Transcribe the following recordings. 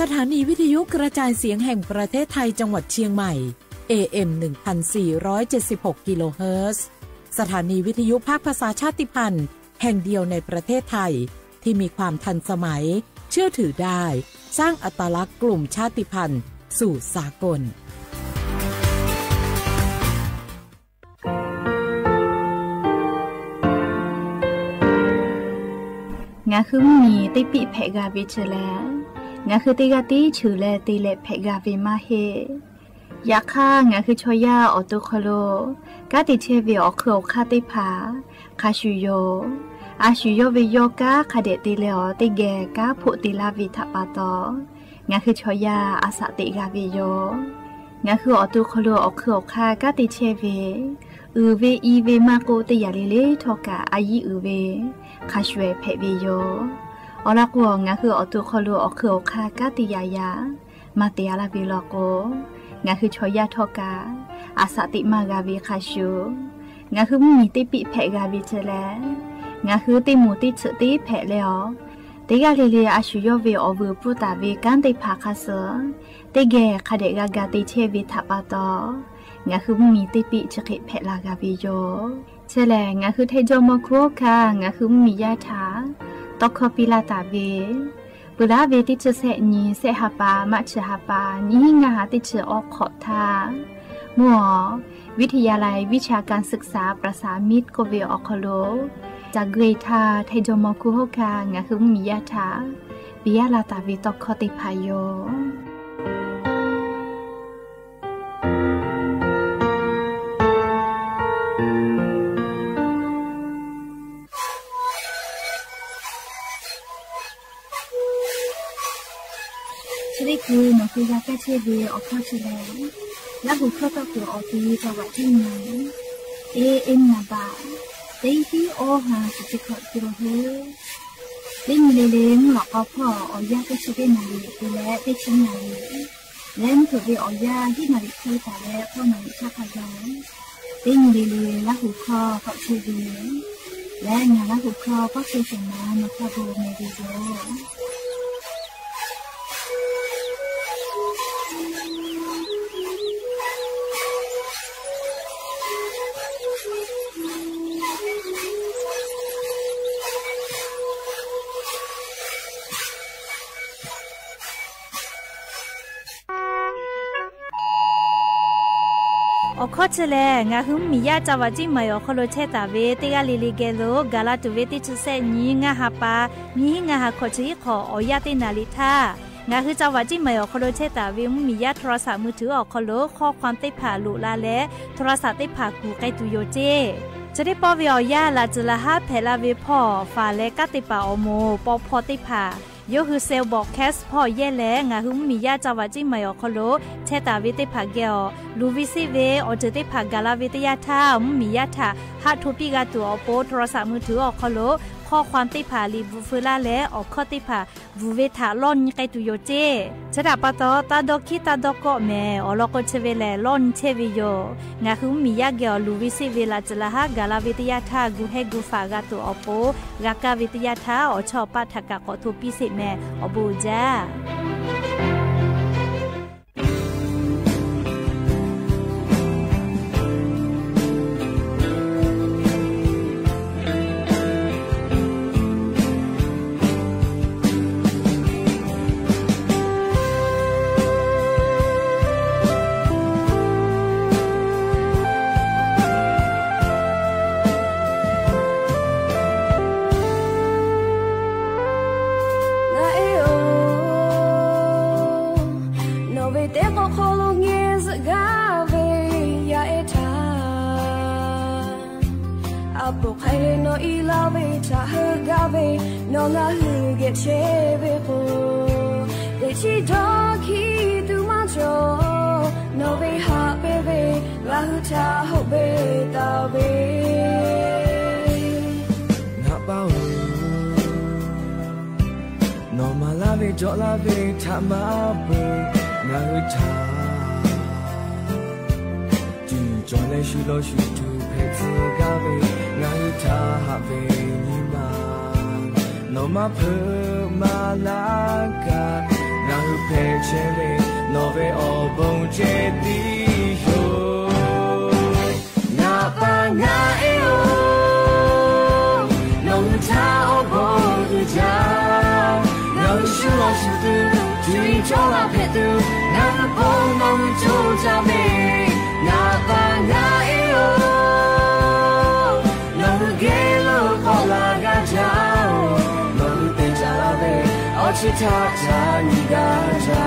สถานีวิทยุกระจายเสียงแห่งประเทศไทยจังหวัดเชียงใหม่ AM 1476 กิโลเฮิรตซ์สถานีวิทยุภาคภาษาชาติพันธุ์แห่งเดียวในประเทศไทยที่มีความทันสมัยเชื่อถือได้สร้างอัตลักษณ์กลุ่มชาติพันธุ์สู่สากลงาคือมีติปิเพกาวิเชแลงาคือติกาติชูแลติเลเพกาวิมาเฮยาค่างาคือชอยาออตุคโลกาติเชวิออคือคาติผาคาชุโยอาชุโยวิโยกาคาเดติเลอติเกกาพุติลาวิทปาตองาคือชอยาอาสติกาวิโยงาคือออตุคโลออคือคากาติเชวิอือเวอีเวมาโกติยาลิเลทอกาอายีอือเวคาชเวเพวิโยอลักวงาคือออตุคโลออคือคากาติยายามาเตียลาบิโลโกงาคือชอยาทอกาอาสติมากาวิคาชูงาคือมีติปิเพกาวิเจแลงาคือติมูติฉติเพเลอติกาลิเลอาชุโยเวอวูปุตาเวกันติภาคาเสติเกคาเดกากาติเชวิทัปปาตองาคือมีติปิฉกิเพลากาวิโยเชแลงาคือเทโจโมโคคางาคือมียาถาตอกคอปิลาตาเวปุลาเวติเชเสนีเสหปามัชหปานิหิงาติเชออกขอทามัววิทยาลัยวิชาการศึกษาประสามิตรโกเวออคโลจากเกรทาไทโจโมคุโฮคางาคือมียาถาปิยาลาตาเวตอกคอติพายโยคือนกยาแก้เชวีออกข้อเฉลยและบุคคลตัวตัวออกทีจังหวัดที่ไหนเอ็มนาบาเตที่โอหาสุจิขอตัวเฮลิงเลเลงหลอกเอาพ่อออยาแก้เชวีนาลีตัวและเตชินาลีเล่นตัวเวออยาที่นาลีที่แต่และพ่อนาลีชาพยาลิงเลเลและบุคคลขอเชวีและงานและบุคคลก็เชสนาในพระโบเมดิโยอข้อเฉลงาหุมมียาจาวาจิมายอคโลเชตาเวติกาลิลิเกโลกาลาตุเวติชุเซนีงาฮาปามีงาฮาโคชิขออยาตินาลิทางาคือจาวาจิมายอคโลเชตาเวมียาโทรศัพท์มือถือออกคโลข้อความติผ่าลุลาและโทรศัพท์ติผ่ากูไกตุโยเจจะได้ปอวิอยาลาจุลหะเพลาเวพ่อฟาและกติป่าอโมปอพอติผ่าโยคือเซลบอกแคสพ่อแย่แลงาหุมมียาจาวาจิมายอคโลเชตาวิติภาเกอลูวิซิเวอเจติภากาลาวิทยาทามียาทาฮัททูปิกาตัวโปโทรศัพท์มือถือออกคโลข้อความติภาลีบูฟูลาและออกข้อติภาบูเวทาล่อนไกตุโยเจชดาปะตอตาดอคิตาดอกเมอลอกเชเวแลล่อนเชวิโยงาหุมมียาเกอลูวิซิเวลาจลาฮากาลาวิทยาทากูเฮกูฟากาตัวโปกากาวิทยาทาอชอปาทากะขอทูปิสิเมอบูจาน้องอาหือเก็บเชเวโคเดชิดอคีตูมาโจโนเวฮาเบเวลาหูชาฮุเบตาเวนาเป้าโนมาลาเวจอลาเวทามาเบนาหูชาจีจอเลชิโลชิตูเพซกาเวนาหูชาฮาเวนิมาโนมาเพมาลากานาหูเพ no ve o bong che di yo na pa na e o long ta o bong du ja no shu lo shu du jui chong la phe du na bong long chu ja me na pa na e o long ge lo ko la ga ja no te ja la ve o chi ta ja ni ga ja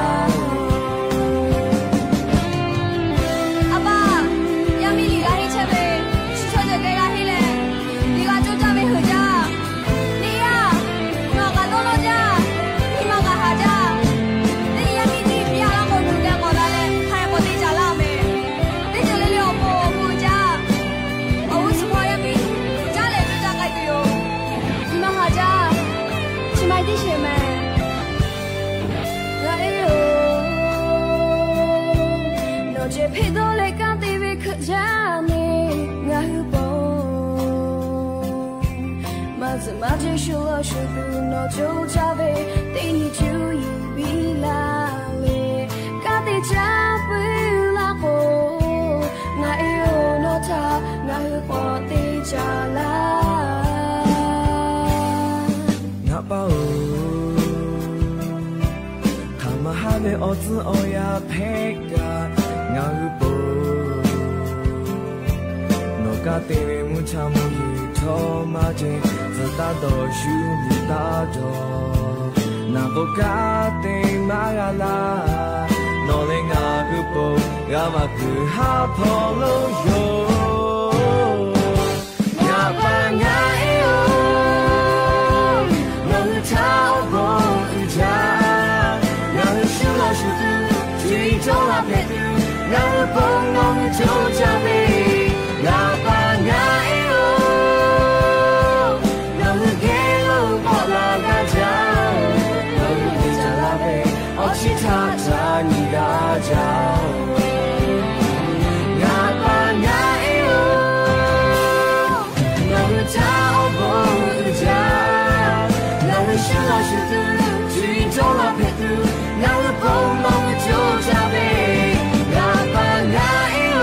马杰说了是不能就加倍对你就一比拉嘞嘎的加倍拉过那有那他那花的加拉那包他们还没儿子哦呀陪个那不那个对面木场木一头马杰自打到树里打着，那不嘎的马呀啦，那嘞阿个不阿妈个哈跑路哟，呀吧呀哎哟，那他不家，那树老树的，最重那陪的，那帮忙就加倍，呀吧呀哎哟。其他在你的家，呀吧呀哎呦，那个他不家，那个是老师的，最重要陪的，那个帮忙就加倍，呀吧呀哎呦，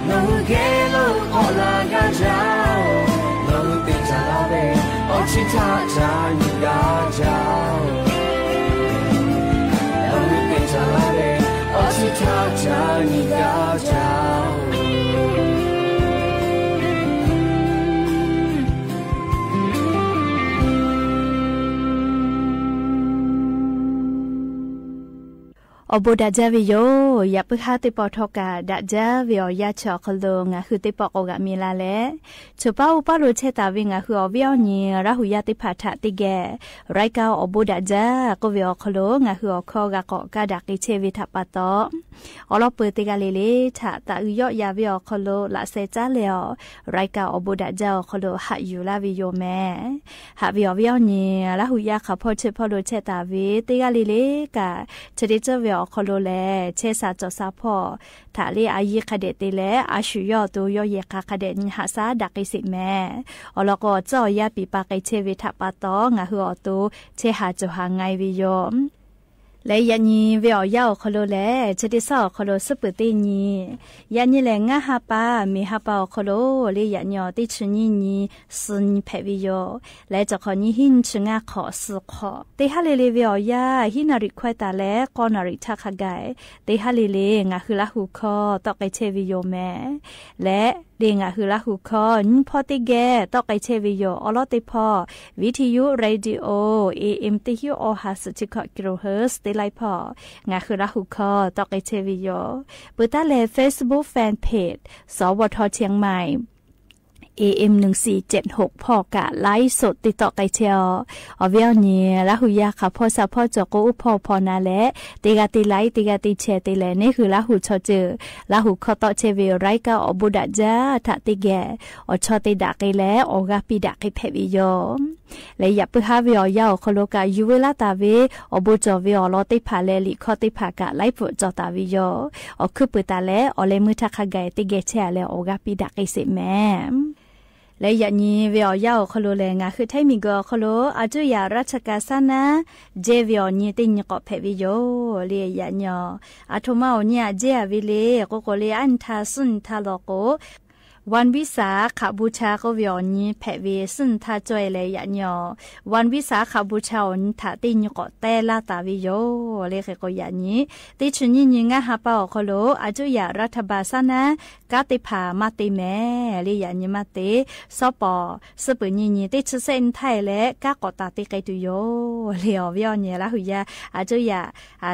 那个给了我那个家，那个对家老辈，其他在你的家。其他家你的家。อบูดาจาวิโยอย่าเพิ่งหาติปอทอกาดาจาวิโอยาชอคลงะคือติปอกอกะมีลาเลชุป้าอุปารุเชตาวิงะคืออวิโอนีราหุยาติผาทะติแกไรกาอบูดาจาก็วิโอคลงะคืออคอกะกอกะดักกิเชวิทะปะตออลอเปติกาเลเลทะตะอุยอยาวิโอคลละเซจาเลอไรกาอบูดาจาคลหะอยู่ลาวิโยแมหะวิโอวิโอนีราหุยาขะพอเชพอรุเชตาวิติกาเลเลกะจะได้เจวิคอโลแลเชสาจอซาพอถาลีอายีคเดติแลอาชุยอตัวยอเยคาคเดนหาซาดักอิสิแม่อลก็เจ้ายาปีปากไอเชวิทะปาตองะหืออตูเชหาจหาไงวิโยและยันยีเวียวยาวคโลแลจะได้สอคโลสุปติญียันยีแลงะฮาปามีฮาปาคโลเลยยันยอติชนีนีสุนเพวิโยและจะขอนี้หินชงะขอสุขอติฮาเลเลเวียวยาหินาริควายตาและกอนาริทักไกติฮาเลเลงะคือละหูคอตอกไอเชวิโยแม่และเดงะคือละหูคอนพอติแกตอกไอเชวิโยอลอติพอวิทยุเรดิโอ AM ติฮิโอฮาสุจิคกิโลเฮิรตซ์ติไลพองะคือละหูคอตอกไอเชวิโยปุตตะเล Facebook Fan Page สวทเชียงใหม่ AM 1476พอกะไลฟ์สดติดต่อไกเชียวอเวียวเนี่ยละหุยาค่ะพ่อซาพ่อจอกูอุพอพอนาและติกาติไลติกาติแชร์ติแลนี่คือละหุชอเจอละหุขอต่อเชวิไรกาอบุดะจาทะติแกอชอติดะไกแลออกาปิดะไกเพวิโยและอย่าเพิ่งหาวิอยาวคโลกายูเวลาตาเวอบุจอวิอลอติผาเลลิขอติผากะไลปุจอตาวิโยอคือปุตาและอเลมือทักไกติแกแชร์และออกาปิดะไกสิแม่ และอย่างนี้เวียวยาวคโลแลงาคือไทยมีก็คโลอาจุยาราชกาสนะเจเวียนี่ติงก็เพวิโยเลียยะญออาทุมาเนี่ยเจวิเลก็เลอันทาสุนทาโลโกวันวิสาขบูชาก็เวียนี้แผ่เวซึ่งถ้าจ่วยเลยยะญอวันวิสาขบูชาอนถ้าติงก็แต่ละตาวิโยเลขก็ยะนี้ติชุนยิงะหาเปาคโลอาจุยารัฐบาลนะกาติพามาติแม่เลยยะนี้มาติสปอสปุญญิติชเส้นไทยและกากอตาติไกตุโยเลียวเวียเนี่ยละหุยาอาจุยา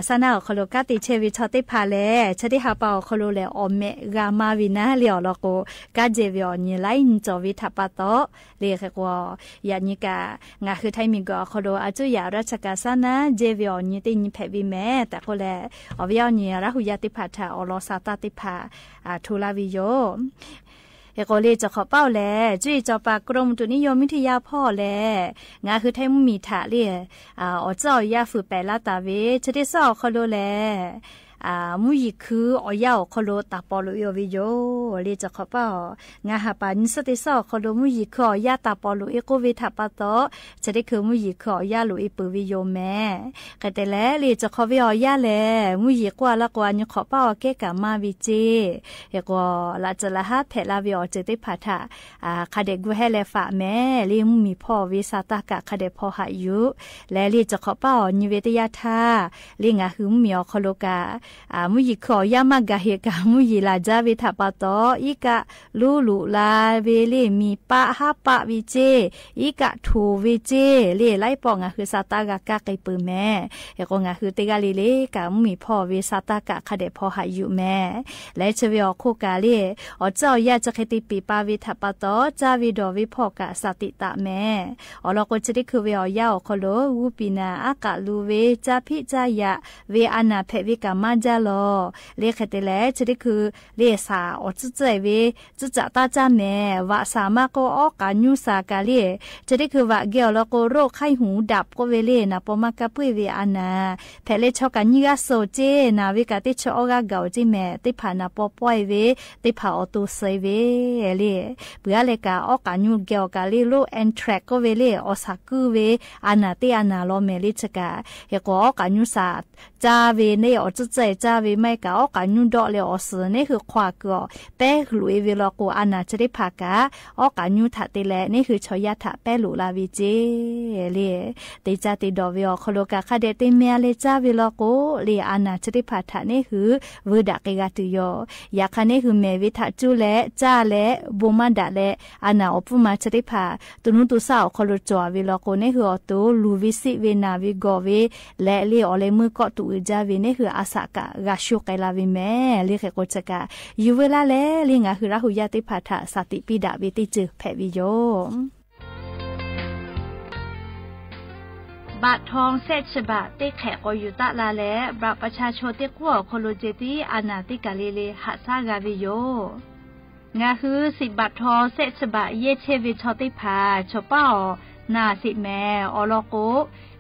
สนาคโลกาติเชวิชติพาเลชติหาเปาคโลเลอเมกามาวินะเลียวลโกกาเจเวียนี่ไลน์จอวิทัปโตเรียกว่ายานิกางาคือไทยมีก็คโลอาจุยาราชกาสนะเจเวียนี่ตินิเพวิแม่แต่คนแลอเวียนี่ละหุยาติพาทาอโลซาตาติพาทูลาวิโยเอกเลจะขอเป้าแลจุยจอปากกรมตุนิยมวิทยาพ่อแลงาคือไทยมุมีถาเรียเจ้ายาฝือแปลาตาเวจะได้สอคโลแลมุยคืออยาวคโลตาปอลุยวิโยเลจะขอเป้างาหาปันสติสอคโลมุยคืออยาตาปอลุเอโกวิทัปโตจะได้คือมุยคืออยาลุอิปุวิโยแม่ก็แต่แล้วเลจะขอวิอยาแลมุยกว่าละกว่านี่ขอเป้าเกกะมาวิเจเอกว่าละจะละหาเพลาวิอจะได้พัทะคาเดกุเฮเลฝาแม่เลมุมีพ่อวิสาตากะคาเดพ่อหายุและเลจะขอเป้านิเวตยาธาเลงาหืมมีอคโลกามุยขอยามากะเฮกะมุยลาจาวิทัปโตอีกะลูลูลาเวเลมีปะหาปะวิเจอีกะทูวิเจเลไลปองะคือซาตากะกะไกปือแม่เอกงะคือเตกะลิเลกะมุมีพ่อวิซาตากะคาเดพ่อหายุแม่และเชวิอโคกะเลอเจ้ายาจะเคติปีปาวิทัปโตจาวิดอวิพ่อกะสติตะแม่อลอโกจะได้คือเวอยาคโลวูปินาอากะลูเวจาพิจายะเวอานาเพวิกะมาจาโลเลขเตเลจะได้คือเลสาอจุใจเวจุจะตาจาแม่วะสามารถก็ออกการยุสากาเลจะได้คือวะเกี่ยวแล้วก็โรคไข้หูดับก็เวเลนะปมากะปุยเวอานาแผลชอกันยิกาโซเจนาวิกาติชออกาเกาจิแม่ติผานาปอป่อยเวติผาอตุเซเวเลเบื่อเลกาออกการยุเกี่ยวกาเลโรแอนแทรกก็เวเลอสากูเวอานาติอานาโลเมลิชกาเฮก็ออกการยุสาจาเวเนอจุใจจาเวไม่กะออกการยุดอเลอสนี่คือควาก็แป้หลุยเวลโกอานาจะได้พากะออกการยุทะติแลนี่คือชอยาทะแป้หลุลาวิเจเลติจาติดอเวอคโลกะคาเดติเมียเลจาเวลโกเลอานาจะได้พาทะนี่คือวดะเกกะตุโยยาคะนี่คือเมวิทะจุและจาและบุมันดะและอานาอปุมาจะได้พาตุนุตุสาวคโลจอเวลโกนี่คืออตุลูวิสิเวนาวิโกเวและเลอเลมือก็ตุจาเวนี่คืออาสากะกาชุกไกลาวิแม่เลขโกจกะยูเวลาเลลิงาคือราหุยาติพาทะสติปิดาวิติจือแผ่วิโยบาททองเศษฉบับเตแขกอยู่ตะลาและบาประชาชนเตกัวโคโลเจติอานาติกาเลหะซากาวิโยงาคือ10 บาททองเศษฉบับเยเชวิชอติพาชอป้านาสิแม่อโลโก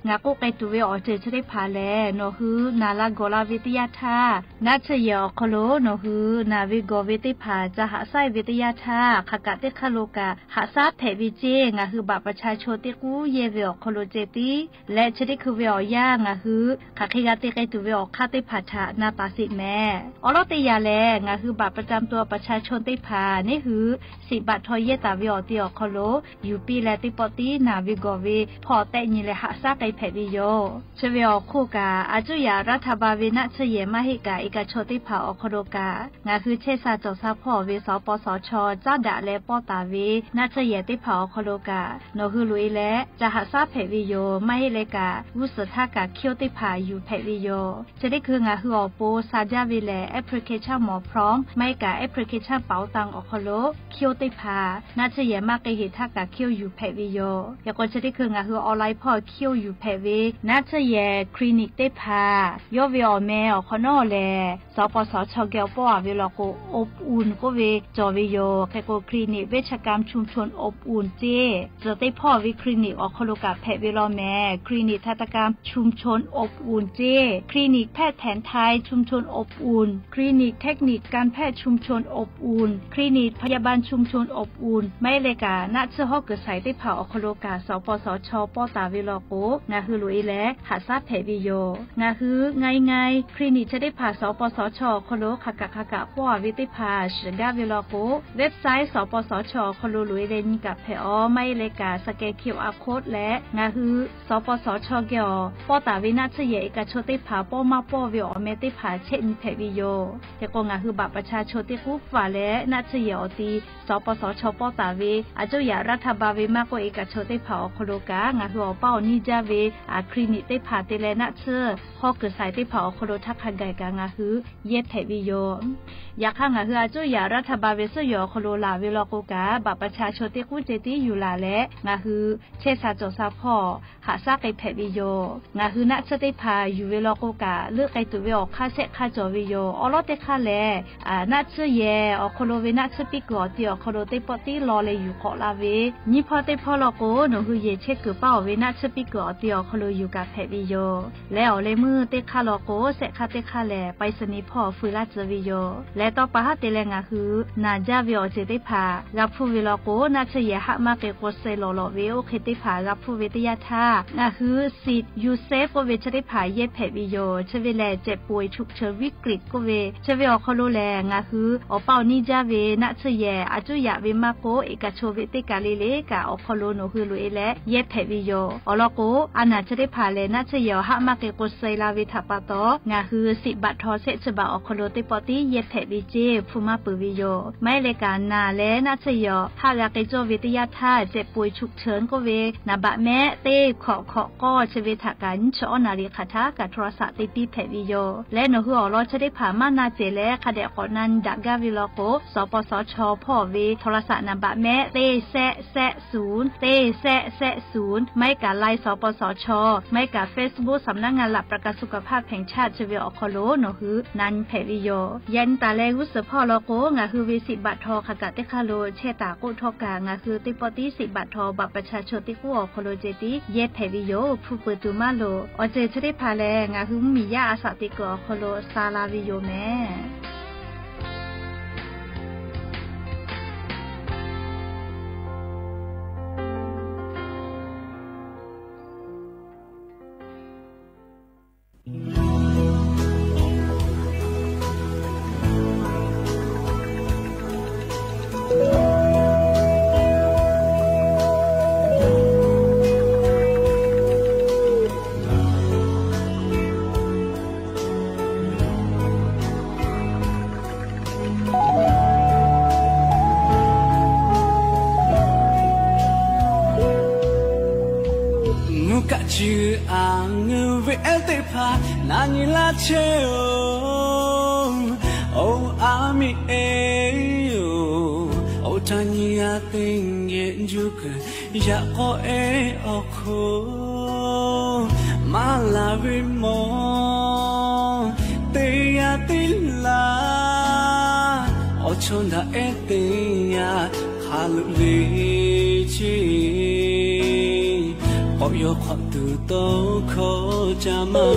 งาโกไกตุเวอเจจะได้พาแลโนฮือนาลาโกลาวิทยาธานาเชยอคโลโนฮือนาวิโกวิติพาจะหาไซวิทยาธาขกะเตคโลกาหาซาเพวิเจงาฮือบาประชาชนเตกูเยเวอคโลเจติและจะได้คือเวอยางาฮือขะคิกะเตไกตุเวอคาติพาทานาตาสิแม่อลอติยาแลงาฮือบาประจำตัวประชาชนเตพานี่ฮือ10 บาททอยเยตาเวอติอคโลยูปีและติปอตินาวิโกเวพอแต่ญิและหาซาไกเพวิโยเชเวอคู่กาอาจุยารัฐบาลวินะเชเยมาหิกาเอกชติภาอคโดกางาคือเชษาจซาพ่อเวสปสชเจ้าดะและปอตาเวนาเชเยติภาอคโดกาโนคือลุยและจะหาซาเพวิโยไม่เลกาวุสทากาเคียวติภาอยู่เพวิโยจะได้คืองาคืออโปซาจาวิแลแอปพลิเคชันหมอพร้อมไม่กาแอปพลิเคชันเป๋าตังอคโลเคียวติภานาเชเยมากเกหิทากาเคียวอยู่เพวิโยยากจะได้คืองาคือออนไลน์พ่อเคียวอยู่เพ เวนัชเยคลินิกได้พายอวิอแมอคอนอแลสปสชเกลปอเวลโกอบอุ่นก็เวจอวิโยแคโกคลินิกเวชกรรมชุมชนอบอุ่นเจจะได้พ่อวิคลินิกอคโลกาแพเวลแมคลินิกทันตกรรมชุมชนอบอุ่นเจคลินิกแพทย์แผนไทยชุมชนอบอุ่นคลินิกเทคนิคการแพทย์ชุมชนอบอุ่นคลินิกพยาบาลชุมชนอบอุ่นไม่เลยกาณเชื่อฮอกเกิดใส่ได้เผาอคโลกาสปสชปตาวิโลโกนาคือลุยและหาซาแพวิโยนาคือไงคลินิกจะได้ผ่าสปสชคโลขกะป้อวิติพาชกาวิโลโกเว็บไซต์สปสชคโลลุยเลนกับแพอไม่เลยกาสแกน QR Code และนาคือสปสชเกียวปตาวินาชเยเอกชนได้ผ่าป้อมาป้อวิอเมติพาเช่นแพวิโยแต่ก็งาคือบัตรประชาชนที่กู้ฝาและนาชเยอตีสปสชปตาวิอาจุยารัฐบาลวิมากกว่าเอกชนได้ผ่าอคโลกางาคือเป้านิจาวิคลินิกได้ผ่าเตเลนาเชอฮอกเกิดสายได้ผ่าอคโลทักขันไก่กางาคือเย็ดแพวิโยอยากข้างงาคืออาจุยารัฐบาลเวสยอคโลลาวิโลโกกาบัตรประชาชนที่กู้เจตีอยู่ลาและงาคือเชษาโจซาพ่อหาซาไก่แพวิโยงาคือนาเชได้ผ่าอยู่วิโลโกกาเลือกไก่ตัววิอค่าเซค่าจอวิโยอลอเตค่าแลนาเชเยอคโลเวนาเชปิกอตีอคโลเตปอตีรอเลยอยู่เกาะลาเวนี่พอเตพอโลโกหนูคือเยเชกือเป้าเวนาเชปิกอตีอคโลอยู่กับแพวิโยแล้วเลยมือเตค่าโลโกเซค่าเตค่าแลไปสนิพ่อฟื้นลาจวิโยและต่อไปเตเลงาคือนาจาวิอเจได้ผ่ากับผู้วิโลโกนาเชเยหะมาเกโกเซโลโลเวโอเคได้ผ่ากับผู้วิทยาท่านาคือสิทธิ์ยูเซฟก็เวจะได้ผ่าเย็บแพวิโยเชเวแลเจ็บป่วยฉุกเฉินวิกฤตก็เวเชเวอคโลแลงาคืออเป้านิจาเวนาเชเยอาจุยาเวมาโกเอกชนวิติกาเลเลกาอคโลโนคือลุเอและเย็บแพวิโยอลโกอานาจะได้ผ่าเลนาเชเยหะมาเกโกเซลาเวทัปโตงาคือสิบัตทอเซฉบาอคโลเตปอตีเย็บแพวิเจฟูมาปุวิโยไม่เลกานาและนาเชเยถ้ายาเกโจวิทยาท่าเจ็บป่วยฉุกเฉินก็เวนาบะแม่เต้ขอก็เชเวทากันชอนาริคาทากับโทรศัพท์ติปีแพวิโยและหนูคืออลอจะได้ผ่ามานาเจและคเดกอนันดักกาวิโลโกสปสชพ่อเวโทรศัพท์นาบะแม่เต้แซะ0เต้แซะ0ไม่กาไลสปสชไม่กา Facebook สำนักงานหลักประกันสุขภาพแห่งชาติเชเวอคโลหนูคือนันแพวิโยยันตาเลกุสพ่อโลโกงาคือวิสิบัตทอขกะเตคาโลเชตากุทอกางาคือติปอติสิบัตทอบัตรประชาชนติกูอคโลเจติเย็บแพวิโยผู้เปิดตูมาโลอเจจะได้พาแลงาคือมียาอาสาติกอคโลซาลาวิโยแม่ชื่ออ่างเวเอลเตพานานิลาเชโออามิเอโอทานิอาติงเย็นจุกยาโกเอโอโคมาลาวิโมเตยาติลาโอชนดาเอเตยาคาลุลีจีพอยกขวัญตัวโตขอจะมา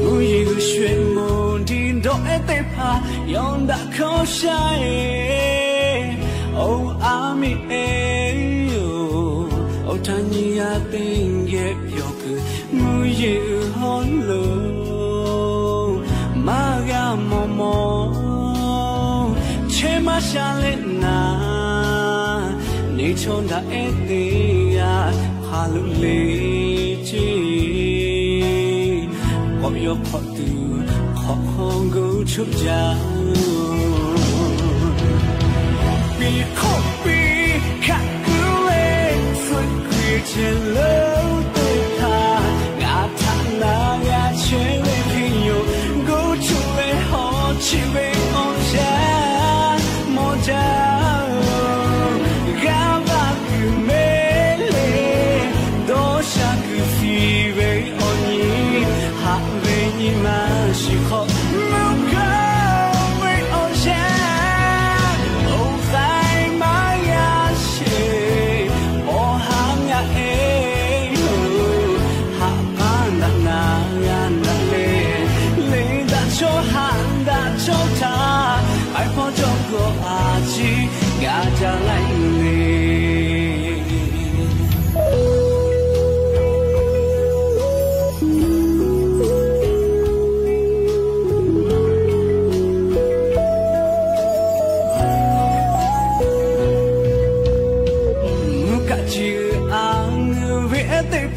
มุยกุชวนมุนดินโดเอเตพายองดักขอใช้โออามิเอโอทานิอาติงเย็บยกมุยฮอนโลมากามอมอเชมาชาเลนานิชนดาเอติยาฮาลุลีจีพอยกขอตูขอห้องกูชุบจาปีขบปีขัดกูเล่สุดคุยเชลโลตุพางาทางนางาเชเวพิโยกูชุเวหอชิเวอจามอจา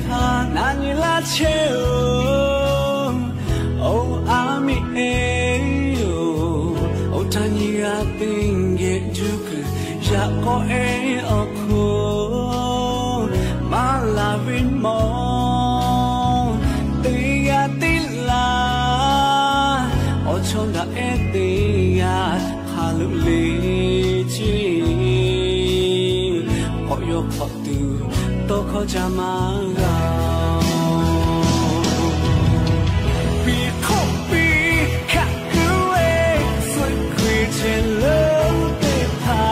pa na ni la che o a mi e o ta ni ga ting ge ju ku ya ko e o ko ma la vin mo te ya ti la o chon da e te ya ha lu le chi o yo pho tu to kho cha ma ga pi kho pi kha ku e sui kwi chen lo te pa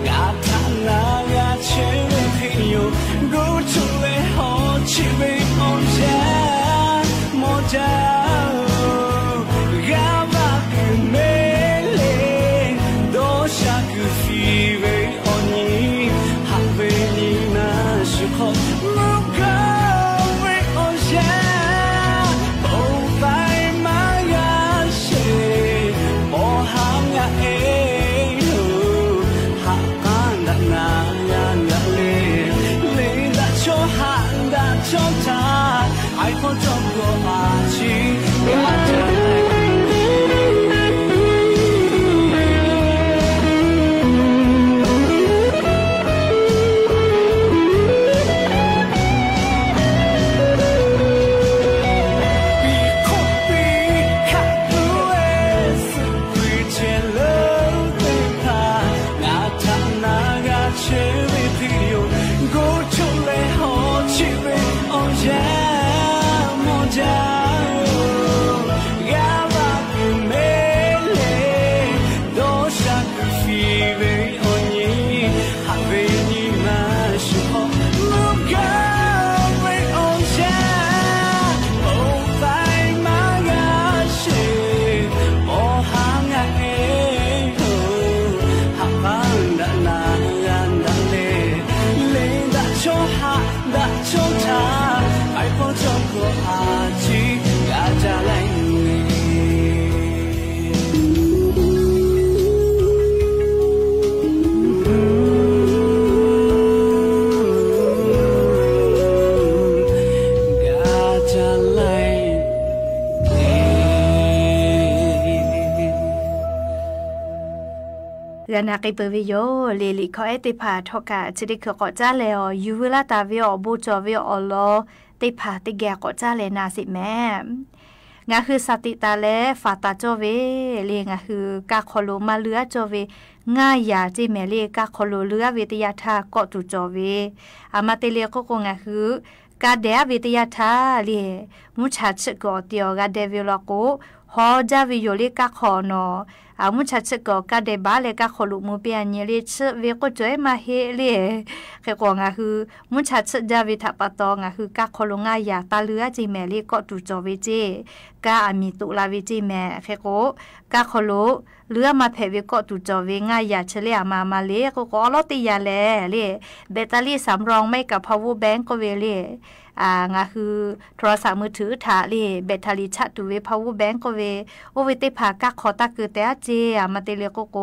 ga ta na ga chen thi yo go to le ho chi be on ja mo ja ga ba ku me le do sha ku fi be on ni ha be ni na shi kho mo ga be on ja o bai ma ga she mo ha nga e ha kan da na ya na le da cho ha da cho ta ai ko cho ko a chi ga taนาเกเปวิโยเลลิขอเอติพาทอกะจิดิขอจ้าเลอยูเวลาตาวิอบูจอวิออลอติพาติแกกอจ้าเลนาสิแม่งาคือสติตาเลฟาตาจอเวเลงาคือกาคอโลมาเลือจอเวง่ายยาจิแม่เลกาคอโลเลือวิทยาทาเกาะตุจอเวอามาเตเลก็คงงาคือกาเดวิทยาทาเลมุชาชกอเตียวกาเดวิลโกฮอจาวิโยเลกาคอนออามุชาชกอกาเดบาเลกาขลุมูเปียเนเลชเวก็จอยมาเฮเลแค่กงาคือมุชาชจาวิทัปตองาคือกาขลุงายาตาเลือจิแม่เลก็ตุจอเวเจกาอามิตุลาเวจิแม่แค่ก็กาขลุเลือมาเพเวก็ตุจอเวงายาเฉลียมาเลก็ลอติยาเลเบตาลีสำรองไม่กับ power bank ก็เวเลงาคือโทรศัพท์มือถือถาเลแบตเตอรี่ชาร์จตัวเว power bank ก็เวโอเวเตพากะขอตาคือแต่เจมาเตเลโกโก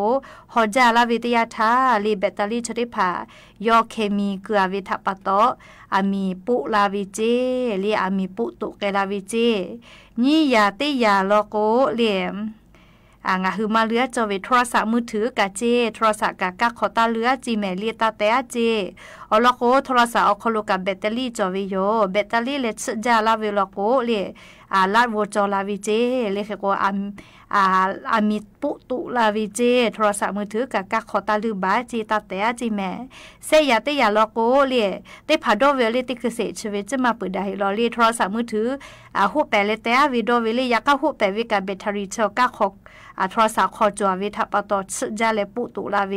ฮอจาลาวิทยาทาลีแบตเตอรี่ชริพายอเคมีเกลือวิทปะโตอามีปุลาวิเจลีอามีปุตุเกลาวิเจนี่ยาเตยาโลโกเลมงาคือมาเลือจอเวโทรศัพท์มือถือกะเจโทรศัพท์กะขอตาเลือจีแม่เลียตาแต่เจอลโกโทรศัพท์เอาคโลกับแบตเตอรี่จอวิโยแบตเตอรี่เลชจาลาเวลโกเลลาดโวจอลาวิเจเลเคโกอามิปุตุลาวิเจโทรศัพท์มือถือกะขอตาลือบาจีตาแต่จีแม่เซยาเตยาลโกเลเตพาโดเวเลติคือเสชเวจะมาเปิดได้ลอเลโทรศัพท์มือถือหูแปเลแต่วิโดเวเลยากะหูแปวิกับแบตเตอรี่เชกะขอโทรศัพท์ขอจอวิทัปตอชจาเลปุตุลาเว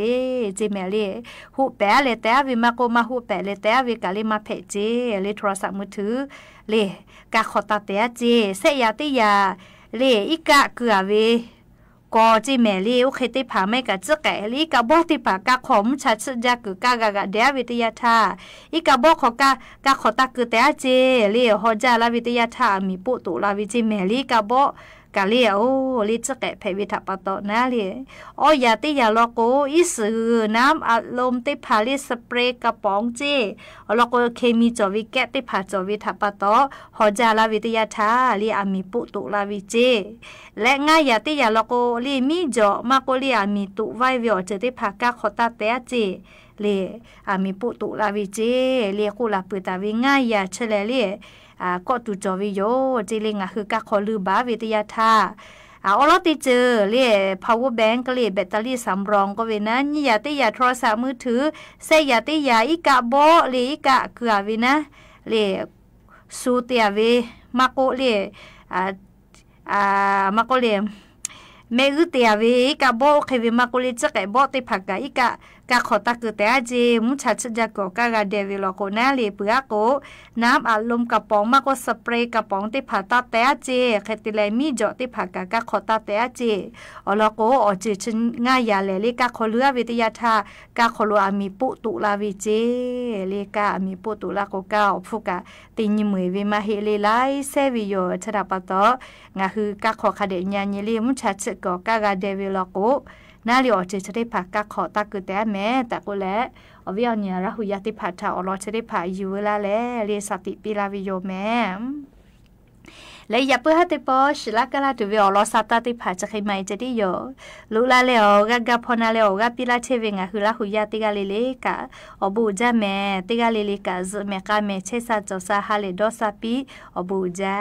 จีแม่เลหูแปเลแต่วิมาโกมาหูแปเลแต่วิกะเลมาเพเจเลโทรศัพท์มือถือเลกะขอตาแต่เจเซยาเตยาเลอีกะเกือเวก็จีแม่ลีโอเคติพาไม่กะจะแก่ลีกะบ่ติพากะขอมชัดชะกึกะกะเดวิทยาทาอีกะบ่ขอกะขอตะกึแต่เจลีฮอจาลาวิทยาทามีปุตุลาวิจิแม่ลีกะบ่ กะเลียโอลิจะแกะเพวิทปะตอนะเลียอ๋อยาติยาลอโกอีสือน้ำอัดลมติพาลิสเปรย์กระป๋องเจลอโกเคมีจอวิแกะติพาจอวิทปะตอหอจาลาวิทยาทาลีอามีปุตุลาวิเจและง่ายยาติยาลอโกลีมีจอมาโกลีอามีตุไววิอเจติพากะขอตาเตะเจเลอามีปุตุลาวิเจเลกูลาปุตาวิง่ายยาเชเลเลก็ตุจอวิโยจิลิงคือกะขอลือบาวิทยาทาเอาล่ะติเจอเล่ power bank ก็เลยแบตเตอรี่สำรองก็เวนะนี่ยาติยาโทรศัพท์มือถือเสยาติยาอีกะโบเลอีกะเกือวินะเล่สูเตียเวมาโกเล่มาโกเล่เมอุเตียเวอีกะโบเควิมาโกเล่จะแกะโบติผักกะอีกะกะขอตะกึแต่เจมุชัดจะก็กะกะเดวิลโกนะเลเปือโกน้ำอัดลมกระป๋องมาก็สเปรย์กระป๋องติผักตาแต่เจเคติเลมีจอติผักกะขอตาแต่เจอลโกอเจชง่ายยาเลเลกะขอเลือวิทยาทากะขอลอามีปุตุลาวิเจเลกะมีปุตุลาโกกะฟุกะติญมือวิมาเฮเลไลเซวิโยชะดาปะตองะคือกะขอคเดญญาญเลมุชัดก็กะกะเดวิลโกน่าเรียกจะได้ผักกะขอตะกึแต่แม่แต่ก็แล้วอวิญญาณหุยติผัดถ้าอรอจะได้ผักอยู่ละแลเรียสติปิลาวิโยแม่และอย่าเพื่อให้ติปอชลักกะลาตุวิอรอสัตติผัดจะใครไม่จะได้โยลุละแล้วกะพอนาแล้วกะปิลาเทวิงะคือละหุยติกะเลเลกะอบูจาแม่ติกะเลเลกะซเมกะเมเชซาจอซาฮาเลดอซาปิอบูจา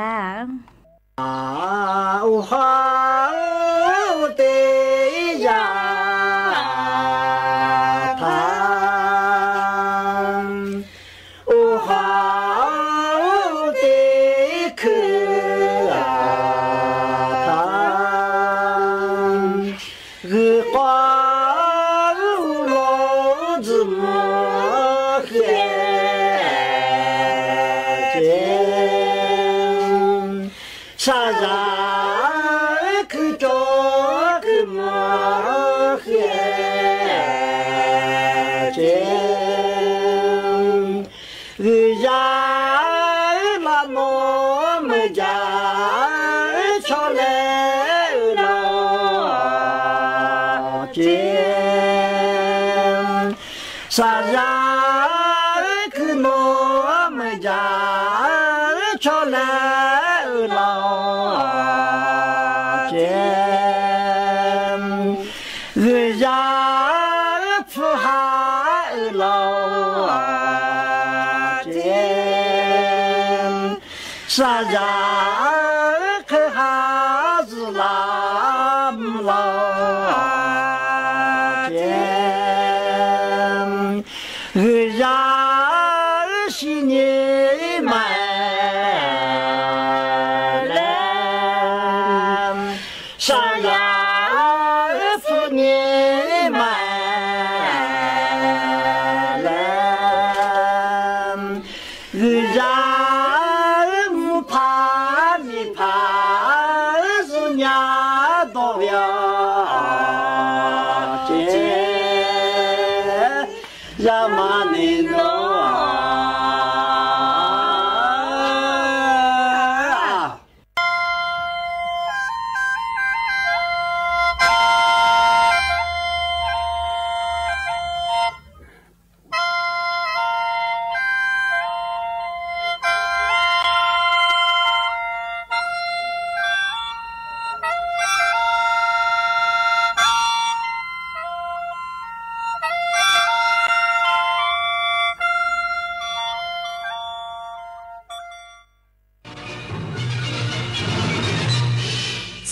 อุฮาเตยาทานอุฮาเตคือทานคือความโลภมัวเขเจชาจาคือโจคือมัวเขเจคือยามาโมมจาชอเลโลเจชาจาคือโมมจาชอเลโลเจคือยาฟูหาโลเจชาจาคือหาสุลามโลเจคือยาชินีมาชายาฟูนีมาเลมคือยามุพานิพาสุญญาโตยาเจยามานิโน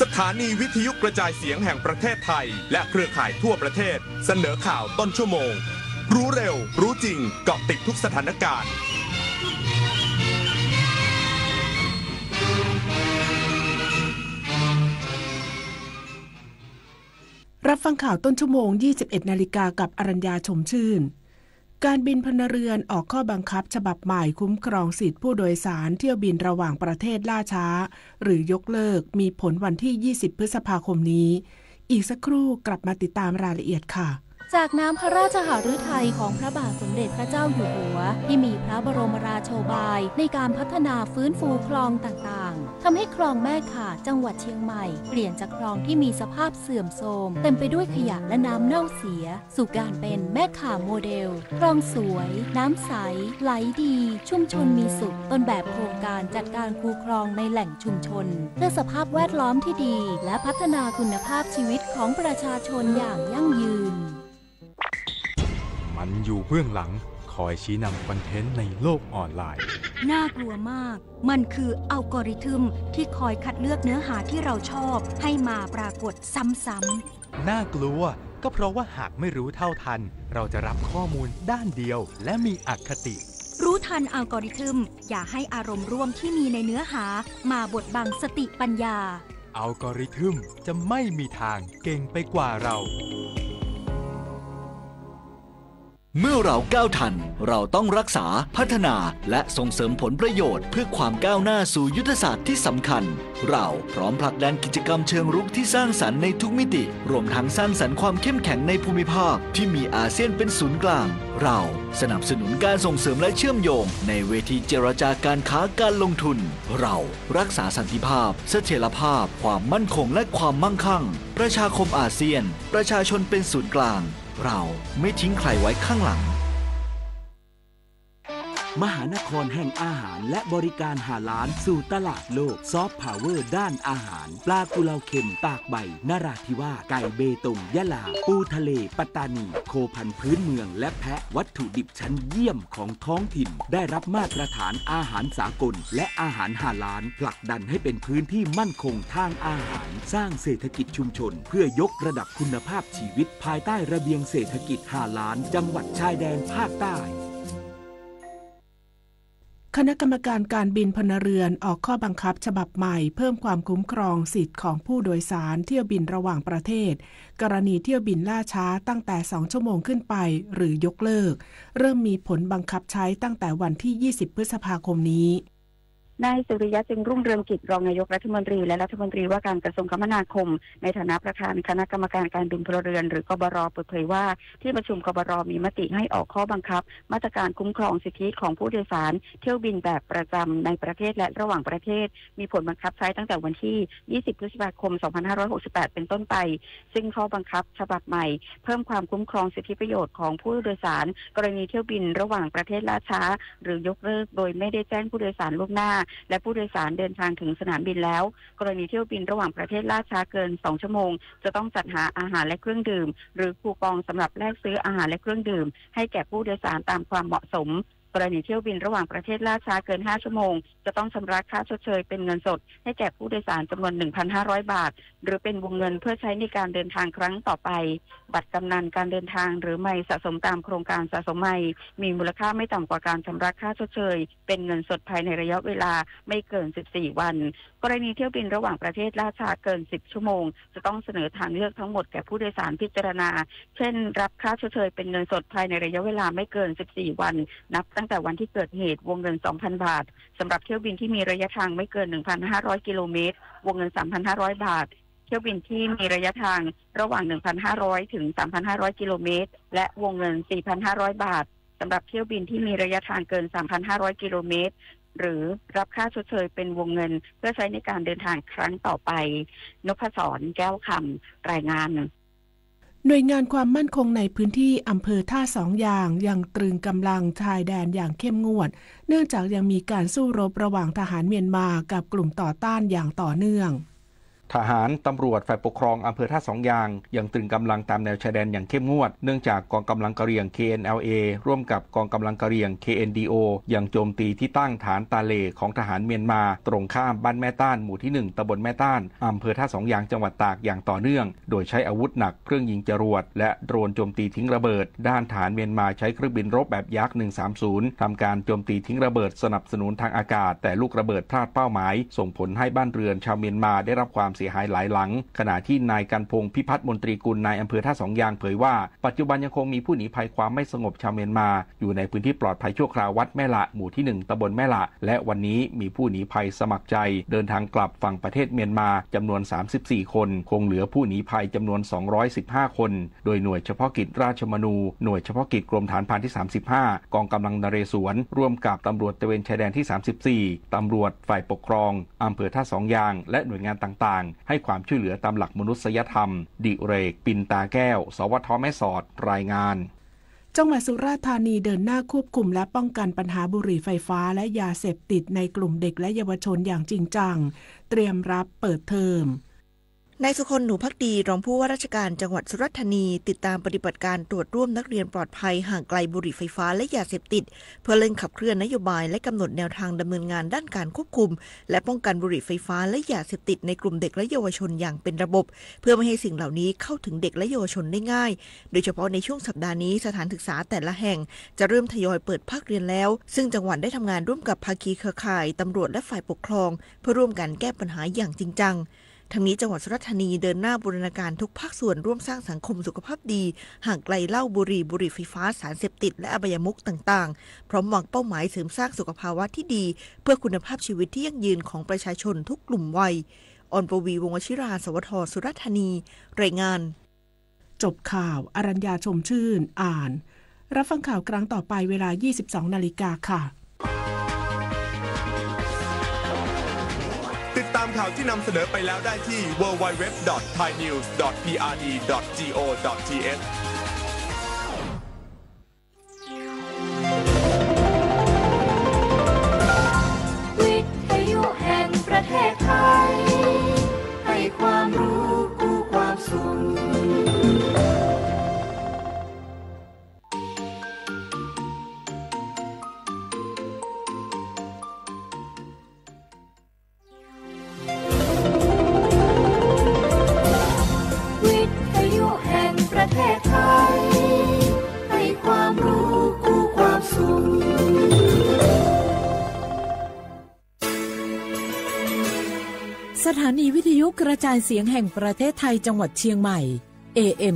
สถานีวิทยุกระจายเสียงแห่งประเทศไทยและเครือข่ายทั่วประเทศเสนอข่าวต้นชั่วโมงรู้เร็วรู้จริงเกาะติดทุกสถานการณ์รับฟังข่าวต้นชั่วโมง 21 นาฬิกากับอรัญญาชมชื่นการบินพลเรือนออกข้อบังคับฉบับใหม่คุ้มครองสิทธิผู้โดยสารเที่ยวบินระหว่างประเทศล่าช้าหรือยกเลิกมีผลวันที่ 20 พฤษภาคมนี้อีกสักครู่กลับมาติดตามรายละเอียดค่ะ จากน้ำพระราชหฤทัยของพระบาทสมเด็จพระเจ้าอยู่หัวที่มีพระบรมราโชบายในการพัฒนาฟื้นฟูคลองต่างๆทำให้คลองแม่ข่าจังหวัดเชียงใหม่เปลี่ยนจากคลองที่มีสภาพเสื่อมโทรมเต็มไปด้วยขยะและน้ำเน่าเสียสู่การเป็นแม่ข่าโมเดลคลองสวยน้ำใสไหลดีชุมชนมีสุขต้นแบบโครงการจัดการคูคลองในแหล่งชุมชนเพื่อสภาพแวดล้อมที่ดีและพัฒนาคุณภาพชีวิตของประชาชนอย่างยั่งยืนมันอยู่เบื้องหลังคอยชี้นำคอนเทนต์ในโลกออนไลน์น่ากลัวมากมันคืออัลกอริทึมที่คอยคัดเลือกเนื้อหาที่เราชอบให้มาปรากฏซ้ำๆน่ากลัวก็เพราะว่าหากไม่รู้เท่าทันเราจะรับข้อมูลด้านเดียวและมีอคติรู้ทันอัลกอริทึมอย่าให้อารมณ์ร่วมที่มีในเนื้อหามาบดบังสติปัญญาอัลกอริทึมจะไม่มีทางเก่งไปกว่าเราเมื่อเราก้าวทันเราต้องรักษาพัฒนาและส่งเสริมผลประโยชน์เพื่อความก้าวหน้าสู่ยุทธศาสตร์ที่สำคัญเราพร้อมผลักดันกิจกรรมเชิงรุกที่สร้างสรรค์ในทุกมิติรวมทั้งสร้างสรรค์ความเข้มแข็งในภูมิภาคที่มีอาเซียนเป็นศูนย์กลางเราสนับสนุนการส่งเสริมและเชื่อมโยงในเวทีเจรจาการค้าการลงทุนเรารักษาสันติภาพเสถียรภาพความมั่นคงและความมั่งคั่งประชาคมอาเซียนประชาชนเป็นศูนย์กลางเราไม่ทิ้งใครไว้ข้างหลังมหานครแห่งอาหารและบริการหาล้านสู่ตลาดโลกซอฟต์พาวเวอร์ด้านอาหารปลากุเลาเค็มตากใบนราธิวาสไก่เบตงยะลาปูทะเลปัตตานีโคพันธุ์พื้นเมืองและแพะวัตถุดิบชั้นเยี่ยมของท้องถิ่นได้รับมาตรฐานอาหารสากลและอาหารหาล้านผลักดันให้เป็นพื้นที่มั่นคงทางอาหารสร้างเศรษฐกิจชุมชนเพื่อยกระดับคุณภาพชีวิตภายใต้ระเบียงเศรษฐกิจหาล้านจังหวัดชายแดนภาคใต้คณะกรรมการการบินพลเรือนออกข้อบังคับฉบับใหม่เพิ่มความคุ้มครองสิทธิ์ของผู้โดยสารเที่ยวบินระหว่างประเทศกรณีเที่ยวบินล่าช้าตั้งแต่2ชั่วโมงขึ้นไปหรือยกเลิกเริ่มมีผลบังคับใช้ตั้งแต่วันที่20พฤษภาคมนี้นายสุริยะจึงรุ่งเรืองกิจรองนายกรัฐมนตรีและรัฐมนตรีว่าการกระทรวงคมนาคมในฐานะประธานคณะกรรมการการบินพลเรือนหรือกบร.เปิดเผยว่าที่ประชุมกบร.มีมติให้ออกข้อบังคับมาตรการคุ้มครองสิทธิของผู้โดยสารเที่ยวบินแบบประจำในประเทศและระหว่างประเทศมีผลบังคับใช้ตั้งแต่วันที่20พฤษภาคม2568เป็นต้นไปซึ่งข้อบังคับฉบับใหม่เพิ่มความคุ้มครองสิทธิประโยชน์ของผู้โดยสารกรณีเที่ยวบินระหว่างประเทศล่าช้าหรือยกเลิกโดยไม่ได้แจ้งผู้โดยสารล่วงหน้าและผู้โดยสารเดินทางถึงสนามบินแล้วกรณีเที่ยวบินระหว่างประเทศล่าช้าเกิน2ชั่วโมงจะต้องจัดหาอาหารและเครื่องดื่มหรือคูปองสำหรับแลกซื้ออาหารและเครื่องดื่มให้แก่ผู้โดยสารตามความเหมาะสมกรณีเที่ยวบินระหว่างประเทศล่าช้าเกิน5ชั่วโมงจะต้องชำระค่าชดเชยเป็นเงินสดให้แก่ผู้โดยสารจำนวน 1,500 บาทหรือเป็นวงเงินเพื่อใช้ในการเดินทางครั้งต่อไปบัตรกำนันการเดินทางหรือไมล์สะสมตามโครงการสะสมไมล์มีมูลค่าไม่ต่ำกว่าการชำระค่าชดเชยเป็นเงินสดภายในระยะเวลาไม่เกิน14วันกรณีเที่ยวบินระหว่างประเทศล่าช้าเกิน10ชั่วโมงจะต้องเสนอทางเลือกทั้งหมดแก่ผู้โดยสารพิจารณาเช่นรับค่าชดเชยเป็นเงินสดภายในระยะเวลาไม่เกิน14วันนับตั้งแต่วันที่เกิดเหตุวงเงิน 2,000 บาทสำหรับเที่ยวบินที่มีระยะทางไม่เกิน 1,500 กิโลเมตรวงเงิน 3,500 บาทเที่ยวบินที่มีระยะทางระหว่าง 1,500 ถึง 3,500 กิโลเมตรและวงเงิน 4,500 บาทสำหรับเที่ยวบินที่มีระยะทางเกิน 3,500 กิโลเมตรหรือรับค่าชดเชยเป็นวงเงินเพื่อใช้ในการเดินทางครั้งต่อไปนพศรแก้วคำรายงานหน่วยงานความมั่นคงในพื้นที่อำเภอท่าสองยางยังตรึงกำลังชายแดนอย่างเข้มงวดเนื่องจากยังมีการสู้รบระหว่างทหารเมียนมากับกลุ่มต่อต้านอย่างต่อเนื่องทหารตำรวจฝ่ายปกครองอำเภอท่าสองยางยังตรึงกำลังตามแนวชายแดนอย่างเข้มงวดเนื่องจากกองกำลังกะเหรี่ยง KNLA ร่วมกับกองกำลังกะเหรี่ยง KNDO ยังโจมตีที่ตั้งฐานตาเลของทหารเมียนมาตรงข้ามบ้านแม่ต้านหมู่ที่1ตำบลแม่ต้านอำเภอท่าสองยางจังหวัดตากอย่างต่อเนื่องโดยใช้อาวุธหนักเครื่องยิงจรวดและโดรนโจมตีทิ้งระเบิดด้านทหารเมียนมาใช้เครื่องบินรบแบบยักษ์130ทำการโจมตีทิ้งระเบิดสนับสนุนทางอากาศแต่ลูกระเบิดพลาดเป้าหมายส่งผลให้บ้านเรือนชาวเมียนมาได้รับความ เสียหายหลายหลังขณะที่นายกันพงษ์พิพัฒน์มนตรีกุลนายอำเภอท่าสองยางเผยว่าปัจจุบันยังคงมีผู้หนีภัยความไม่สงบชาวเมียนมาอยู่ในพื้นที่ปลอดภัยชั่วคราววัดแม่ละหมู่ที่1ตำบลแม่ละและวันนี้มีผู้หนีภัยสมัครใจเดินทางกลับฝั่งประเทศเมียนมาจำนวน34คนคงเหลือผู้หนีภัยจำนวน215คนโดยหน่วยเฉพาะกิจราชมนูหน่วยเฉพาะกิจกรมฐานพรานที่35กองกำลังนเรศวรร่วมกับตำรวจตระเวนชายแดนที่34ตำรวจฝ่ายปกครองอำเภอท่าสองยางและหน่วยงานต่างๆให้ความช่วยเหลือตามหลักมนุษยธรรมดิเรกปินตาแก้วสวทแม่สอดรายงานจังหวัดสุราษฎร์ธานีเดินหน้าควบคุมและป้องกันปัญหาบุหรี่ไฟฟ้าและยาเสพติดในกลุ่มเด็กและเยาวชนอย่างจริงจังเตรียมรับเปิดเทอมนายสุคนหนูภักดีรองผู้ว่าราชการจังหวัดสุราษฎร์ธานีติดตามปฏิบัติการตรวจร่วมนักเรียนปลอดภัยห่างไกลบุหรี่ไฟฟ้าและยาเสพติดเพื่อเร่งขับเคลื่อนนโยบายและกำหนดแนวทางดำเนินงานด้านการควบคุมและป้องกันบุหรี่ไฟฟ้าและยาเสพติดในกลุ่มเด็กและเยาวชนอย่างเป็นระบบเพื่อไม่ให้สิ่งเหล่านี้เข้าถึงเด็กและเยาวชนได้ง่ายโดยเฉพาะในช่วงสัปดาห์นี้สถานศึกษาแต่ละแห่งจะเริ่มทยอยเปิดภาคเรียนแล้วซึ่งจังหวัดได้ทำงานร่วมกับภาคีเครือข่ายตำรวจและฝ่ายปกครองเพื่อร่วมกันแก้ปัญหาอย่างจริงจังทั้งนี้จังหวัดสุราษฎร์ธานีเดินหน้าบูรณาการทุกภาคส่วนร่วมสร้างสังคมสุขภาพดีห่างไกลเหล้าบุหรี่ไฟฟ้าสารเสพติดและอบายมุขต่างๆพร้อมวางเป้าหมายเสริมสร้างสุขภาวะที่ดีเพื่อคุณภาพชีวิตที่ยั่งยืนของประชาชนทุกกลุ่มวัยอรปวีวงศ์วชิราสวทสุราษฎร์ธานีรายงานจบข่าวอรัญญาชมชื่นอ่านรับฟังข่าวครั้งต่อไปเวลา 22:00 น.ค่ะติดตามข่าวที่นำเสนอไปแล้วได้ที่ www.thainews.prd.go.th วิทยุแห่งประเทศไทยให้ความรู้คู่ความสุขประเทศไทยให้ความรู้คู่ความสุขสถานีวิทยุกระจายเสียงแห่งประเทศไทยจังหวัดเชียงใหม่ AM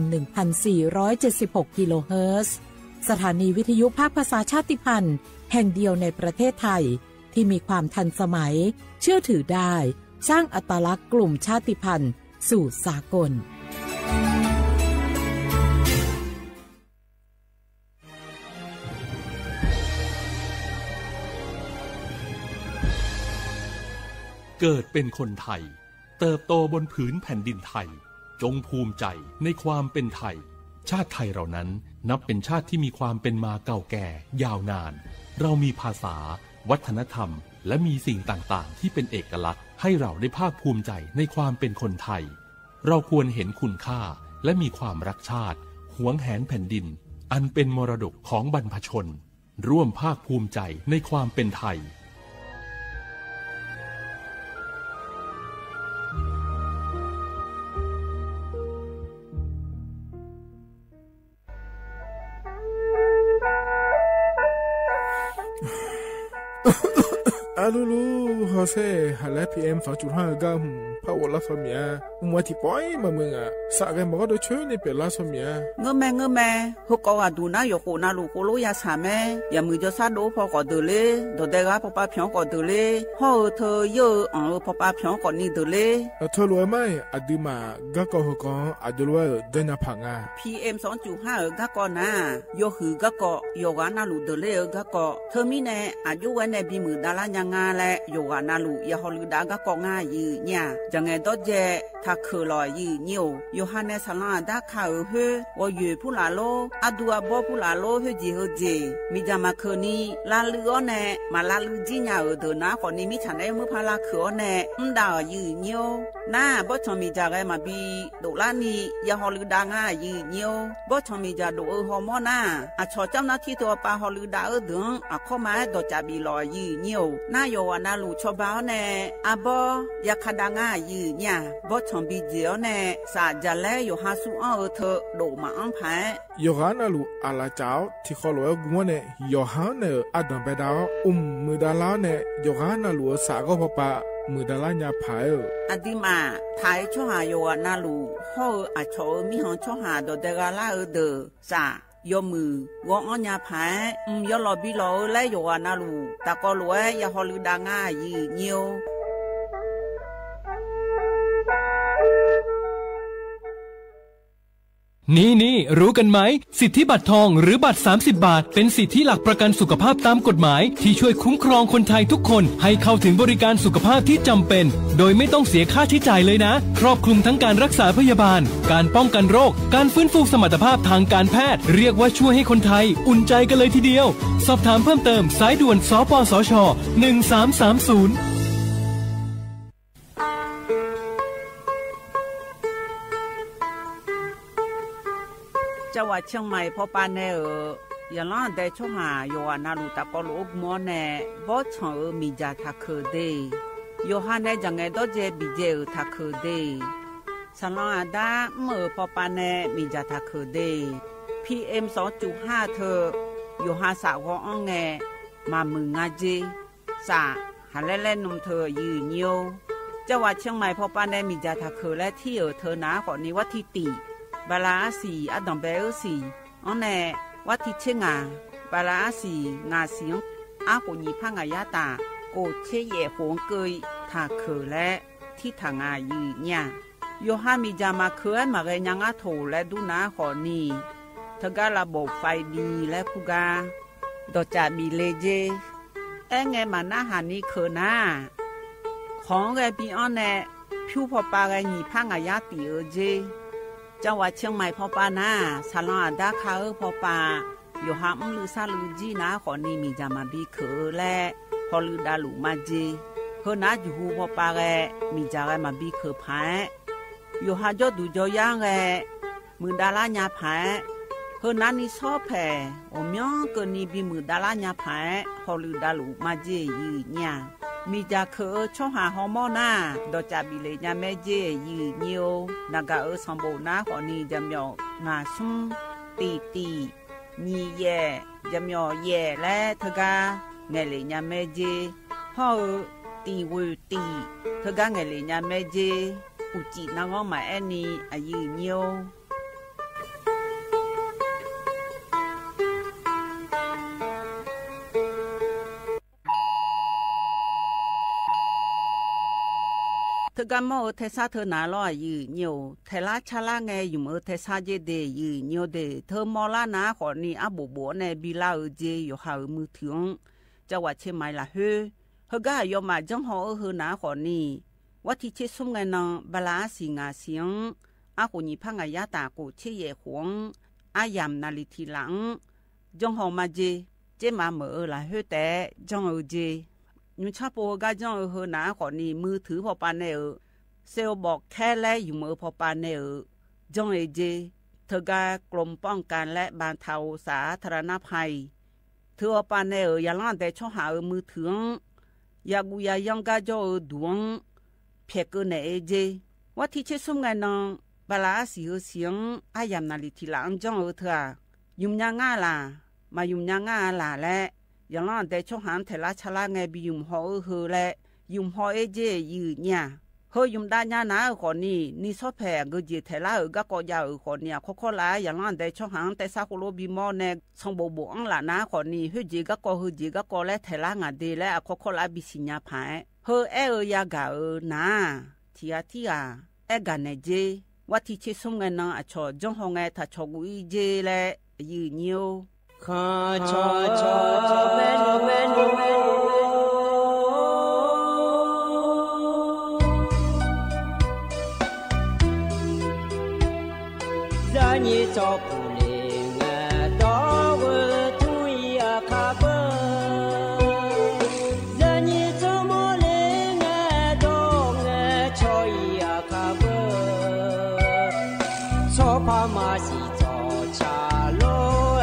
1476 กิโลเฮิรตซ์สถานีวิทยุภาคภาษาชาติพันธุ์แห่งเดียวในประเทศไทยที่มีความทันสมัยเชื่อถือได้สร้างอัตลักษณ์กลุ่มชาติพันธุ์สู่สากลเกิดเป็นคนไทยเติบโตบนผืนแผ่นดินไทยจงภูมิใจในความเป็นไทยชาติไทยเรานั้นนับเป็นชาติที่มีความเป็นมาเก่าแก่ยาวนานเรามีภาษาวัฒนธรรมและมีสิ่งต่างๆที่เป็นเอกลักษณ์ให้เราได้ภาคภูมิใจในความเป็นคนไทยเราควรเห็นคุณค่าและมีความรักชาติหวงแหนแผ่นดินอันเป็นมรดกของบรรพชนร่วมภาคภูมิใจในความเป็นไทยAlulu Jose hala PM 2.5 gam power la famia umwati poi mamunga sa ga mo do chue ni pe la famia ngome ho ko aduna yo ko na lu ko lo ya sa me ya mu jo sa do pho ko de le do de ga papa phyon ko de le ho tho yo an papa phyon ko ni de le tho lo mai aduma ga ko ho ko adulu de na phanga PM 2.5 ga ko na yo hu ga ko yo ga na lu de le ga ko tho mi ne aju wa ne bi mu da la nya nga le yo ga na lu ya ho lu da ga ko nga yi nya jang e do je tha khu lo yi nyu yo ha ne sa la da kha he wo yu pu la lo adu a bo pu la lo he ji mi ja ma khu ni la lu o ne ma la lu ji nya o do na ko ni mi chan ne mu pha la khu o ne nda yi nyu na bo chon mi ja ga ma bi do la ni ya ho lu da nga yi nyu bo chon mi ja do ho mo na a cho cham na thi to pa ho lu da o dun a kho ma do cha bi lo yi nyu na yo wa na lu cho ba ne a bo ya kha da nga yi nya bo chon bi ji o ne sa ja le yo ha su o tho do ma an pha yo ga na lu ala chao thi kho lo gu mo ne yo ha ne a don be da mu da la ne yo ga na lu sa go pa มือดาลาญาผายอดีมาทายช่อหาโยนาลูฮออาชอมีหองช่อหาดเดกาลาเดซายมือวองอัญญาผายยอลอบิโลและโยนาลูตะกอลวยยาฮอลืดางายีเนียวนี่รู้กันไหมสิทธิบัตรทองหรือบัตร30 บาทเป็นสิทธิหลักประกันสุขภาพตามกฎหมายที่ช่วยคุ้มครองคนไทยทุกคนให้เข้าถึงบริการสุขภาพที่จำเป็นโดยไม่ต้องเสียค่าใช้จ่ายเลยนะครอบคลุมทั้งการรักษาพยาบาลการป้องกันโรคการฟื้นฟูสมรรถภาพทางการแพทย์เรียกว่าช่วยให้คนไทยอุ่นใจกันเลยทีเดียวสอบถามเพิ่มเติมสายด่วนสปสช1330จังหวัดเชียงใหม่พอปานแน่อย่างนั้นได้ช่วงหาโยฮานาลูตะกอลูกมอแน่บ่ชงมีจาทักเคเดโยฮานได้จังไงดอเจบิเจทักเคเดสลองอาดาเมื่อพอปานแน่มีจาทักเคเด PM 2.5 เธอโยฮาสาวอ้องแงมามึงงาเจสาหาเล่นนมเธอยืนโยจังหวัดเชียงใหม่พอปานแน่มีจาทักเคและที่เธอหนาก่อนนี้ว่าที่ติบาลาสีอดัมเบลสีอันแน่วัดที่เชงาบาลาสีงาเสียงอากุญีพังอายาตาโกเชเย่หงเกยทาเคและที่ทางอายืเนี่ยโยฮามีจามาเคยมาเรียงอาโถและดูนาขอนีเธอก็ระบบไฟดีและพูกาดอจาบีเลเจไงมาหน้าหานี้เคหน้าของแกปีอันแน่ผิวพอปาแกญีพังอายาตีเจจังหวัดเชียงใหม่พอปานาซาลอนดาคาพอปาอยู่หามลือซาลือจีนาขอนี่มีจามาบีเคและพอลือดาลุมาจีเฮนาอยู่หูพอปาแกมีจาแกมาบีเคพายอยู่หาจอดูจอย่างแกมือดาลาญาพายเฮนานี่ชอบแผ่อมยองเกินนี่บีมือดาลาญาพายพอลือดาลุมาจียืเนี่ยมีจาเคช่องหาฮอร์โมนาดอจาบิเลญาแม่เจยืเนียวนากาสมบูนาขอนีจำยองาซุมตีนีแย่จำยอแย่และเธอกาเงเลญาแม่เจฮอตีวตีเธอกาเงเลญาแม่เจอุจินางอมาแอนีอายืเนียวเธอกันมอเทซาเธอหนาลอยยืเนียวเทลาชาลาไงอยู่เทซาเจเดยืเนียวเดเธอมอลานาขอนี่อาบุบัวในบิลาเจอยู่หามือถึงจังหวัดเชียงใหม่ละเฮก็ยอมมาจังหอหนาขอนี่วัดที่เชซุ่มไงนางบาลาสิงาเสียงอากุญีพังอายาตากูเชยหวงอายามนาลิทีหลังจังหอมาเจมาเมื่อละแต่จังเจยุชาโปกาจังหนาขอนี่มือถือพอปานเนเซลบอกแค่และอยู่มือพอปานเนจังเจเธอกากลมป้องกันและบรรเทาสาธารณภัยเธอปานเนยาลันแต่ช่อหามือถือยากุยายังกาจอดวงเพียกเนเจว่าที่เชซุ่มไงนางบาลาสีเสียงอายามนาลิทีหลังจังเธอยุมยางาล่ะมายุมยางาล่ะและอย่างนั้นแต่ช่วงหันเทลาชลาไงบิยุมหอและยุมหอเจยืเนี่ยเฮยุมด้านยานาคนนี่ชอบแผ่กจีเทลาก็กอยาคนเนี่ยข้อลายอย่างนั้นแต่ช่วงหันแต่ซาโคโลบิมอเนสงบบอังละนาคนนี้เฮจีก็เฮจีก็และเทลางาเดและข้อลาบิสิญญาพายเฮยากานาทีกันเนเจว่าที่เชซุ่มไงนาชอจงหงไงถ้าชอกุยเจและยืเนียวข้าชอเมนูจะนี่จอผู้เลี้ยงดอกทุยอาคาเบจะนี่จอมเลี้ยงดอกชอยอาคาเบชอบพามาสิจอชาโลเ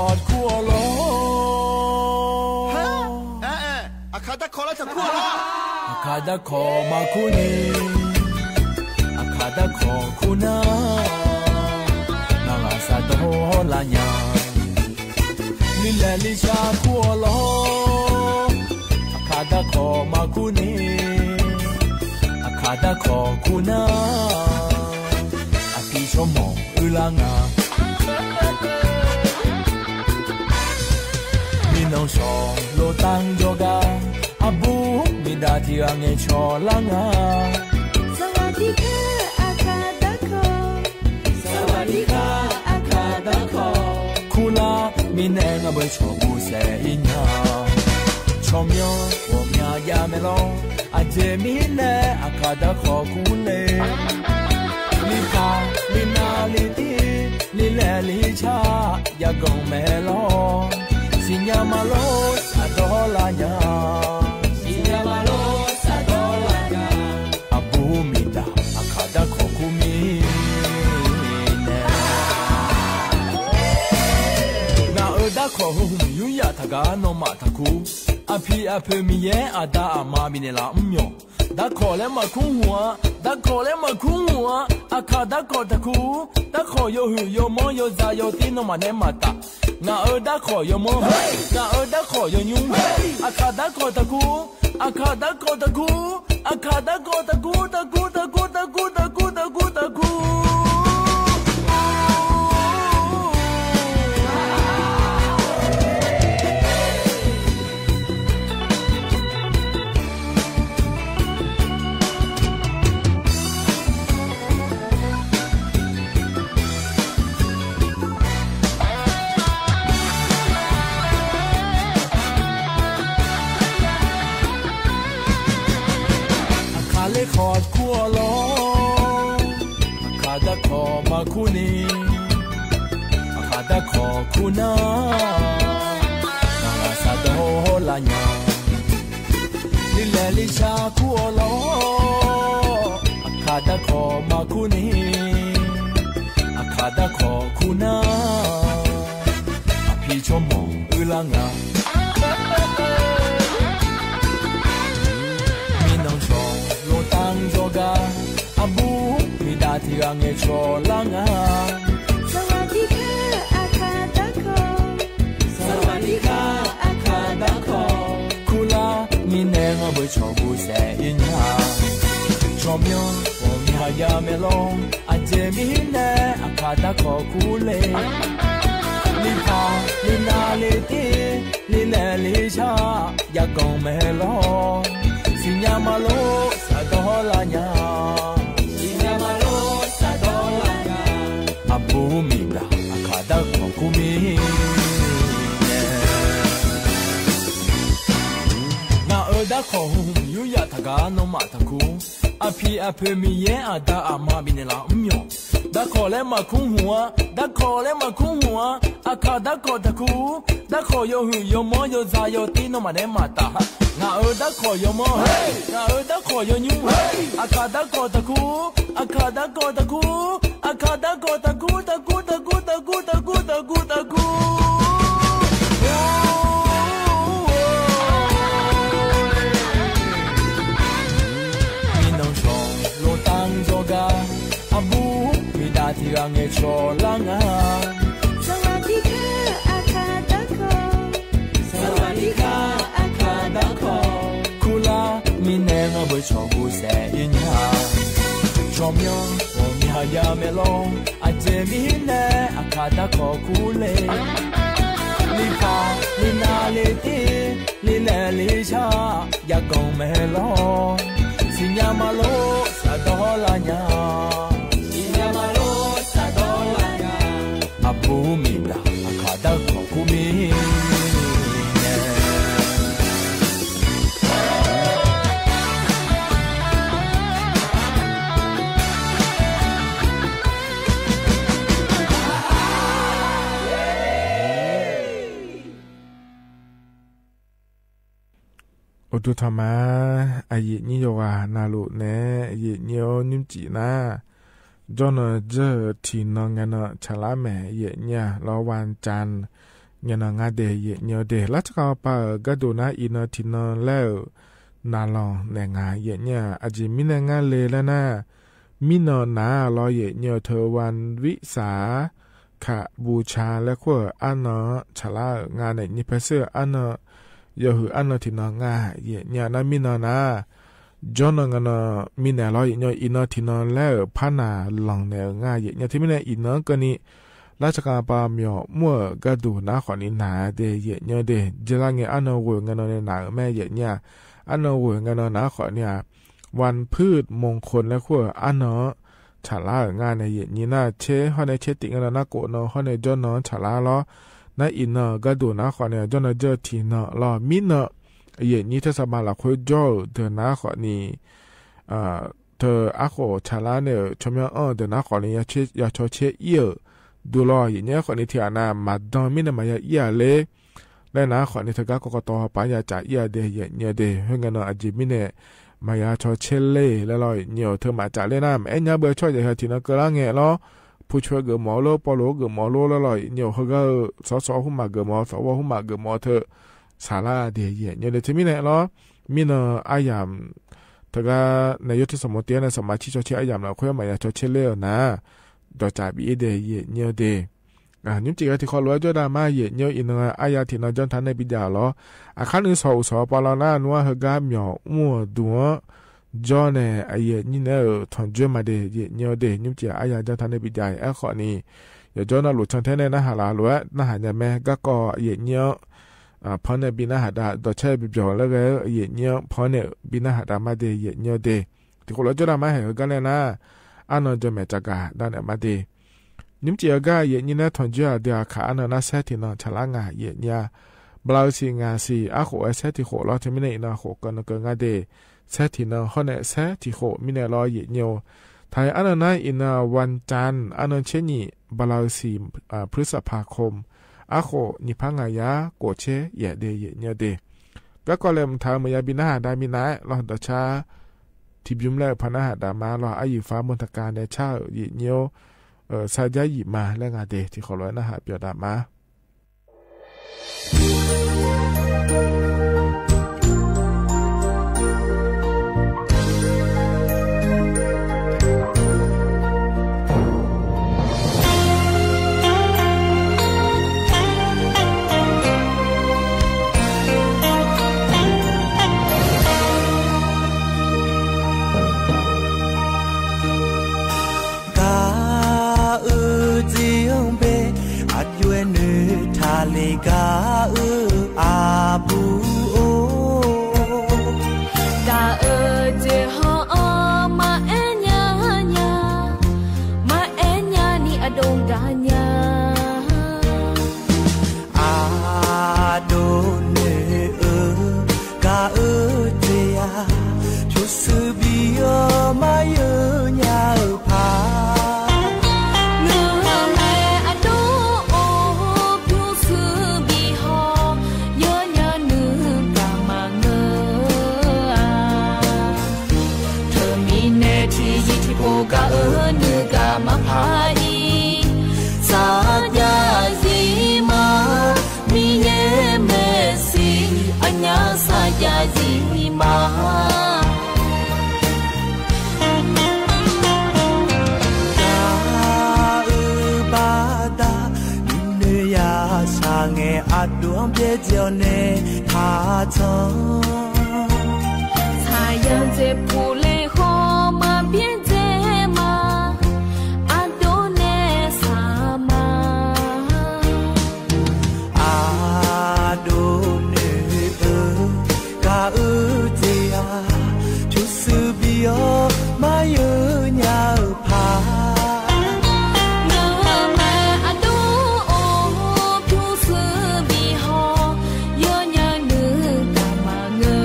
อดขั้วล้ออาคาดาคอแล้วจะขั้วล้ออาคาดาคอมาคุนีอาคาดาคอคุนานาลาซาโตลาญาลิเลลิชาขั้วล้ออาคาดาคอมาคุนีอาคาดาคอคุนาอากิชโมอุลางาน้องชอโลตังโยกาอาบูมิดาที่อังเอชอลังอาสวัสดีค่ะอาคาดาโคสวัสดีค่ะอาคาดาโคคูลามิเนงอเบชอบูเซอินฮาชอมยอวอมยายาเมลองอาเจมิเนอาคาดาโคคูเลลิพาลินาลิตีลิเลลิชายากงเมลองSinyamalos adolanya Sinyamalos adolanya Abumida akada kokumine Na oda kohum yuya taga no mataku Api api miye ada ama minela myo Da kole makunwa Da kole makunwa akada kotaku Da koyo hu yo mo yo za yo tino mane mata nga oda khoyo mo nga oda khoyo nyu akada kotaku akada kotaku akada kotaku taku taku taku taku taku takuขอดขั้วล้ออาคาดาคอมาคุนีอาคาดาคอคุนานาลาซาโดลาญาลิเลลิชาขั้วล้ออาคาดาคอมาคุนีอาคาดาคอคุนาอาพีชมองอุลางาAbu midati ange cholanga Sawadika akadako Sawadika akadako Kula minenga boy chobu se inya Chomyo omya ya melong Aje mine akadako kule Lipa lina liti lile lisha Yakong melong Sinyamalo sadolanya Abumida akada kokumi Na oda kohum yuya taga no mataku Api api miye ada ama binela myo Da kole makunhua Da kole makunhua Akada kotaku Da koyo hu yo mo yo za yo tino mane mata Na oda koyo mo Na oda koyo nyu Akada kotaku Akada kotaku Akada kotaku taku taku taku taku taku taku Minong shong lo tang joga Abu midati ange cholanga Sawadika akadako Sawadika akadako Kula minenga boy chobu se inya Chomyo omya ya melong Aje mine akada kokule Lipa lina liti lile lisha Yakong melong Sinyamalo sadolanya Sinyamalo sadolanya Abumida akada kokumi Otu thama ayi ni yoga nalu ne ayi nyo nimji na Jona je ti no ngana chala me ye nya lo wan chan ยนางาเดเยเนียวเดลัชกาปากะดูนาอินทินแล้วนาลองแนงาเยเนี่ยอาจิมินงาเลแล้วนะมินนาลอเยเนียวเทวันวิสาขะบูชาและขั้วอันเนาะฉลางานในนิเพเซอร์อันเนาะยอหืออันเนาะทินงาเยเนี่ยนะมินนาจอนงานมินนาลอเยเนียวอินทินแล้วพานาลองแนงาเยเนี่ยที่มินอินก็นี่ราชการปาเมียวมั่วกระดูนาขอนี้หนาเดเยเนียเดเจลังเงอันเอาหัวเงินในหนาแม่เยเนี่ยอันเอาหัวเงินนาขอเนี่ยวันพืชมงคลและขั้วอันเนาะฉลางานในเยนี่น่าเชฮอในเชติงนาโกเนาะฮอในจอนเนาะฉลาล้อในอินเนาะกระดูนาขอเนี่ยจอนเจอทีเนาะล้อมิเนาะเยนี่เทศบาลละคุยจ่อเดินนาขอนี่เธออาโคฉลาเนี่ยชมยังเดินนาขอเนี่ยยาชอเชเยดูรออย่างเนี้ยคนในที่อานามาดอนมินามายาเอียเล่และนะคนในทกากกตปายาจ่าเอียเดยเนี่ยเดเฮงกันอาจิมิเนมายาชอเชเล่แล้วลอยเนี่ยเธอมาจ่าเล่น้ำเอ็นยาเบอร์ช่วยจะทีนักกระเงะล้อผู้ช่วยเกือหมอโลปอโลเกือหมอโลแล้วลอยเนี่ยเขาก็สอหุ่มมาเกือหมอสวหุ่มมาเกือหมอเธอสาราเดียเนี่ยเดที่มิเนล้อมินอายามทกาในยุทธสมุทรในสมาชิกชอเชอายามเราคุยมายาชอเชเล่นะดอจ่าบีเดเยเนียวเดนิ่มจิกที่ขอรวยจดามาเยเนียวอินงอายาที่นจอนทันในปิดาล้ออาคารนึงสอปาลานานัวเฮกาเมียวมัวดัวจอนเนอเยนี่เนอทอนเจมาเดเยเนียวเดนิ่มจิอายาจอนทันในปิดาเอขอนี่อย่าจอนหลุดชันเทนในนะฮาลาลวยนะหาเนี่ยแม่ก็ก่อเยเนียวพอเนี่ยบินาหาดาดอเชบิบจอแล้วก็เยเนียวพอเนี่ยบินาหาดามาเดเยเนียวเดที่ขอรวยจดามาเฮกาเลยนะอันนั้นจะไม่จักการด้านมาดีนิ่มเจียก้าเย็นนี่นะทนเจ้าเดียขาอันนั้นเซตินะฉลางาเย็นยาบลาวซีงาซีอาโขเซติโขเราจะไม่ได้นะโขกันก็งาเดเซตินะฮอนเนเซติโขไม่ได้รอเย็นเนียวไทยอันนั้นอินาวันจันทร์อันนั้นเช่นนี้บลาวซีพฤษภาคมอาโขนิพังายาโกเชเยเดเย็นเนียวเดก็เลยทำมายาบินาได้มินะรอดชาที่ยุ่มแลพนาหาดามาลออายุฟ้ามนตการในชาหยิเนียวสายใจหยิบมาและงาเดที่ขอร้อยนะหาเปียดามาလေကာအာဘူးအိုကာကျေဟောမအညာညာမအညာနီအဒုံဒါညာအာဒိုနေကာကျေယာချူစဘီယောမယောညာဖာကာနကာမဟာဤစာကြစီမာမိငယ်မဲစီအညာစာကြစီမာကာဘာဒာနေယာစာငယ်အတွန်ပြေကျော်နေထားချောစာရန်စေပူလေခေါ်မပြင်းမယောညာဖာနမအတူဖြူစဘီဟောယောညာနုကမငေ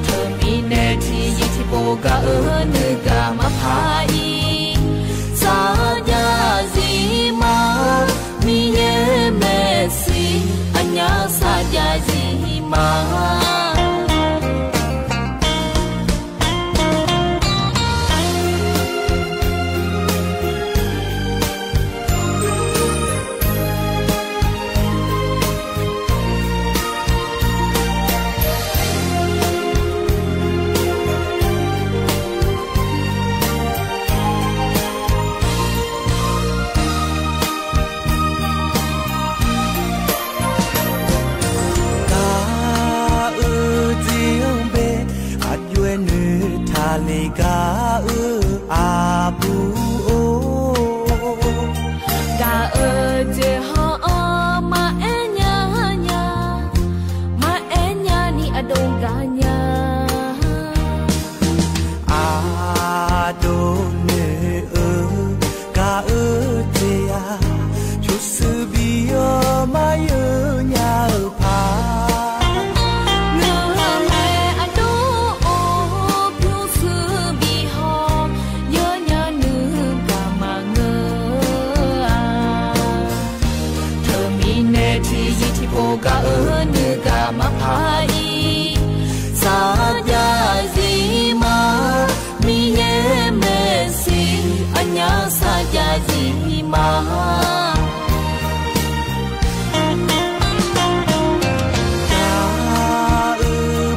သမီနေတီယတိဘောကနုကမဖာဤစာကြစီမာမိရဲ့မဲစီအညာစာကြစီမာก อาบูโอกาเจฮอมาเอญาญามาเอญานี่อดงกาญาอาโดเนกาเจยาชุสบิโอมาเยญาพากะนึกะมาพายสาญาซีมามีเยเมสิอัญญาสาญาซีมากา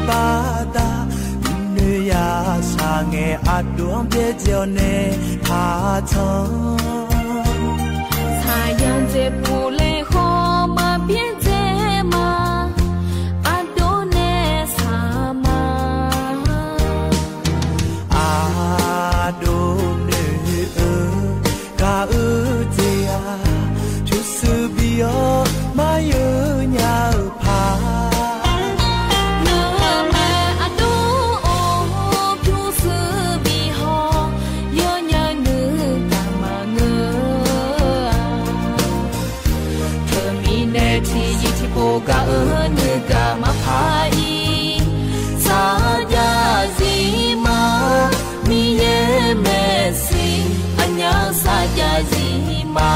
บาดาเนยาสาเงอะดวงเปเจเนพาทองสายันเจปูเลโฮมาเปียเจกะนึกะมาพายสาญาซีมามีเยเมสิอัญญาสาญาซีมา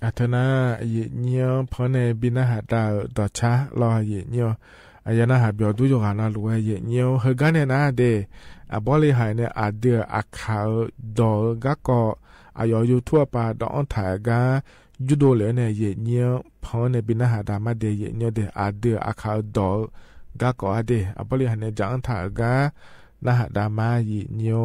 อัธนาเยเนียพอในบินาหาดาดอชะรอเยเนียอายนาหาเบียวดูจงานาลัวเยเนียเฮกันเนนาเดอบอลิหายเนอาเดอาคาดอกะกออายอยู่ทั่วปาดอนถากายูโดเลเนเยเนียพอในบินาหาดามาเดเยเนียเดอาเดอาคาดอกะกออเดอบอลิหายเนจังถากานาหาดามาเยเนีย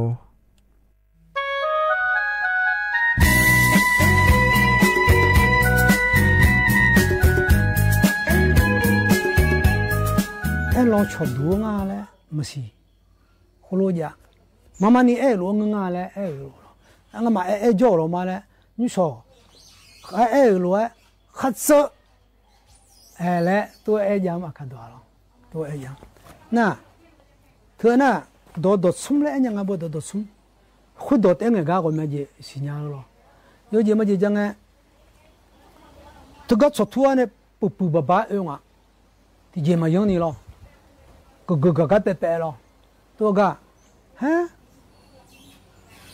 ลองชดดูงาแล้วไม่สิโคโลยามานี่ลวงงาแล้วอังมาจ่อลงมาแล้วนี่ชอลวงขัดเสะแล้วตัวยามขัดตัวเราตัวยามน่ะเธอน่ะโดดซุ่มแล้วยังไงบ่โดดซุ่มขุดโดดเองก็ก็ไม่จีสิญญาณหรอกโยจีไม่จีจังไงทุกข์สุดทั่วเนี่ยปุ๊บบ้าเองอ่ะที่จีมาอย่างนี้หรอก็เตะๆหรอตัวก็ฮะ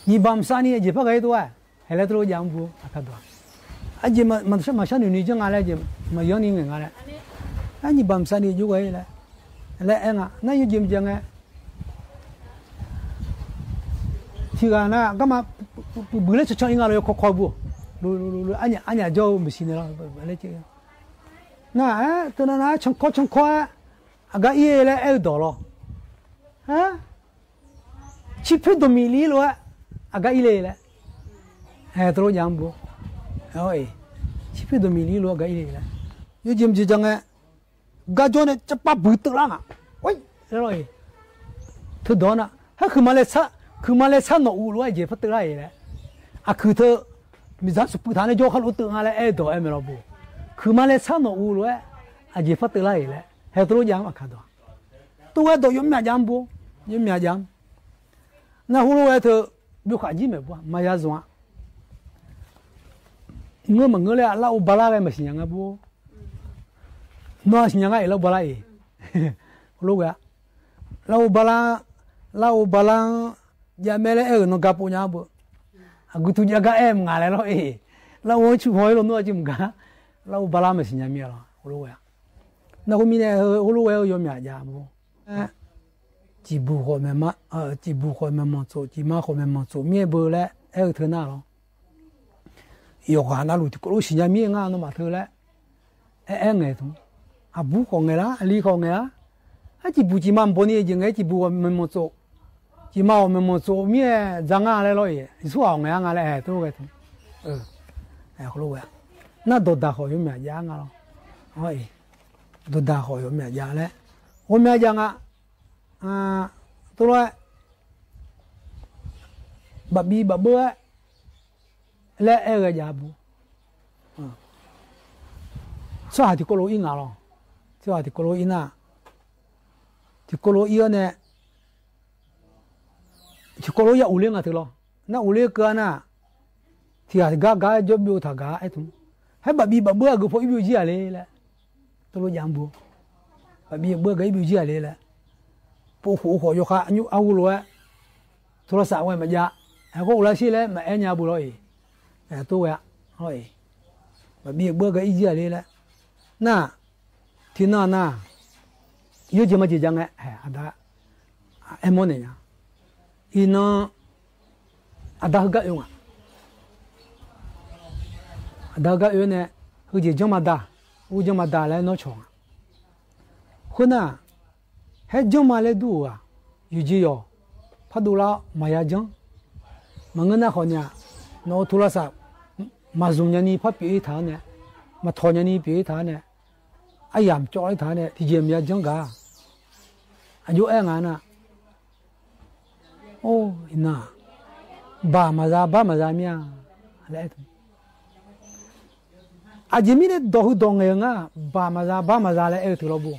นี่บางสันนี่จีพักไอ้ตัวเฮเลตัวยังบูขัดตัวอันจีมาชันอยู่นี่จังอะไรจีมาอย่างนี้ไงอะไรอันนี้บางสันนี่อยู่ไว้แล้วแล้วเองอ่ะนั่นอยู่จีมจังไงที่กันนะก็มาบุเรศช่างอิงอะไรก็ขอบูรู้อันนี้เจ้าไม่สิเนี่ยหรออะไรจีน่ะตัวนั้นนะช่างขอก็อีแล้วดอลล์ฮะชิปตัวมิลลิโลก็อีแล้วตัวยังบูโอ้ยชิปตัวมิลลิโลก็อีแล้วยูจิมจีจังไงก็จวนจะป้าบุตรละอ่ะโอ้ยอะไรเธอโดนอ่ะฮะคือมาเลเซียโนอูรู้ไอ้เจ็บพัดอะไรเลยอ่ะคือเธอมิจฉาสุภาพเนี่ยโยเขารู้ตัวอะไรดอไม่รู้บูคือมาเลเซียโนอูรู้ไอ้เจ็บพัดอะไรเลยเฮตัวยังมาขัดตัวตัวยุ่งยากจังบูยุ่งยากจังน่าหูรู้ไอ้เธอบุคคลจีไม่บูมายาจวนเงื่อนเลยเราบาลาไงไม่สิยังไงบูน้อยสิยังไงเราบาลารู้ไงเราบาลาอย่าไม่เลยน้องกับปุญญาบูกูทุกอย่างก็มึงอะไรเราเราวันชุบหอยเราหนูจิมกันเราบาลาไม่สิยังมีหรอรู้ไง那后面呢，我路要面家不，几步后面嘛，几步后面嘛做，几码后面嘛做，面不嘞，还有头那咯。有话那路路新疆面啊，那嘛头嘞，哎种，啊不好个啦，离好个啦，啊几步几码不呢，就哎几步后面嘛做，几码后面嘛做面长啊来咯耶，说好个啊来都个种，哎好路呀，那都大好有面家啊咯，哎。都大好有面家嘞，我面家啊，ตัวละบับบีบับเบ้อและเอกยาบุสวัสดีโคโลอินาลอสวัสดีโคโลอินาที่โคโลอีเนี่ยที่โคโลยาอุเลงอ่ะถึงลอน่าอุเลกันน่ะที่อาจกาจบอยู่ถ้ากาไอ้ทุ่งให้บับบีบับเบ้อกูพออีบิวจีอะไรแหละตัวยังบุบับบีเบ้อก็อีบิวจีอะไรแหละผู้หูหัวโยคะอันยุเอาหัวโทรศัพท์ไว้มาจ้าไอ้พวกเราสิเลยมาเอ็นยาบุเลยไอ้ตัวอ่ะเฮ้ยแบบนี้เบื่อก็อีเจียเลยแหละน่าที่น่าอยู่จะมาจีจังไงอันนั้นเอ็มอนเนี่ยอีน่าอันนั้นก็ยังอันนั้นก็ยังเนี่ยคือจีจังมาด่าเลยน้องชงคนน่ะให้จงมาเลยดูอ่ะอยู่จีอ๋อพอดูแล้วมายาจังมันก็น่าคนเนี่ยน้องโทรศัพท์มาส่งยันนี่พับปีฐานเนี่ยมาทอนยันนี่ปีฐานเนี่ยไอ้ยามจ่อยฐานเนี่ยที่เยี่ยมยาจังกาอายุเองอ่ะนะโอ้ยน่าบ้ามาซาเมียอะไรตัวอาจจะมีเนี่ยดอกดงเองอ่ะบ้ามาซาเลยเออถือเราบุ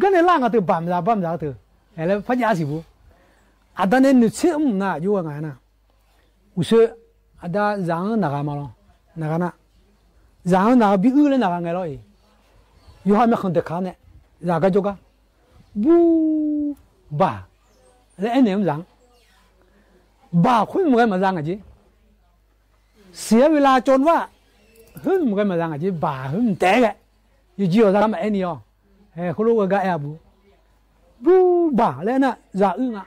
กันเนี่ยล่างอ่ะตัวบ้ามซาตัวเฮ้ยแล้วพัฒนาสิบุอาตอนนี้นึกเชื่อมน่ะอยู่ว่าไงนะอุศอาตาจางนักมาลนักนะจางนักบิกุลนักไงล่ะอยู่ห้ามคนเด็กเขาเนี่ยจางก็จุกะบูบ้าแล้วไอ้เนี่ยมันจางบ้าคุณมึงมาจางอ่ะจีเสียเวลาจนว่าคุณมึงมาจางอ่ะจีบ้าคุณเตะกันอยู่จีอ๋อทำไอ้นี่อ๋อเฮ้ยคุณรู้ว่าไงอ่ะบูบ้าแล้วนะจางอึ้งอ่ะ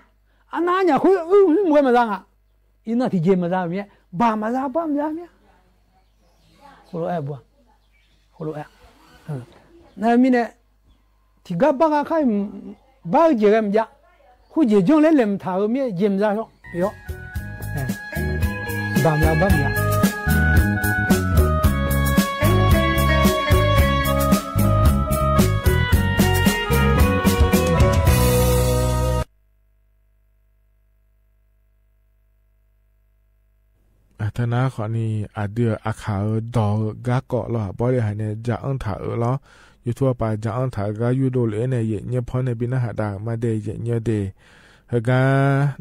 อันนั้นเนี่ยคุณมึงมาจางอ่ะอินน่ะที่เจมาจางเนี่ยบ้ามาจางเนี่ยคุณรู้บัวคุณรู้นั่นมีเนี่ยที่กับบ้าใครบ้าเจอกันจ้ะคุณเจอจงเล่นถ่ายมีเจมส์จ้ะเยอะบ้าธนาขอนี้อาเดืออาขาวดอกาเกาะล่ะบ่ได้ให้เนี่ยจะอังถาล่ะอยู่ทั่วไปจะอังถาก็อยู่โดเลยเนี่ยเนี่ยพอในบินหาดามาเดยเนี่ยเดฮกา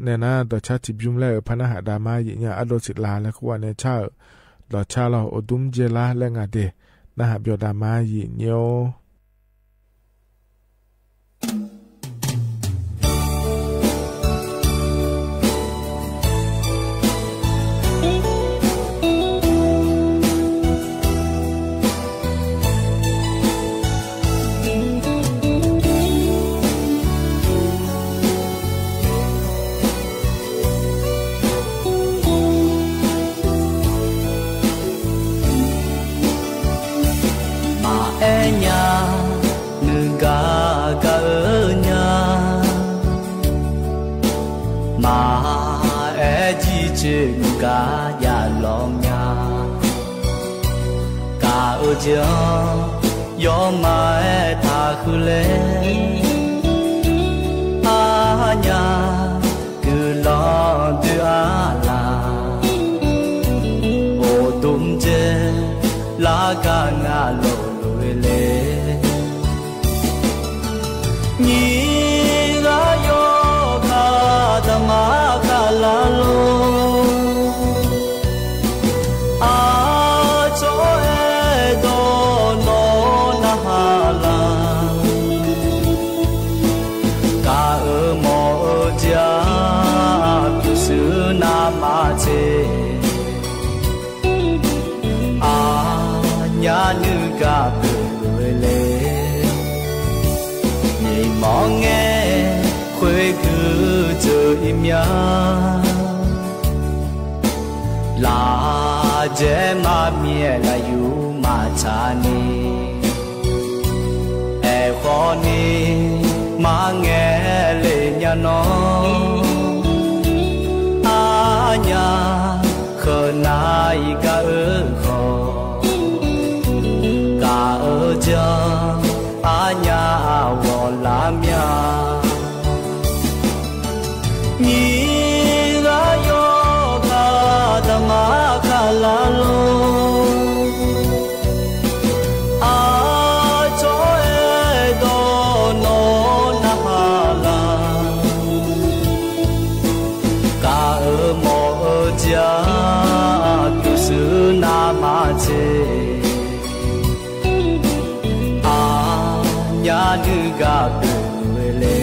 เนี่ยนะต่อชาติบุมแล้วพนะหาดามาเนี่ยอโดสิลาแล้วก็ว่าเนี่ยชาต่อชาเราอดุมเจลาและงาเดนะหาเบียดามาเนี่ยกายาลองยากาอุจยอมมาทาคุเลอาญาคือลองดูอาลาโอตุมเจลากางาโลลุเลนีกาโยคาธรรมาคาลาโลก imya la je ma mie la yu ma cha ni e kho ni ma nge le nya no a nya kho nai ka kho ka ja a nya wo la mya ni ga yo ka da ma ka la lo a cho e do no na la ka mo ja tu su na ma che a nya du ga le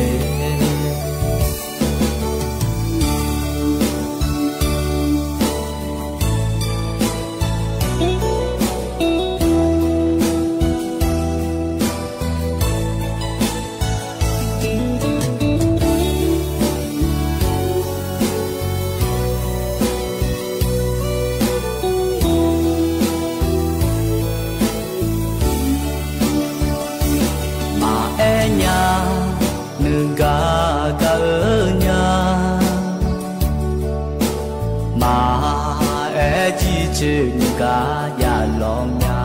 ga ya lo nya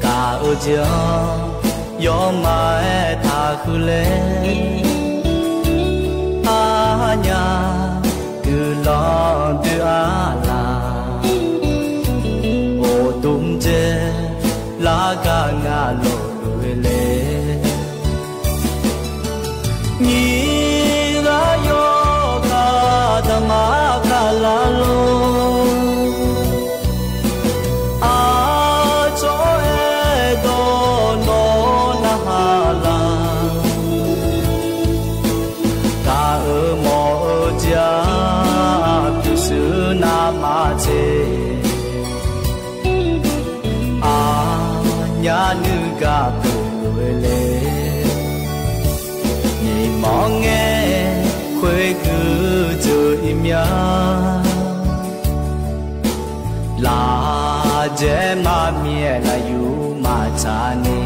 ga o jo yo ma e tha khu le a nya tu lo tu a la o tum je la ga nga lo le ni ga yo ga da ma ga la lo nya nu ga pu le ni mo nge khwe ku jo imya la je ma mie la yu ma cha ni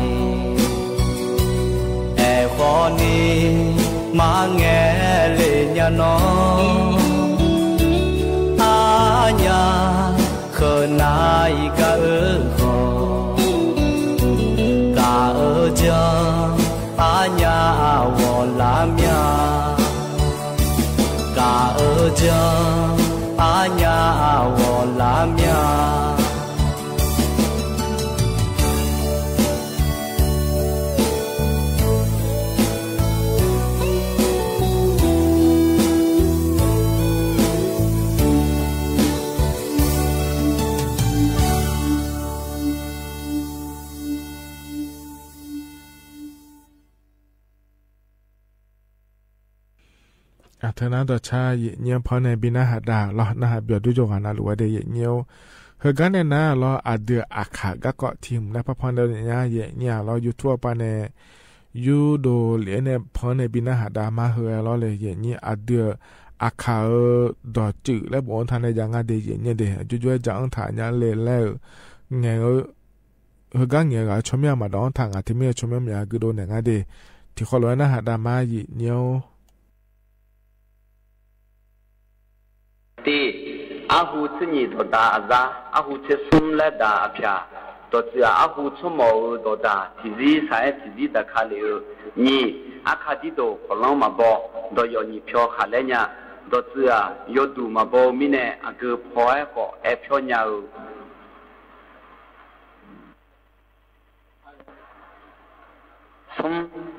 e kho ni ma nge le nya no a nya kho nai ga kho ja a nya wo la mya ka ja a nya wo la myaเธอน่าจะใช้เงี้ยพอในบินาหาดาล้อนะฮะเบียดด้วยจงหานาหรือว่าเดียเงี้ยวเฮกันเนี่ยนะล้ออาเดืออาขาก็เกาะทีมและพอพอเดียวเนี่ยเงี้ยล้ออยู่ทั่วไปเนี่ยยูโดเหลียเนี่ยพอในบินาหาดามาเฮล้อเลยเงี้ยอาเดืออาขาดอจืดและบอกทางในยังอาเดียเงี้ยเดียจู่ๆจังถ่ายเนี่ยเลยแล้วไงเฮกันเงี้ยก็ชมยามาดองทางอาทิเมียชมยามยาคือโดนอย่างอาเดียที่เขาล้อนะหาดามาเงี้ยวอาหูชนีตัวตาอาซาอาหูเชซุมและดาอภยาตัวเสืออาหูชั่วโมงตัวตาที่รีสายที่รีตะคาเลนี่อาคาดิโตพลังมาบอกโดยยนี่เพียวคาเลเนียตัวเสือยดูมาบอกมิเนอาเกพอยก็เอเพียวเนียสม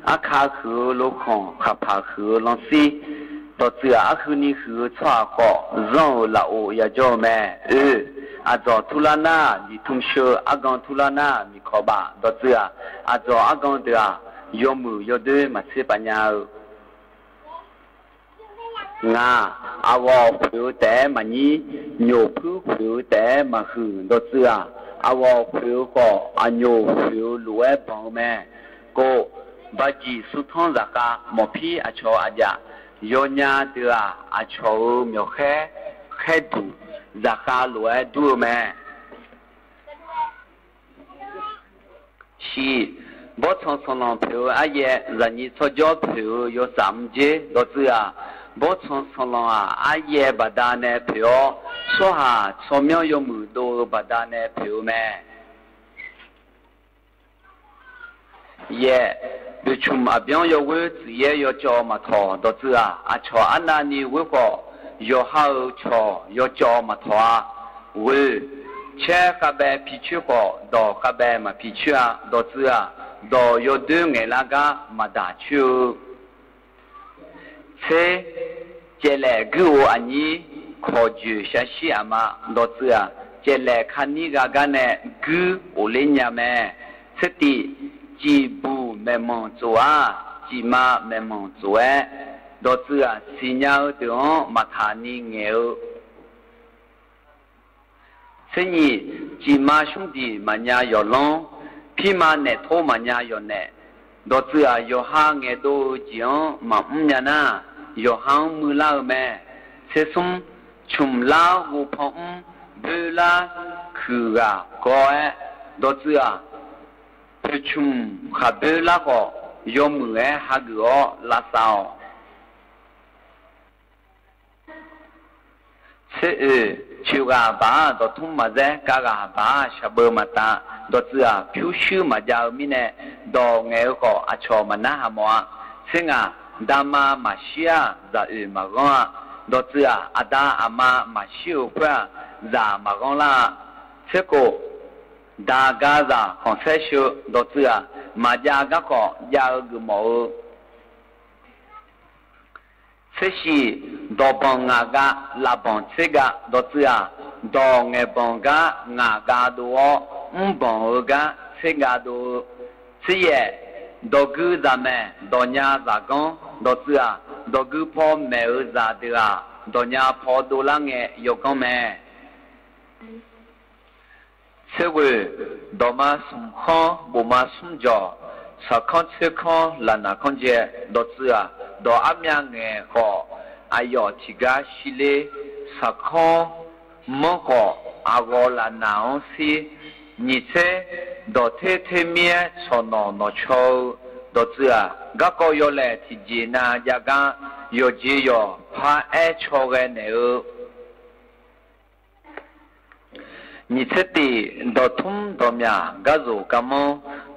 อาคาคือโลกของขับพาคือลองซีตัวเสืออาคือนี่คือชาก็ร่องละโอยาจอแม่อาจอทุลานาดิทุ่มเชื่ออากอนทุลานามีขอบาตัวเสืออาจออากอนเดือยอมือยอเดมาเสปัญญางาอาวอผิวแต่มันนี้โยผู้ผิวแต่มาหืนตัวเสืออาวอผิวก็อันโยผิวรวยบองแม่ก็บาจีสุทอนจากาหมอพี่อาชออาญา โยญาเตืออาชาวเมียวแค่ดูราคาหลวยดูแม่ชีบทสอนเผืออาเยรันิสจอเผือโยสามเจดอเสือบทสอนอาเยบดาเนเผือสหาสมยมือโดบดาเนเผือแม่เย่ดูชุมอาเบียงโยเวทเย่โยจอมาทอดอเสืออาชออันนานีเวก็โยฮาชอโยจอมาทอเวเช่กะเบพิชุก็ดอกะเบมาพิชุอาดอเสือดอโยดึงเอลากามาดาชูเซเจเลกูอันนี้ขอจูชาชิอามาดอเสือเจเลคันนี้กากาเนกูโอเลญาเมสติจีบูเมมอนจัวจีมาเมมอนจัวดอเสือสิญาตองมาทานีเงวเสนีจีมาชุงดีมัญญายอลงพี่มาเนโทมัญญายอเนดอเสือโยฮาเงโดจีองมาญานาโยฮังมือลาแม่เสซุมชุมลาวูพงเบลาคือกะกอเอดอเสือประชุมขับเบลาก็ยอมมือฮักกอลาซาวเสชิวกาบาดอทุ่มมาเจกากาบาชาเบมาตาดอเสือผิวชื่อมาจาวมิเนดอเงยก็อาชอมานาหมัวเสงาดามามาเชียซาอืมากงดอเสืออาดาอามามาชิวเพื่อซามากงลาเสโกดากาซาคอนเซชูดอเสือมาจาก็ก็ยาวกมอเสชีดอบังงากาลาบังเซกาดอเสือดอเงบังกางากาโดบังกาเซกาโดเสียดอกูซาเมดอญาซากงดอเสือดอกูพ่อแม่ซาเดราดอญาพ่อโดลังเงยกงแม่เสวดอมาสุมขอบุมาสุมจอสักคนเสขอลานาคนเจดอเสือดออามีเงก็อายอทิกาชิเลสักคนมอก็อากอลานาอซีนิเซดอเทเทเมียชอนอนอชอดอเสือกะกอยอเลทิเจนายากาโยเจยอพาเอชอเกเนอนิเซติดอทุมดอมยากะโซกะมอ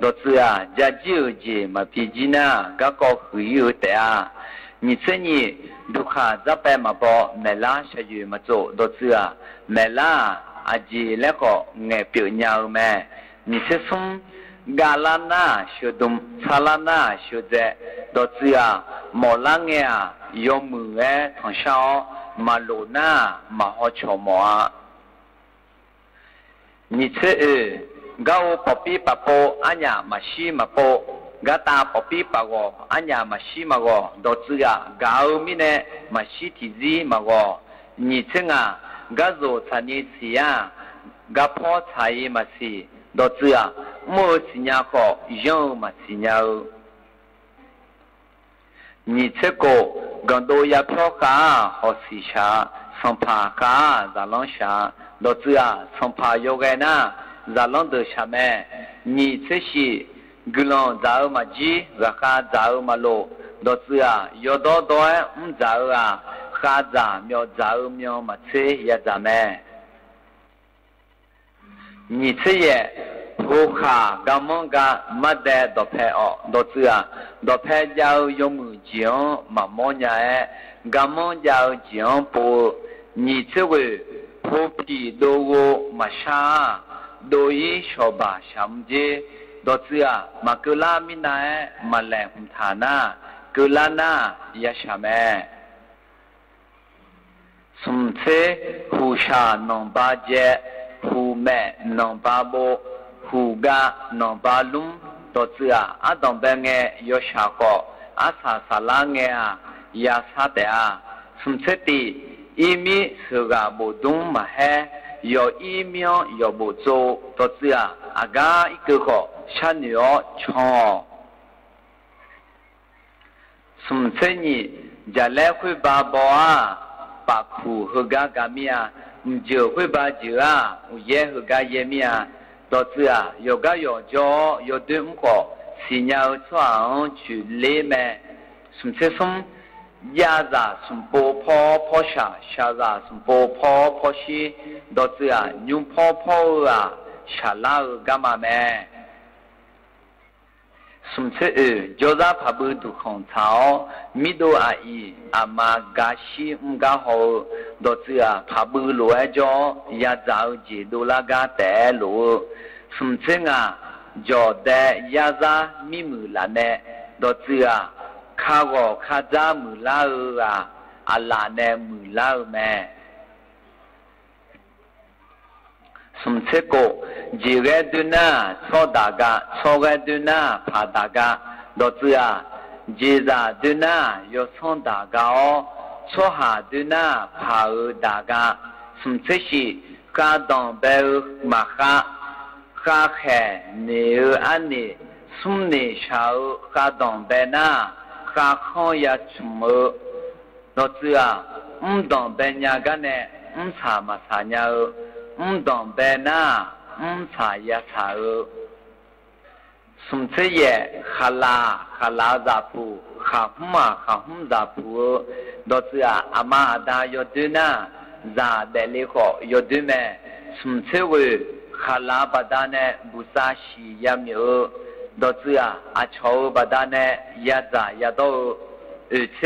ดอเสือจาจิโอเจมาพิจินากะกอหุยอเตอานิเซนีดุขาจะไปมาบอเมลาชยูมาโจดอเสือเมลาอาจีแล้วก็เงเปียญาวแม่นิเซซุมกาลานาชุดุมซาลานาชุเจดอเสือมอลังเงยอมือทางชาวมาโลนามาฮอชอมัวนิเซกาโอปปีปะโปอัญญามาชีมาโปกาตาปปีปะโกอัญญามาชีมาโกดอเสือกาโอมิเนมาชีติซีมาโกนิเซงากาโซทานิซียากาพ่อชายมาซีดอเสือโมสิญาโกยองมาสิญานิเซโกกันโดยาพอกาฮอสิชาสัมภากาซาลอนชาดอเสือสัมภายโกนาซาลอนเดชาเมนิเซชีกลอนซาอมาจีราคาซาอมาโลดอเสือยอดอดอยซาอาคาซาเมียวซาอเมียวมาเซยาซาเมนิเซเยโอคากามงกามาเดดอเพอดอเสือดอเพจาวยมือจีองมามอญาเอกามงจาวจีองปูนิเซเวพูปีโดโวมาชาโดยชอบาชัมเจดอเสือมาเกลามินาเอมาแลหุมฐานาเกลานายาชาเมสมเซหูชานองบาเจหูแม่นองบาโบหูกานองบาลุมดอเสืออาดองเบงเงยชาโกอาสาสาลาเงยาซาเตอาสมเซติอีมิสกาบูดุมมาเฮยออีเมียยอบูโจดอเสืออากาอิกโกชันยอชอสมเซนี จะแล้วคุยบาบัวปากผูหกากามียเจอคุยบาเจือเย่หกาเยมียต่อเสือยกายจอยดึงก็สิญญาช่วงจุเลแม่สมเสสมยาซาสมโปพอพอชาชาซาสมโปพอพอชีต่อเสือยุงพอพอชาลากามาแม่สมเสจอซาพาบุตุของเท้ามิโดอาอีอามากาชิมกาโฮดอเสือพาบุลัวจอยาซาจีโดลากาแต่ลัวสมเสงาจอแต่ยาซามิมือละเนดอเสือข้าวข้าจามือลาอัลลาเนมือลาแม่สมเสกจีเรดุนาโซดากาโซเรดุนาพาดากาดอเซียจีซาดุนายอซอนดากาโซหาดุนาพาดากาสมเสชิกาดองเบลมาคาคาแค่เนืออันนี้สมเนชาวกาดองเบนาคาข้อยาชุมดอเซียดองเบญากันเนสามาสาญาดองเบนาสายาสาวสมเสยขลาซาปูขาหุมซาปูดอเสืออามาดายอดุนาซาเดลิโคยอดุเมสมเสวขลาบดาเนบุษาชียามิโอดอเสืออาชาวบดาเนยาซายาโตเช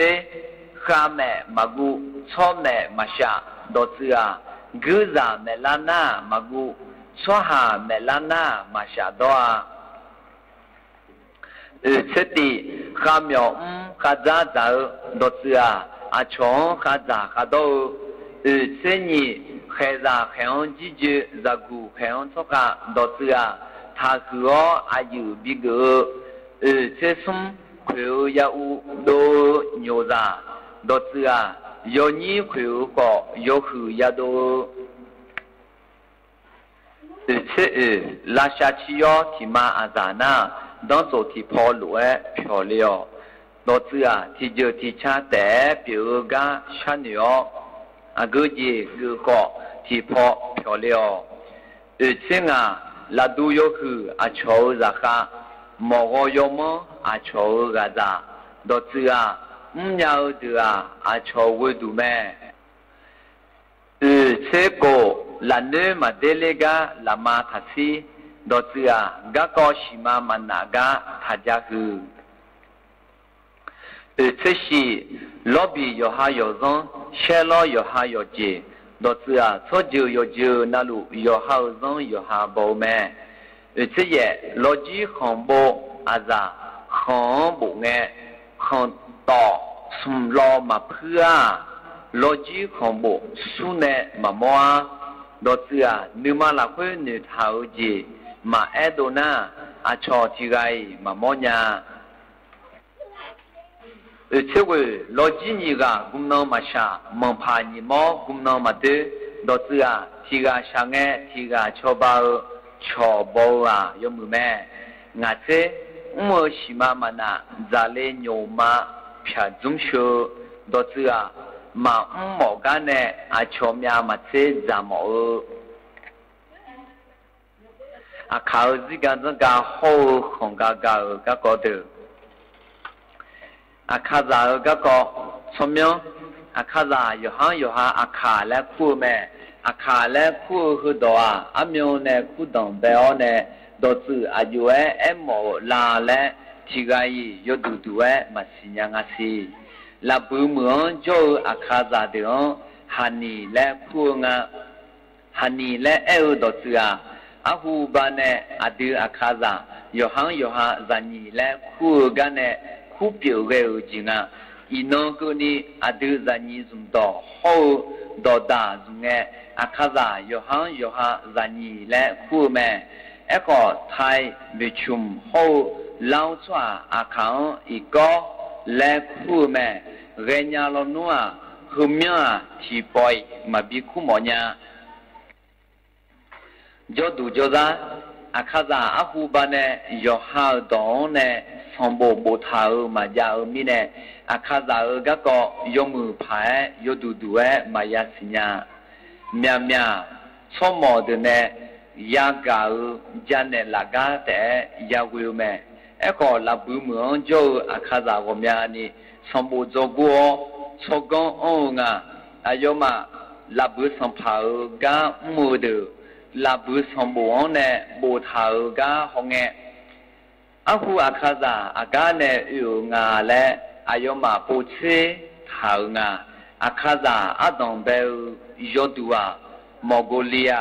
ข้าแม่มากุชอแม่มาชาดอเสือกุซาเมลานามากุสหาเมลานามาชาดอเสติข้ามีข้าจาจาดอเสืออาชงข้าจาข้าโตเสนีเขจาเขงจิจจักุเขงทกาดอเสือทาคืออายุบิกเสสมขวิวยาอุโดโยซาดอเสือยอนีขวิวก็ยอคือยาโด拉下去要提马阿扎那，当做提跑路漂亮，老子提就提车带表个车鸟，个节个高提跑漂亮，且拉都要去瞧热哈，莫个要么瞧个咋，老子要的瞧会读咩？且个。la ne ma delega la ma thasi do tia ga ko shima managa thajahu tseshi lobby yo ha yo zon shelo yo ha yo je do tia soju yo je nalu yo ha zon yo ha bo me tsie loji khombo aza khombo nge khon to sum lo ma phua loji khombo sune ma moaดอเสือนึมาละเพื่อนเท้าจีมาแอโดนาอาชอทีไรมามอญาเชื่อว่าโลจินีกากุมน้องมาชามังพานิมอกุมน้องมาเดดอเสือทีกาช่างทีกาชอบาชอบาวายมือแม่งาเซมัวชิมามานาซาเลโยมาพิจจุมโชดอเสือมาหมอกันเนี่ยอาชมยามาเซจามออาข่าวสิกันจะกาโฮของกากาก็เดืออาข่าวก็สมยงอาข่าวอยู่ห้าอาข่าวและคู่แม่อาข่าวและคู่คือตัวอามีเนี่ยคู่ดองเบลเนี่ยตัวสื่ออายุเอ็มโมลาและที่ไงยอดดูมาสิยังอาศีลาบูเมืองโจอาคาซาเดียงฮันนี่และคู่งาฮันนี่และเอวดอเสืออาหูบานเนอดีอาคาซาโยฮังซานีและคู่กันเนคู่เปียวเกลจิงาอีน้องคนนี้อดีซานีซุ่มต่อโฮดอดาซุงเงอาคาซาโยฮังซานีและคู่แม่เอกอไทยบิชุมโฮลาวชัวอาคังอีกอและคู่แม่เรียนลนัวหุมยาที่ปอยมาบิคุมอนยาจอดูจอซาอาคาซาอาหูบานเนยอฮาดอนเนเซ สมบูรณ์บูทามาญามีเนอาคาซาก็ก็ยมือพายยดูดูมายาสิญาเมียเมียสมอดเนยากาจันเนลากาแต่ยาวิวเมก็ลาบุมือโจอาคาซาก็มีอันนี้สมบูรณ์จกัวชกงองาอายมาลาบุสัมภาก็มือเดลาบุสัมบูรณ์เนบูทาก็หงအခုအခါစားအကားနဲ့ဥငါလဲအယောမပူချေထောင်ငါအခါစားအတောင်ပဲယောတူဝမော်ဂိုလီယာ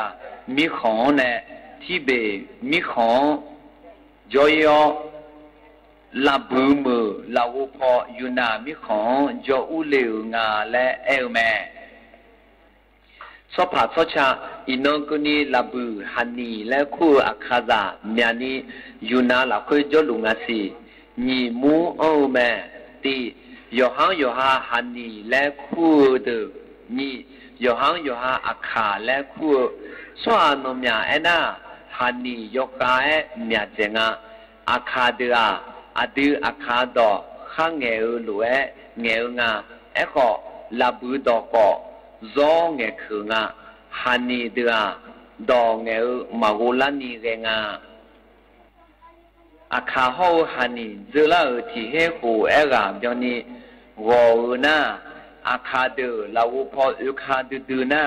မိခွန်နဲ့တိဘေမိခွန်ဂျိုယောလာဘူမလာဝဖောယူနာမိခွန်ဂျိုဦးလေငါလဲအဲမဲสภาพชาอินองกุนีลาบูฮันนีและคู่อาคาซาเมียนียูนาลาคุยจลุงาซีนีมูโอแมตีโยฮาฮันนีและคู่เดนีโยฮาอาคาและคู่สวานเมียเอนาฮันนีโยกาเอเมียเจงาอาคาเดอาอดืออาคาดอข้างเงอหลวยเงงาเอก็ลาบูดอกอဇောငယ်ခငါဟာနီဒရာဒေါငယ်မဂူလာနီရေငါအခါဟောဟာနီဇလာတီဟေကိုအဲကပြောနီဝေါနာအခါဒလာဝဖောဥခါဒဒနာ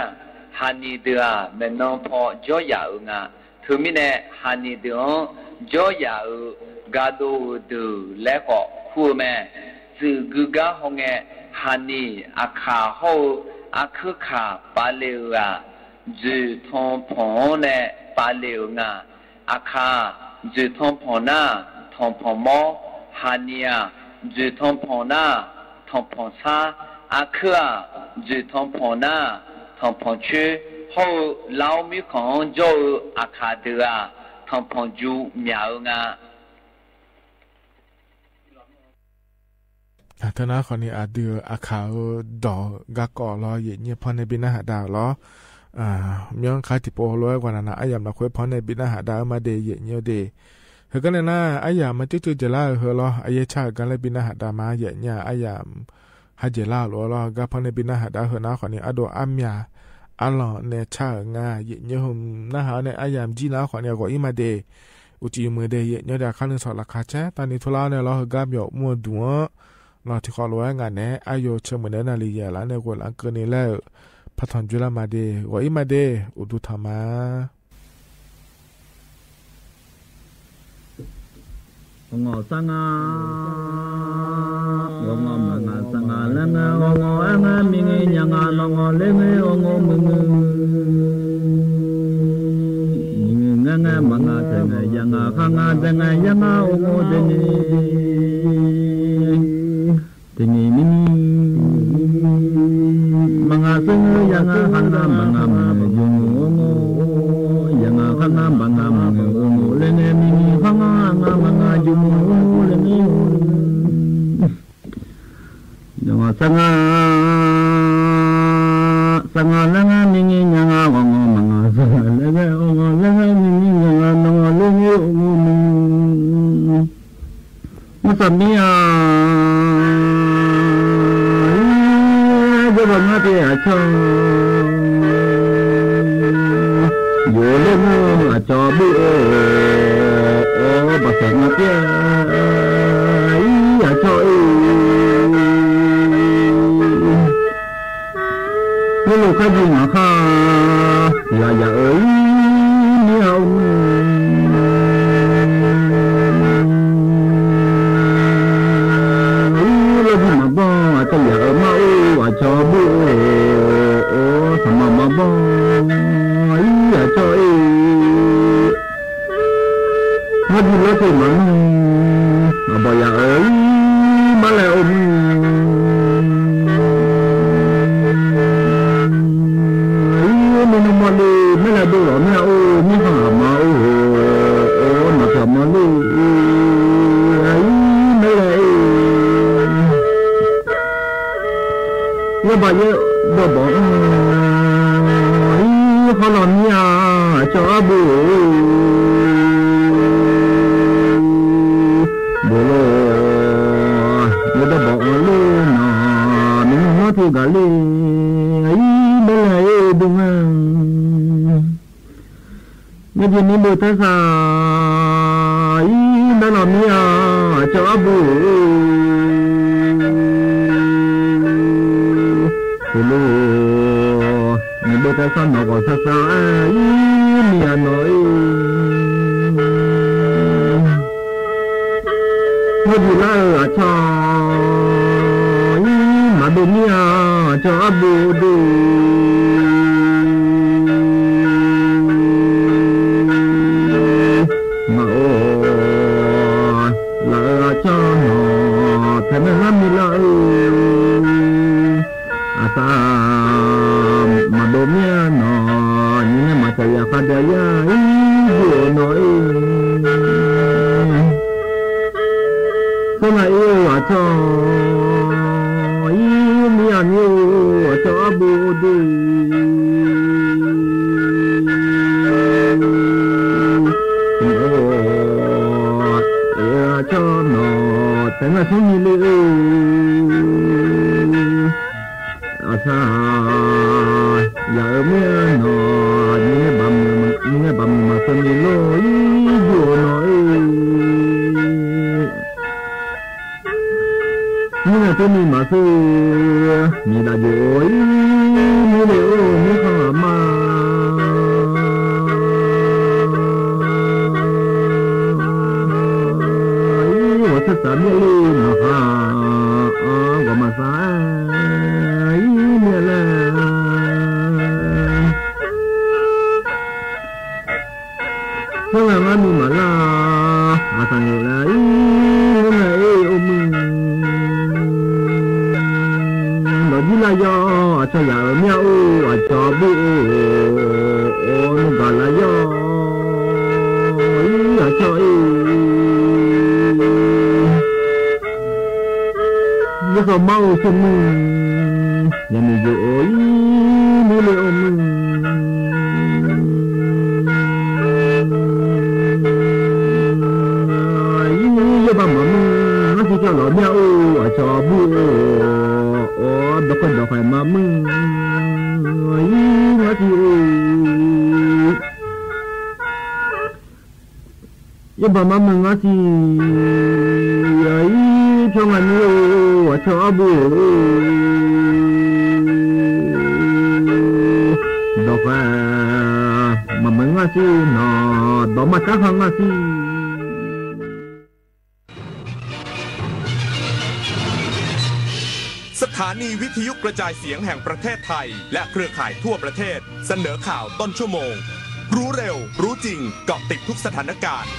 ဟာနီဒရာမနောဖောဂျောယာငါသူမိနေဟာနီဒေါဂျောယာဂါဒိုဒလဲကောခုမဲဇူဂူဂါဟောငယ်ဟာနီအခါဟောအခခပါလေဝါဂျေထုံဖုံနဲ့ပါလေငါအခါဂျေထုံဖုံနာထုံဖုံမောဟာနီယာဂျေထုံဖုံနာထုံဖုံစာအခါဂျေထုံဖုံနာထုံဖုံချေဟောလောင်မီခွန်ဂျောအခါဒရာထုံဖုံဂျူမြောင်ငါธนาคนนี้อาเดืออาขาวดอกกะกอลอเยเนี่ยพอในบินาหาดาวลอมียงคาติโปร้อยกว่านั้นอายามละคุยพอในบินาหาดาวมาเดเยเนี่ยเดเฮกันเลยนะอายามมาจุๆจะล่าเฮลออายชากันเลยบินาหาดามาเยเนี่ยอายามฮาเจล่าลอก็พอในบินาหาดาเฮนะคนนี้อโดอัมยาอัลลอเนชางาเยเนี่ยหุมนะหาในอายามจีนะคนนี้ก็อิมาเดอุจิมือเดเยเนี่ยดาคันนึงสอดราคาแจ้ตอนนี้ทุลาเนี่ยเราเฮกาบยอมัวดัวเราที่ขอรู้ว่างานนี้อายุเชื่อเหมือนนาฬิกาแล้วในวันอังคารนี้แล้วพัฒนจุลมาเดว่าอีมาเดอุดุธรรมะงอสังางงอมังสังาละงงออังมิงยังงงอเลงงอมึงงงมังเตงยังขังเตงยังงอเตงTini mini mga senga yang hana mga jungo yang hana mga jungo lene mini hana mga jungo lene yang sanga langa mini yang wango mga lene langa mini yang wango lene masamia Bagaimana dia cong, boleh mu coba, bahasa dia, iya coy, lu kaji maka, ya ya miau. Cho bu sama mabo iya coy ngadi lo thì mang abo ya ơi mà lại ôm mình mà đi mới là đồ mà ô mi hà mà ô mà chậm mà đi ấy mới lại như vậy đồ bỏ họ làm nhà cho bố bồ lô người ta bỏ lô mà mình nói thu cả lê ấy bên này đúng không người dân đi bồi thái sa ấy đã làm gì cho bố bồ lô người bồi thái sa nó có thái sa ấy mía nói người đi là cho mà bên nhà cho bố đi mà là cho nó thế nên làm gì là sa mà bên nhà nó nhưng mà saya pada ya ibu nói sao lại yêu cho miền yêu cho bố đi cho nó thế là không như lưu sa giờ miền nó như bầm mà không như lối vừa nói nhưng mà tôi mà sư mi đã dối mi liệu mi khó mà我是什么路嘛我嘛啥一年了说完了你嘛啦阿三有来我来我们là do cho vợ nhau cho bố gọi là do cho nó không mau cho mình nhà mình dỗi mới liệu mình với bà mà nó chỉ cho lỡ nhau cho bố đâu có đâu phải mà mừng nói gì nhưng mà mừng nói gì ấy cho anh yêu cho bố đâu phải mà mừng nói gì nó đó mà chắc hơn nói gìสถานีวิทยุกระจายเสียงแห่งประเทศไทยและเครือข่ายทั่วประเทศเสนอข่าวต้นชั่วโมงรู้เร็วรู้จริงเกาะติดทุกสถานการณ์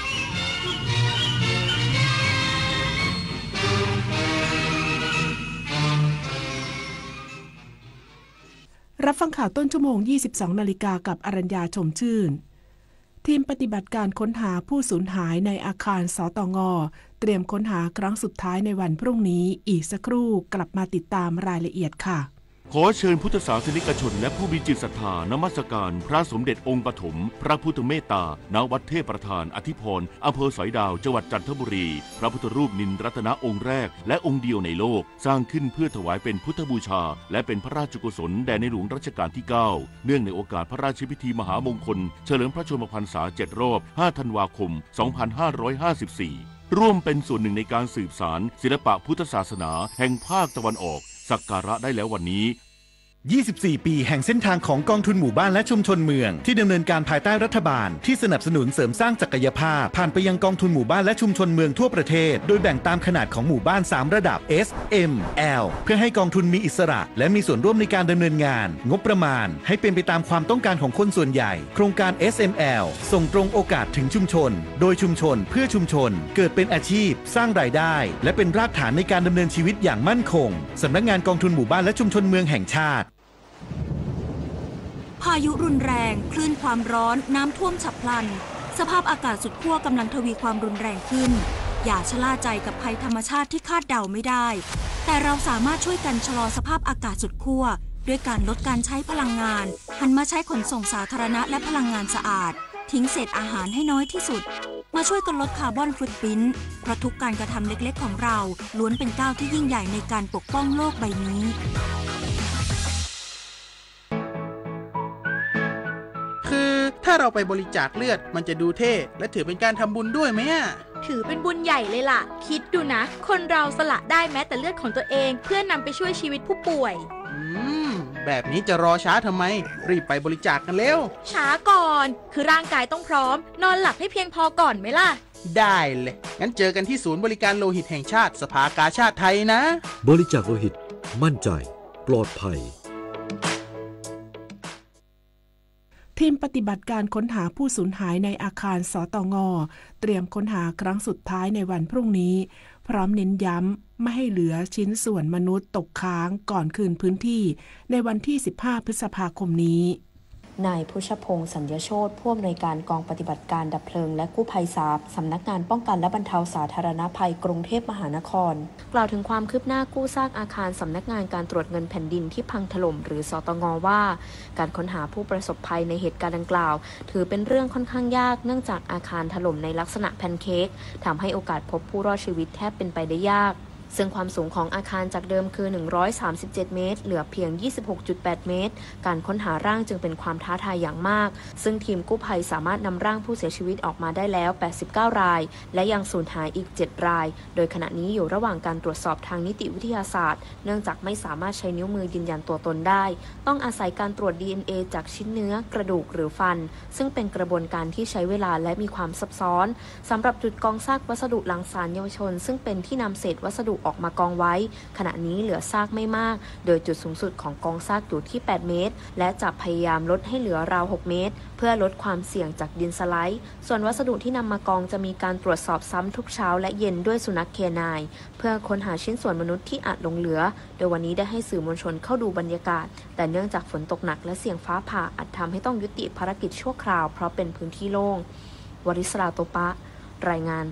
รับฟังข่าวต้นชั่วโมง 22 นาฬิกากับอรัญญาชมชื่นทีมปฏิบัติการค้นหาผู้สูญหายในอาคารสตง.เตรียมค้นหาครั้งสุดท้ายในวันพรุ่งนี้อีกสักครู่กลับมาติดตามรายละเอียดค่ะ ขอเชิญพุทธศาสนิกชนและผู้มีจิตศรัทธานมัสการพระสมเด็จองค์ปฐมพระพุทธเมตตาณวัดเทพประธานอธิพรอำเภอสอยดาวจังหวัดจันทบุรีพระพุทธรูปนินรัตนองค์แรกและองค์เดียวในโลกสร้างขึ้นเพื่อถวายเป็นพุทธบูชาและเป็นพระราชกุศลแด่ในหลวงรัชกาลที่9เนื่องในโอกาสพระราชพิธีมหามงคลเฉลิมพระชนมพรรษา7 รอบ 5 ธันวาคม 2554ร่วมเป็นส่วนหนึ่งในการสืบสานศิลปะพุทธศาสนาแห่งภาคตะวันออกสักการะได้แล้ววันนี้ 24 ปีแห่งเส้นทางของกองทุนหมู่บ้านและชุมชนเมืองที่ดำเนินการภายใต้รัฐบาลที่สนับสนุนเสริมสร้างศักยภาพผ่านไปยังกองทุนหมู่บ้านและชุมชนเมืองทั่วประเทศโดยแบ่งตามขนาดของหมู่บ้าน3ระดับ S M L เพื่อให้กองทุนมีอิสระและมีส่วนร่วมในการดำเนินงานงบประมาณให้เป็นไปตามความต้องการของคนส่วนใหญ่โครงการ SML ส่งตรงโอกาสถึงชุมชนโดยชุมชนเพื่อชุมชนเกิดเป็นอาชีพสร้างรายได้และเป็นรากฐานในการดำเนินชีวิตอย่างมั่นคงสำนักงานกองทุนหมู่บ้านและชุมชนเมืองแห่งชาติพายุรุนแรงคลื่นความร้อนน้ำท่วมฉับพลันสภาพอากาศสุดขั้วกำลังทวีความรุนแรงขึ้นอย่าชะล่าใจกับภัยธรรมชาติที่คาดเดาไม่ได้แต่เราสามารถช่วยกันชะลอสภาพอากาศสุดขั้วด้วยการลดการใช้พลังงานหันมาใช้ขนส่งสาธารณะและพลังงานสะอาดทิ้งเศษอาหารให้น้อยที่สุด มาช่วยกันลดคาร์บอนฟุตพริ้นท์เพราะทุกการกระทำเล็กๆของเราล้วนเป็นก้าวที่ยิ่งใหญ่ในการปกป้องโลกใบนี้คือถ้าเราไปบริจาคเลือดมันจะดูเท่และถือเป็นการทำบุญด้วยไหมถือเป็นบุญใหญ่เลยล่ะคิดดูนะคนเราสละได้แม้แต่เลือดของตัวเองเพื่อนำไปช่วยชีวิตผู้ป่วยแบบนี้จะรอช้าทำไมรีบไปบริจาคกันเร็วช้าก่อนคือร่างกายต้องพร้อมนอนหลับให้เพียงพอก่อนไหมล่ะได้เลยงั้นเจอกันที่ศูนย์บริการโลหิตแห่งชาติสภากาชาดไทยนะบริจาคโลหิตมั่นใจปลอดภัยทีมปฏิบัติการค้นหาผู้สูญหายในอาคารสตง.เตรียมค้นหาครั้งสุดท้ายในวันพรุ่งนี้พร้อมเน้นย้ำไม่ให้เหลือชิ้นส่วนมนุษย์ตกค้างก่อนคืนพื้นที่ในวันที่15พฤษภาคมนี้นายพุชพงษ์สัญญโชติผู้อำนวยการกองปฏิบัติการดับเพลิงและกู้ภัย3สำนักงานป้องกันและบรรเทาสาธารณภัยกรุงเทพมหานครกล่าวถึงความคืบหน้ากู้ซากอาคารสำนักงานการตรวจเงินแผ่นดินที่พังถล่มหรือสตง.ว่าการค้นหาผู้ประสบภัยในเหตุการณ์ดังกล่าวถือเป็นเรื่องค่อนข้างยากเนื่องจากอาคารถล่มในลักษณะแพนเค้กทำให้โอกาสพบผู้รอดชีวิตแทบเป็นไปได้ยากซึ่งความสูงของอาคารจากเดิมคือ137เมตรเหลือเพียง 26.8 เมตรการค้นหาร่างจึงเป็นความท้าทายอย่างมากซึ่งทีมกู้ภัยสามารถนำร่างผู้เสียชีวิตออกมาได้แล้ว89รายและยังสูญหายอีก7รายโดยขณะนี้อยู่ระหว่างการตรวจสอบทางนิติวิทยาศาสตร์เนื่องจากไม่สามารถใช้นิ้วมือยืนยันตัวตนได้ต้องอาศัยการตรวจ DNA จากชิ้นเนื้อกระดูกหรือฟันซึ่งเป็นกระบวนการที่ใช้เวลาและมีความซับซ้อนสำหรับจุดกองซากวัสดุหลังศาลเยาวชนซึ่งเป็นที่นำเศษวัสดุออกมากองไว้ขณะนี้เหลือซากไม่มากโดยจุดสูงสุดของกองซากอยู่ที่8เมตรและจะพยายามลดให้เหลือราว6เมตรเพื่อลดความเสี่ยงจากดินสไลด์ส่วนวัสดุที่นำมากองจะมีการตรวจสอบซ้ำทุกเช้าและเย็นด้วยสุนัขเคนายเพื่อค้นหาชิ้นส่วนมนุษย์ที่อาจหลงเหลือโดยวันนี้ได้ให้สื่อมวลชนเข้าดูบรรยากาศแต่เนื่องจากฝนตกหนักและเสี่ยงฟ้าผ่าอาจทำให้ต้องยุติภารกิจชั่วคราวเพราะเป็นพื้นที่โล่งวริศราโตปะรายงาน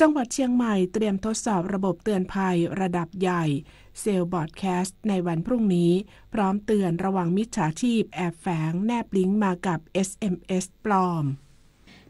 จังหวัดเชียงใหม่เตรียมทดสอบระบบเตือนภัยระดับใหญ่เซลล์บอร์ดแคสต์ในวันพรุ่งนี้พร้อมเตือนระวังมิจฉาชีพแอบแฝงแนบลิงก์มากับ SMS ปลอม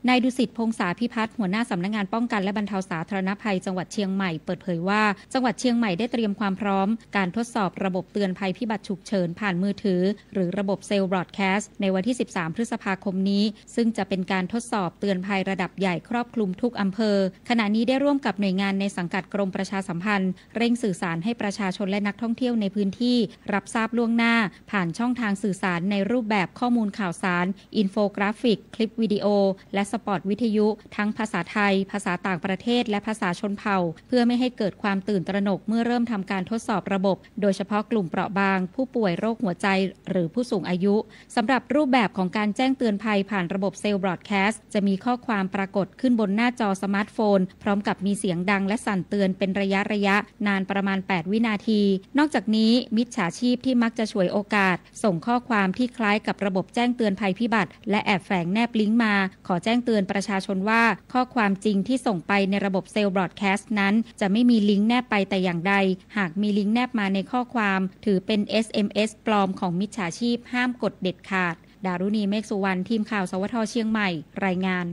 นายดุสิตพงษาพิพัฒน์หัวหน้าสำนักงานป้องกันและบรรเทาสาธารณภัยจังหวัดเชียงใหม่เปิดเผยว่าจังหวัดเชียงใหม่ได้เตรียมความพร้อมการทดสอบระบบเตือนภัยพิบัติฉุกเฉินผ่านมือถือหรือระบบเซลล์บรอดแคสต์ในวันที่13พฤษภาคมนี้ซึ่งจะเป็นการทดสอบเตือนภัยระดับใหญ่ครอบคลุมทุกอำเภอขณะนี้ได้ร่วมกับหน่วยงานในสังกัดกรมประชาสัมพันธ์เร่งสื่อสารให้ประชาชนและนักท่องเที่ยวในพื้นที่รับทราบล่วงหน้าผ่านช่องทางสื่อสารในรูปแบบข้อมูลข่าวสารอินโฟกราฟิกคลิปวิดีโอและสปอตวิทยุทั้งภาษาไทยภาษาต่างประเทศและภาษาชนเผ่าเพื่อไม่ให้เกิดความตื่นตระหนกเมื่อเริ่มทำการทดสอบระบบโดยเฉพาะกลุ่มเปราะบางผู้ป่วยโรคหัวใจหรือผู้สูงอายุสำหรับรูปแบบของการแจ้งเตือนภัยผ่านระบบเซลล์บรอดแคสต์จะมีข้อความปรากฏขึ้นบนหน้าจอสมาร์ทโฟนพร้อมกับมีเสียงดังและสั่นเตือนเป็นระยะนานประมาณ8วินาทีนอกจากนี้มิจฉาชีพที่มักจะฉวยโอกาสส่งข้อความที่คล้ายกับระบบแจ้งเตือนภัยพิบัติและแอบแฝงแนบลิงก์มาขอแจ้งเตือนประชาชนว่าข้อความจริงที่ส่งไปในระบบเซลล์บรอดแคสต์นั้นจะไม่มีลิงก์แนบไปแต่อย่างใดหากมีลิงก์แนบมาในข้อความถือเป็น SMS ปลอมของมิจฉาชีพห้ามกดเด็ดขาดดารุณีเมฆสุวรรณทีมข่าวสวท.เชียงใหม่รายงาน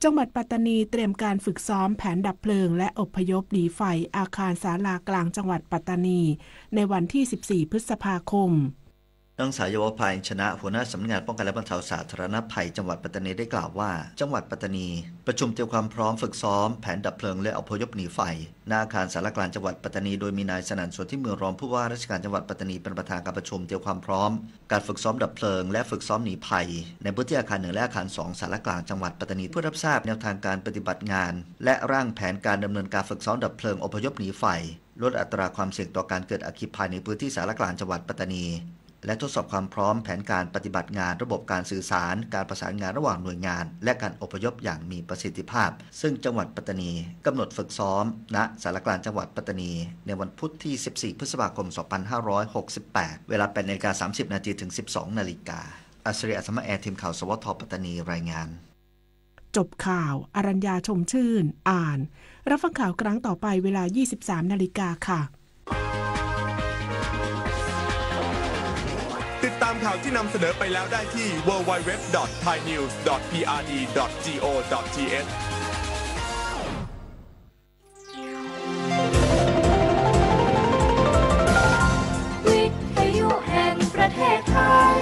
จังหวัดปัตตานีเตรียมการฝึกซ้อมแผนดับเพลิงและอพยพหนีไฟอาคารศาลากลางจังหวัดปัตตานีในวันที่14พฤษภาคมนางสาวเยาวภาอินชนะหัวหน้าสำนักงานป้องกันและบรรเทาสาธารณภัยจังหวัดปัตตานีได้กล่าวว่าจังหวัดปัตตานีประชุมเตรียมความพร้อมฝึกซ้อมแผนดับเพลิงและอพยพหนีไฟณอาคารศาลากลางจังหวัดปัตตานีโดยมีนายสนั่นสนธิเมืองรองผู้ว่าราชการจังหวัดปัตตานีเป็นประธานการประชุมเตรียมความพร้อมการฝึกซ้อมดับเพลิงและฝึกซ้อมหนีภัยในพื้นที่อาคาร1และอาคาร2ศาลากลางจังหวัดปัตตานีเพื่อรับทราบแนวทางการปฏิบัติงานและร่างแผนการดำเนินการฝึกซ้อมดับเพลิงอพยพหนีไฟลดอัตราความเสี่ยงต่อการเกิดอัคคีภัยในพื้นที่ศาลากลางจังหวัดปัตตานีและทดสอบความพร้อมแผนการปฏิบัติงานระบบการสื่อสารการประสานงานระหว่างหน่วยงานและการอพยพอย่างมีประสิทธิภาพซึ่งจังหวัดปัตตานีกำหนดฝึกซ้อมณศาลากลางจังหวัดปัตตานีในวันพุธที่14พฤษภาคม2568เวลา 8:30 น.ถึง 12:00 น.อัศรีอัศมะแอร์ทีมข่าวสวท.ปัตตานีรายงานจบข่าวอรัญญาชมชื่นอ่านรับฟังข่าวครั้งต่อไปเวลา 23:00 น.ค่ะติดตาม ามข่าวที่นำเสนอไปแล้วได้ที่ www.thainews.prd.go.thวิทยุแห่งประเทศไทย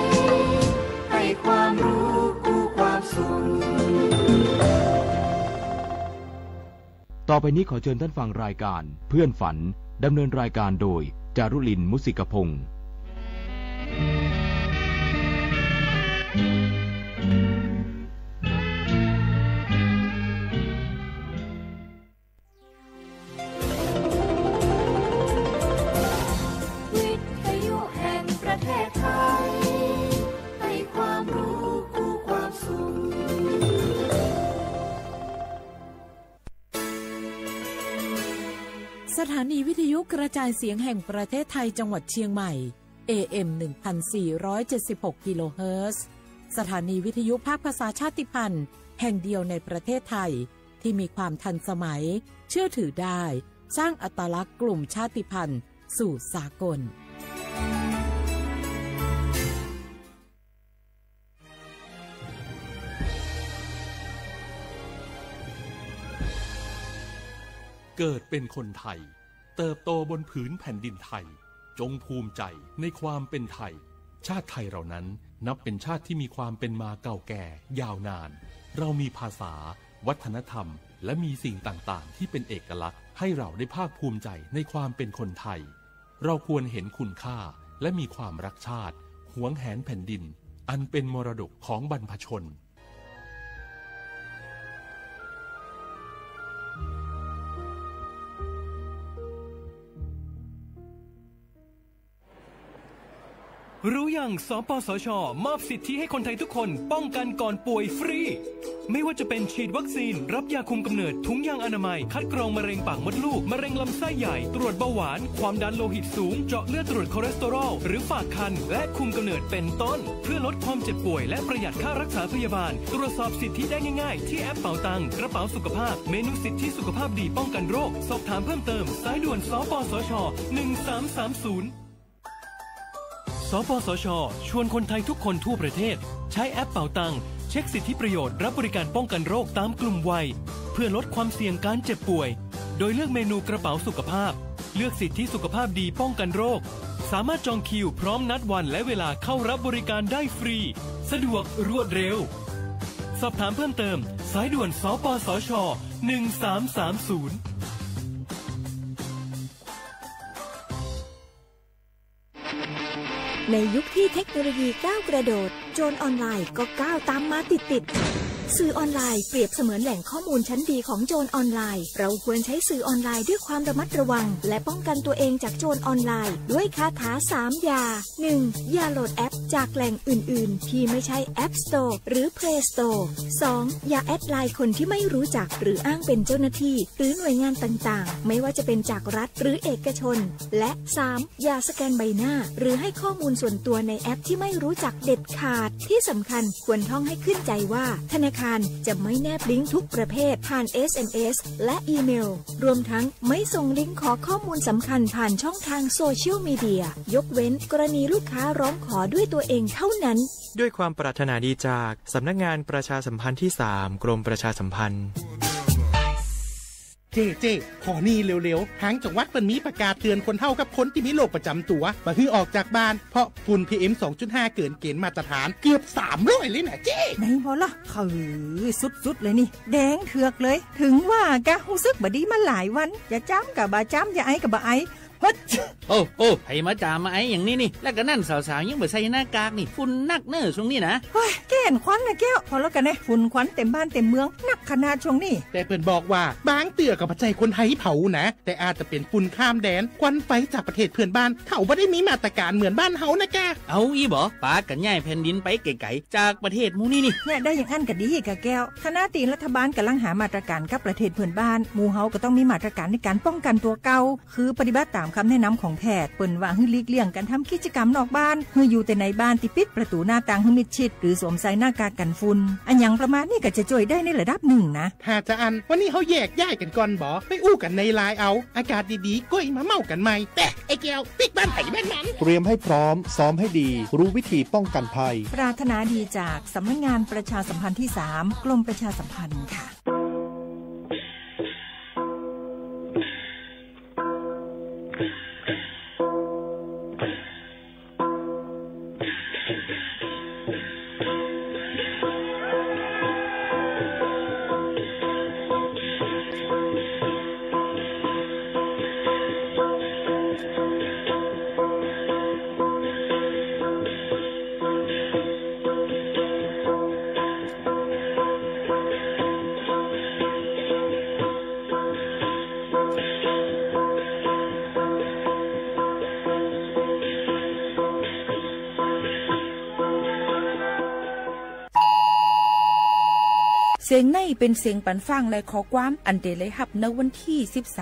ให้ความรู้กู้ความสุขต่อไปนี้ขอเชิญท่านฟังรายการเพื่อนฝันดำเนินรายการโดยจารุลินมุสิกพงศ์วิทยุแห่งประเทศไทยให้ความรู้กู้ความสุขสถานีวิทยุกระจายเสียงแห่งประเทศไทยจังหวัดเชียงใหม่ AM 1476 กิโลเฮิรตซ์สถานีวิทยุภาคภาษาชาติพันธุ์แห่งเดียวในประเทศไทยที่มีความทันสมัยเชื่อถือได้สร้างอัตลักษณ์กลุ่มชาติพันธุ์สู่สากลเกิดเป็นคนไทยเติบโตบนผืนแผ่นดินไทยจงภูมิใจในความเป็นไทยชาติไทยเรานั้นนับเป็นชาติที่มีความเป็นมาเก่าแก่ยาวนานเรามีภาษาวัฒนธรรมและมีสิ่งต่างๆที่เป็นเอกลักษณ์ให้เราได้ภาคภูมิใจในความเป็นคนไทยเราควรเห็นคุณค่าและมีความรักชาติหวงแหนแผ่นดินอันเป็นมรดกของบรรพชนรู้ยังสปสช.มอบสิทธิให้คนไทยทุกคนป้องกันก่อนป่วยฟรีไม่ว่าจะเป็นฉีดวัคซีนรับยาคุมกำเนิดถุงยางอนามัยคัดกรองมะเร็งปากมดลูกมะเร็งลำไส้ใหญ่ตรวจเบาหวานความดันโลหิตสูงเจาะเลือดตรวจคอเลสเตอรอลหรือฝากครรภ์และคุมกำเนิดเป็นต้นเพื่อลดความเจ็บป่วยและประหยัดค่ารักษาพยาบาลตรวจสอบสิทธิได้ง่ายๆที่แอปเป๋าตังกระเป๋าสุขภาพเมนูสิทธิสุขภาพดีป้องกันโรคสอบถามเพิ่มเติมสายด่วนสปสช1330สปสช.ชวนคนไทยทุกคนทั่วประเทศใช้แอปเป๋าตังเช็คสิทธิประโยชน์รับบริการป้องกันโรคตามกลุ่มวัยเพื่อลดความเสี่ยงการเจ็บป่วยโดยเลือกเมนูกระเป๋าสุขภาพเลือกสิทธิสุขภาพดีป้องกันโรคสามารถจองคิวพร้อมนัดวันและเวลาเข้ารับบริการได้ฟรีสะดวกรวดเร็วสอบถามเพิ่มเติมสายด่วนสปสช1330ในยุคที่เทคโนโลยีก้าวกระโดดโจรออนไลน์ก็ก้าวตามมาติดสื่อออนไลน์เปรียบเสมือนแหล่งข้อมูลชั้นดีของโจรออนไลน์เราควรใช้สื่อออนไลน์ด้วยความระมัดระวังและป้องกันตัวเองจากโจรออนไลน์ด้วยคาถา3อย่า 1. อย่าโหลดแอปจากแหล่งอื่นๆที่ไม่ใช่ App Store หรือ Play Store 2. อย่าแอดไลน์คนที่ไม่รู้จักหรืออ้างเป็นเจ้าหน้าที่หรือหน่วยงานต่างๆไม่ว่าจะเป็นจากรัฐหรือเอกชนและ 3. อย่าสแกนใบหน้าหรือให้ข้อมูลส่วนตัวในแอปที่ไม่รู้จักเด็ดขาดที่สำคัญควรท่องให้ขึ้นใจว่าธนาคารจะไม่แนบลิงก์ทุกประเภทผ่าน SMS และอีเมลรวมทั้งไม่ส่งลิงก์ขอข้อมูลสำคัญผ่านช่องทางโซเชียลมีเดียยกเว้นกรณีลูกค้าร้องขอด้วยตัวเองเท่านั้นด้วยความปรารถนาดีจากสำนักงานประชาสัมพันธ์ที่ 3 กรมประชาสัมพันธ์เจ๊ขอนี่เร็วๆทางจังหวัดเปิ้นมีประกาศเตือนคนเฒ่ากับคนที่มีโรคประจำตัวบ่ให้ออกจากบ้านเพราะฝุ่น PM 2.5 เกินเกณฑ์มาตรฐานเกือบ300เลยนะเจ๊ไหนบ่ล่ะคือสุดๆเลยนี่แดงเถือกเลยถึงว่ากะรู้สึกบ่ดีมาหลายวันอย่าจ้ำกับบ่จ้ำอย่าไอกับบ่ไอฮึดโอ้ไผมาจามาไออย่างนี้นี่แล้วก็นั่นสาวๆยังบ่ใส่หน้ากากนี่ฝุ่นนักเน้อช่วงนี้นะเฮ้ยแก่นควันนะแก้วพอแล้วกันนะฝุ่นควันเต็มบ้านเต็มเมืองนักขนาดช่วงนี้แต่เพิ่นบอกว่าบางเตือกับปัจจัยคนไทยเผานะแต่อาจจะเป็นฝุ่นข้ามแดนควันไฟจากประเทศเพื่อนบ้านเขาบ่ได้มีมาตรการเหมือนบ้านเฮานะแกเอาอีบ่ปากันย้ายแผ่นดินไปไกลๆจากประเทศหมู่นี่เนี่ยได้อย่างอันก็ดีกะแก้วคณะตีรัฐบาลกำลังหามาตรการกับประเทศเพื่อนบ้านหมู่เฮาก็ต้องมีมาตรการในการป้องกันตัวเก่าคือปฏิบัติตาม ามคำแนะนำของแพทย์เปิ้นว่าให้หลีกเลี่ยงการทำกิจกรรมนอกบ้านให้อยู่แต่ในบ้านที่ปิดประตูหน้าต่างให้มิดชิดหรือสวมใส่หน้ากากกันฝุ่นอันอย่างประมาณนี้ก็จะช่วยได้ในระดับหนึ่งนะถ้าจะอันวันนี้เขาแยกย้ายกันก่อนบ่ไปอู้กันในไลน์เอาอากาศดีๆก้อยมาเมากันใหม่แต่ไอ้แก้วปิดบ้านไผ่บ้านมันเตรียมให้พร้อมซ้อมให้ดีรู้วิธีป้องกันภัยปรารถนาดีจากสำนักงานประชาสัมพันธ์ที่3กรมประชาสัมพันธ์ค่ะเสียงในเป็นเสียงปันฟังและขอความอันเดเลยหับในวันที่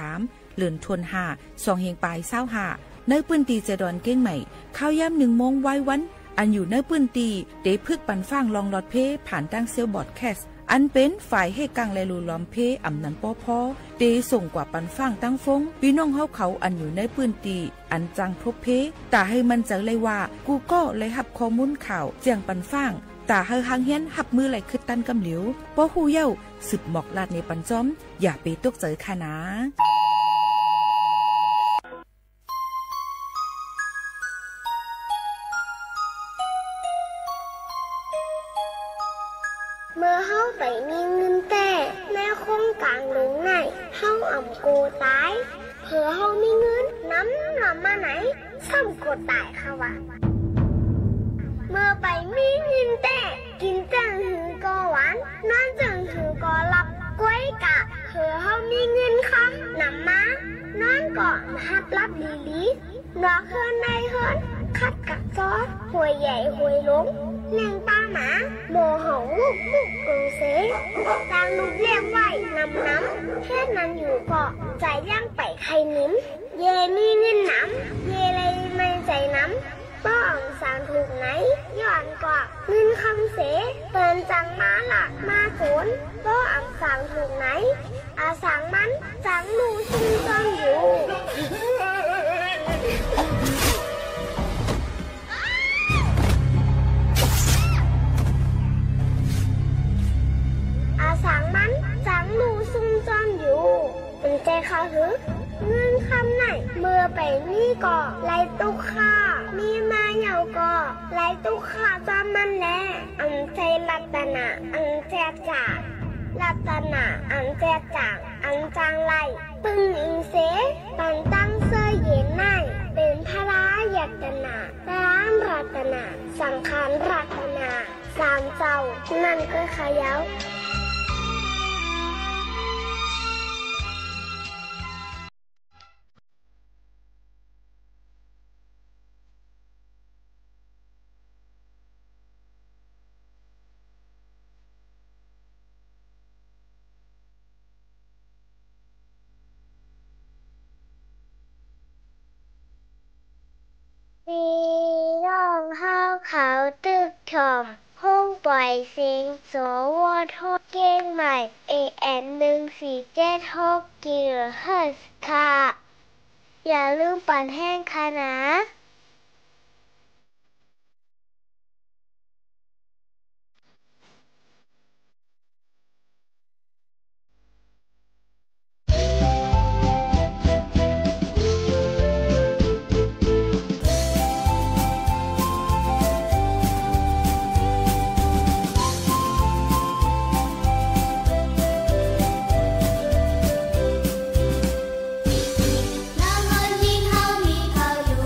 13เดือนธันวาคม2เฮงปลาย25ในพื้นที่เจดอนเก้งใหม่ข้าวย่ำ1 โมงไว้วันอันอยู่ในพื้นที่เดพึกปันฟังลองลอดเพผ่านตั้งเซลบอดแคสอันเป็นฝ่ายให้กังและลูล้อมเพอำนันป้อพอเดส่งกว่าปันฟังตั้งฟงพี่น้องเฮาเขาอันอยู่ในพื้นที่อันจังพบเพแต่ให้มันเจอเลยว่ากูก็เลยหับข้อมูลข่าวเจียงปันฟังตาเฮาหางเฮียนหับมือไหลขึ้นตันกำเหลียวป้อหูเย้าสืบหมอกลาดในปันจอมอย่าไปตกเจอค่ะนะเมื่อเฮาไปมีเงินแต่ในโครงการลงไหนเฮาอ่ำโกตายเผื่อเฮามีเงินน้ำมาไหนซ้ำโกตายค่ะวะเมื่อไปมีเงินแต่กินจังหือก็หวานนอนจังหือก็หลับก้อยกะเผื่อเฮามีเงินค่ะน้ำมานอนก่อนฮับรับดีๆนอกเฮือนในเฮือนคัดกับซอสหวยใหญ่หวยลงเลี้ยงปลาหมาโมหงลูกเสตางลูกเลี้ยงไว้น้ำแค่นั้นอยู่ก็ใจย่างไปใครนิ้มเย่มีเงินน้ำเย่เลยไม่ใจน้ำป้องสารถูกไหนย้อนกว่าเงินคำเสเปินจังมาหลักมาโขนป้องสารถูกไหนอาสังมันจังมูซุ่มซ่อนอยู่อาสังมันจังมูซุ่มซ่อนอยู่เป็นใจเขาหรือเงินคำไหนเมื่อไปนี่ก็ไล่ตุกข้ามีมาเหยาก็ไล่ตุกข้าจำมันแลอันใจรัตนาอันแจกจ่ารัตนาอันแจกจ่างอันจางไล่ปึงอิงเสปันตั้งเสื้อเย็นในเป็นพระรายัตนาร้านรัตนาสังขารรัตนาสามเจ้านั่นก็ขยาวมีน้องเฮาเขาตึกถมห้องปล่อยเสียงโสวทเก้งใหม่ AM 1476 กิโลเฮิรตซ์ค่ะอย่าลืมปั่นแห้งค่ะนะน้ำมันที่เขามีเขาอยู่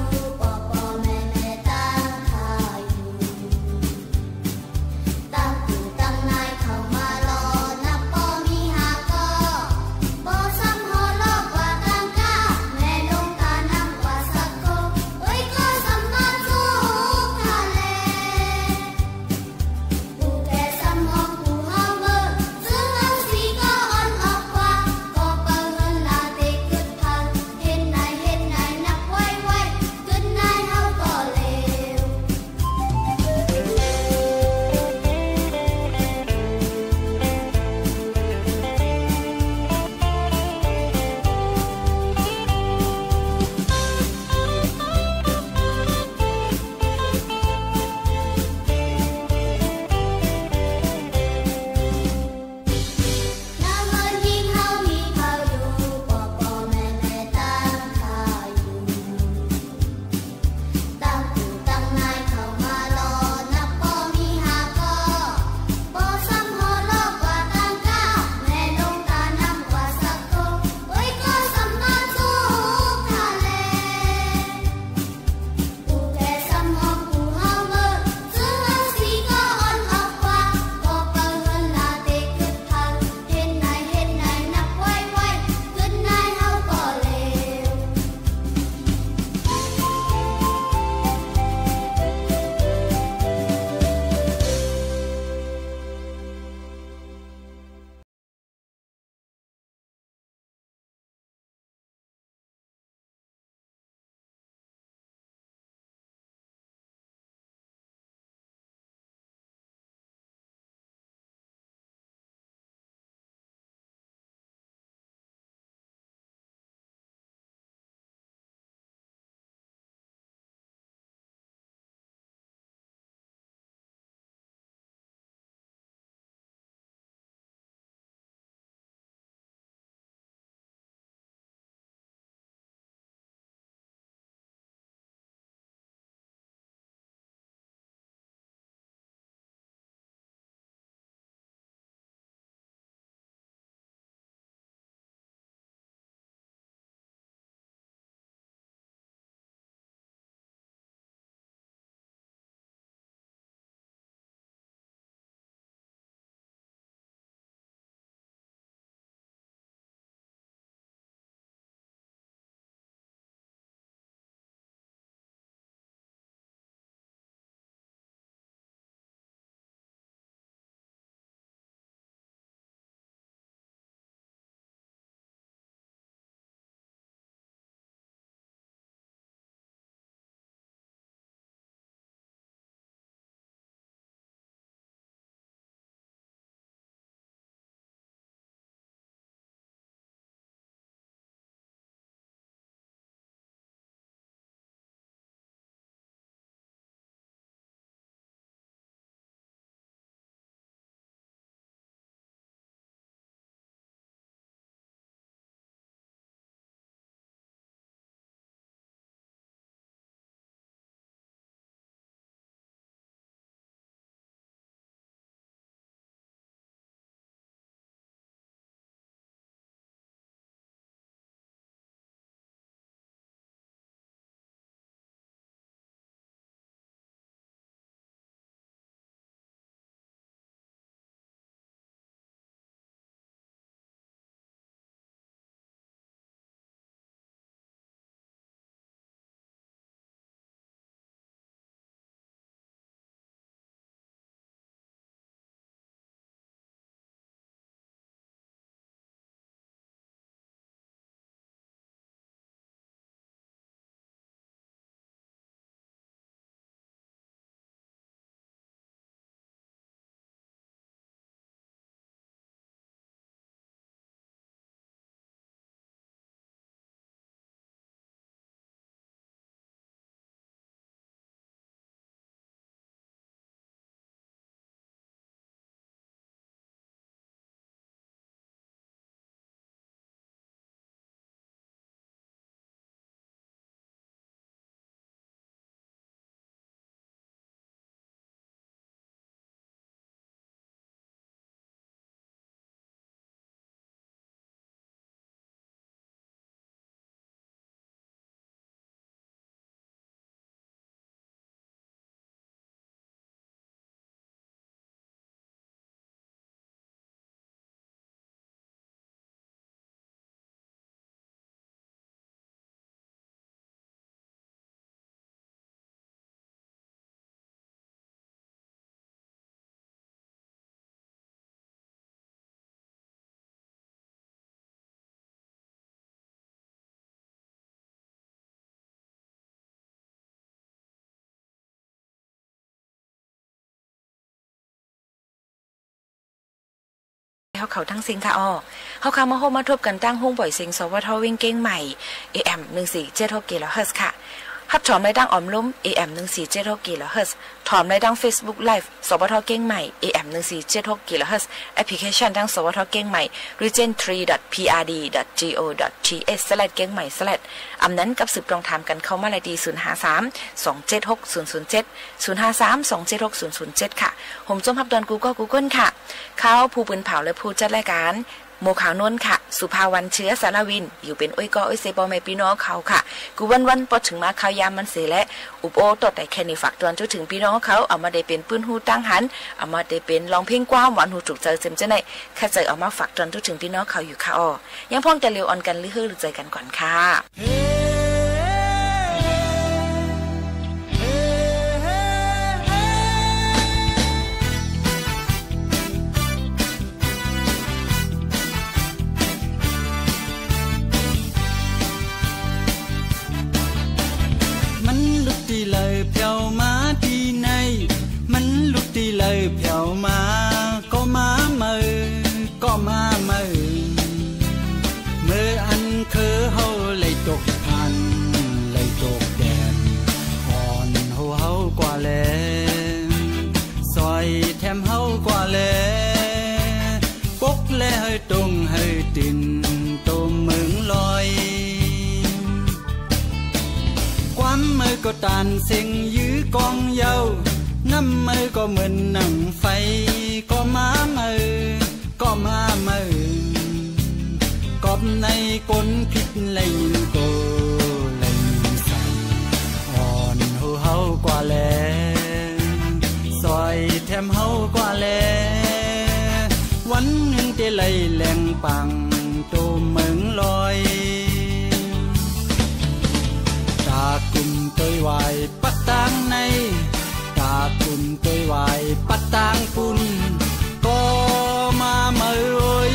เฮาเขาทั้งซิงค่ะเฮาเข้ามาโฮมมาทบกันตั้งห้องบ่อยซิงสวทวิ่งเก้งใหม่ AM 1476 kHz ค่ะฮับถอมในดังออมล้ม AM 1476 kHz ถอมในดัง Facebook Live สวทเก้งใหม่ AM 1476 kHz แอปพลิเคชันดังสวทเก้งใหม่ region3.prd.go.th/ เก้งใหม่/ อำนั้นกับสืบตรงถามกันเข้ามาเลยดี053-276-007 ค่ะผมจมพับดอนGoogle ค่ะเขาผู้ปืนเผาและผู้จัดรายการโมขาวนวลค่ะสุภาวันเชื้อสารวินอยู่เป็นอ้อยก็อ้อยเซบอแม่พี่น้องเขาค่ะกูวันพอถึงมาข่าวยามมันเสและอุปโอตดแต่แค่นี้ฝากตอนจนถึงพี่น้องเขาเอามาได้เป็นปืนหูตั้งหันเอามาได้เป็นลองเพลงกว้างหวานหูจุกเจอเต็มจะไหนแค่ใจเอามาฝากตอนจนถึงพี่น้องเขาอยู่ค่ะยังพ้องแต่เร็วอ่อนกันหรือใจกันก่อนค่ะđi lời phèo má đi này mắn lúc đi lời phèo má có má mơ mơ ăn khơ hâu lấy chột than lấy chột đèn hòn hô hâu qua lệ xoay thêm hâu qua lệ bốc lệ hơi tung hơi tin tôm mừng loi quán mơ có tàn sinh dưới con dâu năm mơ có mình nặng phay có má mơ cọp này con khít lên cô lên sành hòn hô hâu qua lệ xoay thêm hâu qua lệ quán những tê lầy lèng bằng tô mừng loi ta cùng tôi hoài bắt tang này ta cùng tôi hoài bắt tang phun có mà mơ ơi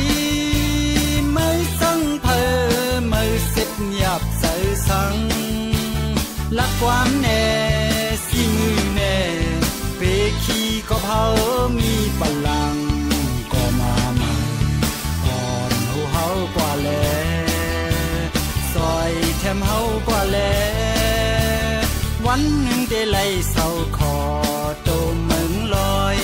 mới sân thơ mới xếp nhập sợ sân lạc quan nè xin người nè về khi có pháo mi bần lăng có mà còn hô hâu qua lệ xoay thêm hâu qua lệวันหนึ่งได้ไล่เศร้าคอโตเมืองลอย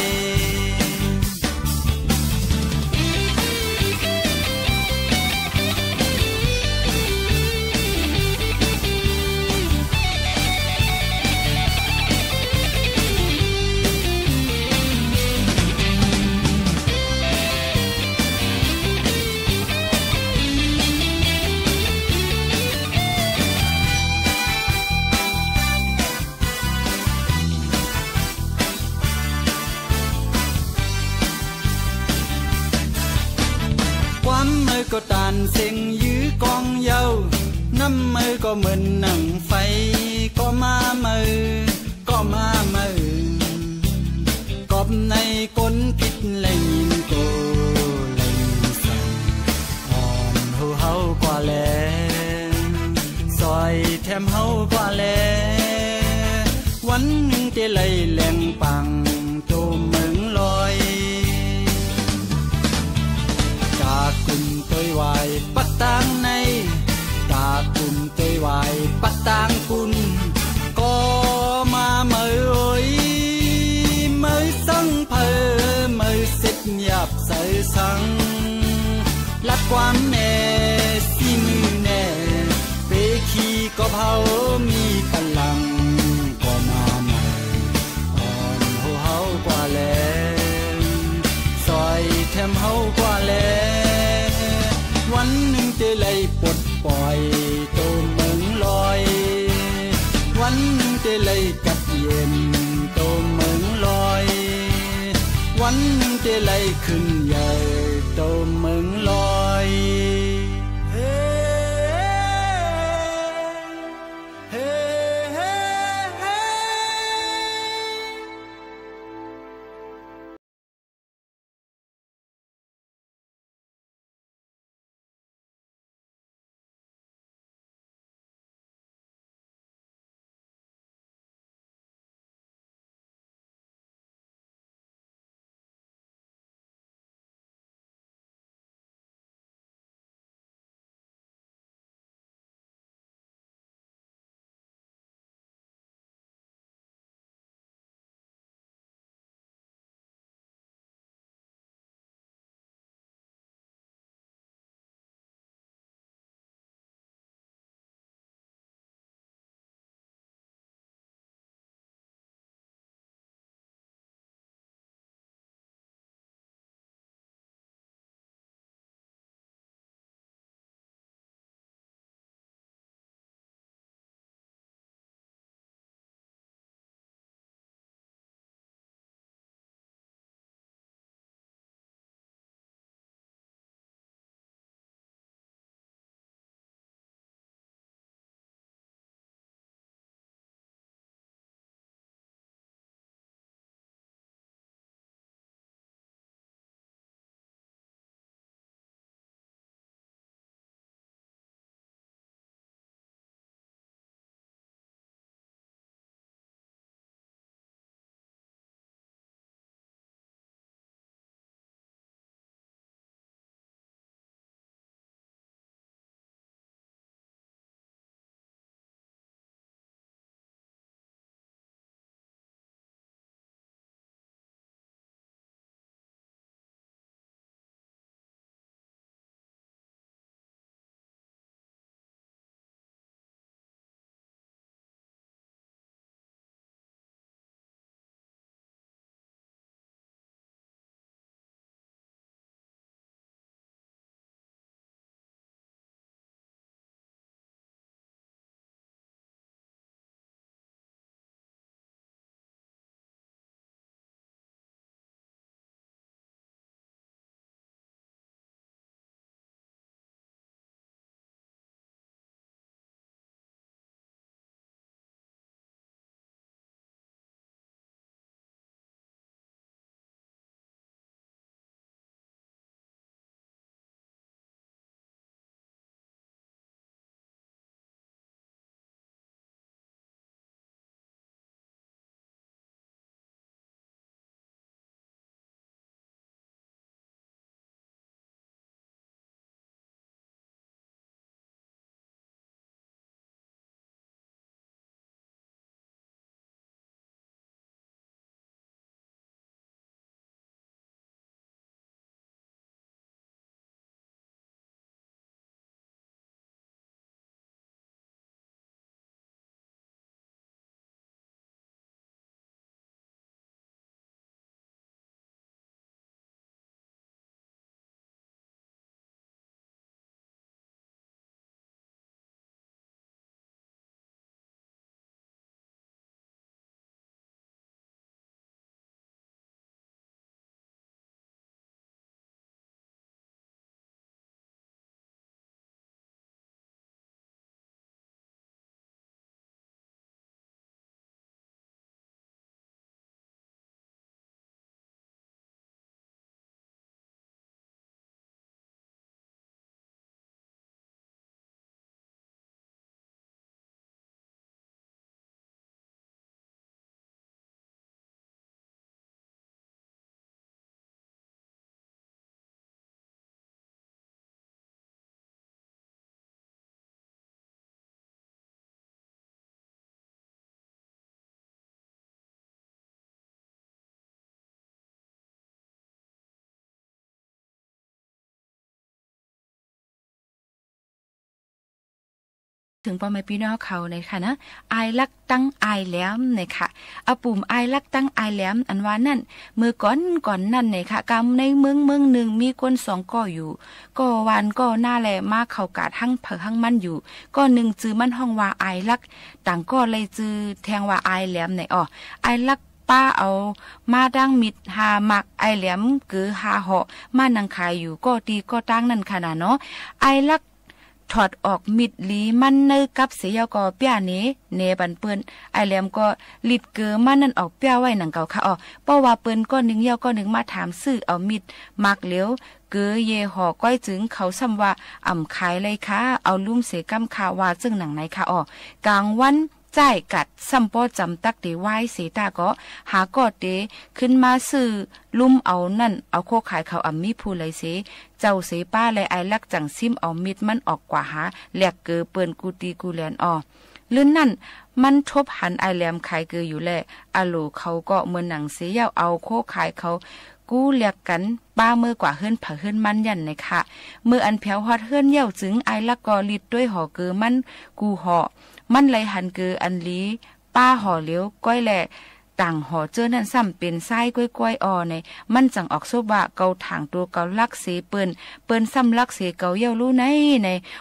có tàn sinh dưới con dâu năm mơ có mình nặng phay có má mơ cọp này con kít lên cô lên sành hòn hô hâu qua lệ xoay thêm hâu qua lệ quánh những tê lầy lèng bằng tô mừng loi ta cùng tôi hoài bắt tang này ta cùng tôi hoài bắt tang phun có mà mơ ơi mới sân phơ mới xếp nhập sợ sân lát quan nè xin nè về khi có pháo mi bần lăng có mà mơ còn hô hâu qua lệ xoay thêm hâu qua lệวันหนึ่งจะไล่ปลดปล่อยตัวเมืองลอย ถึงพ่อแม่พี่น้องเขาในค่ะนะอายลักตั้งอายแหลมเนี่ยค่ะเอาปุ่มอายลักตั้งอายแหลมอันว่านั่นมือก่อนนั่นเนี่ยค่ะกำในเมืองหนึ่งมีคนสองก่ออยู่ก็วันก็หน้าแลมาเข้ากาดหั่งเผอหั่งมันอยู่ก็หนึ่งจื้อมันห้องว่าอายลักต่างก็เลยจื้อแทงว่าอายแหลมเนี่ยอายลักป้าเอามาดังมิดหามักไอแหลมคือหาเหาะมานังขายอยู่ก็ตีก็ตั้งนั่นขนาดเนาะไอลักถอดออกมิดหลีมันเนยกับเสียก็เปียเนเนบันเปิ้นไอแหลมก็ลิดเกือมันนั่นออกเปียไว้หนังเก่าค่ะเพราะว่าเปิ้นก็นึงเย้าก็นึงมาถามซื้อเอามิดมักเหลียวเกือเยหอก้อยจึงเขาซ้ำว่าอ่ำขายเลยค่ะเอาลุ่มเสกำคาว่าจึงหนังไหนค่ะกลางวันจ่ายกัดซัมปอจำตักเดไว้เสตาก็หากอดเดขึ้นมาซื้อลุ่มเอานั่นเอาโคขายเขามีผู้เลยเสเจ้าเสป้าและไอลักจังซิมเอามิดมันออกกว่าหาแหลกเกอเปิ้นกูตีกูแลนลื่นนั่นมันทบหันไอแหลมขายเกออยู่แลอาโลเขาก็เหมือนหนังเสียเอาโคขายเขากูเรียกกันป้าเมื่อกว่าเฮือนผาเฮือนมันยันเลยค่ะเมื่ออันแผวฮอดเฮือนเย่าจึงไอลักก็ลิดด้วยห่อเกอมันกูห่อมันไหลหันเกืออันลีป้าห่อเลี้ยวก้อยแหล่ต่างห่อเจอนั่นซ้ำเป็นไส้ก้อยในมันจังออกโซบะเกาถางตัวเกาลักเสเปิ้นซ้ำลักเสเกาเย้ารู้ใน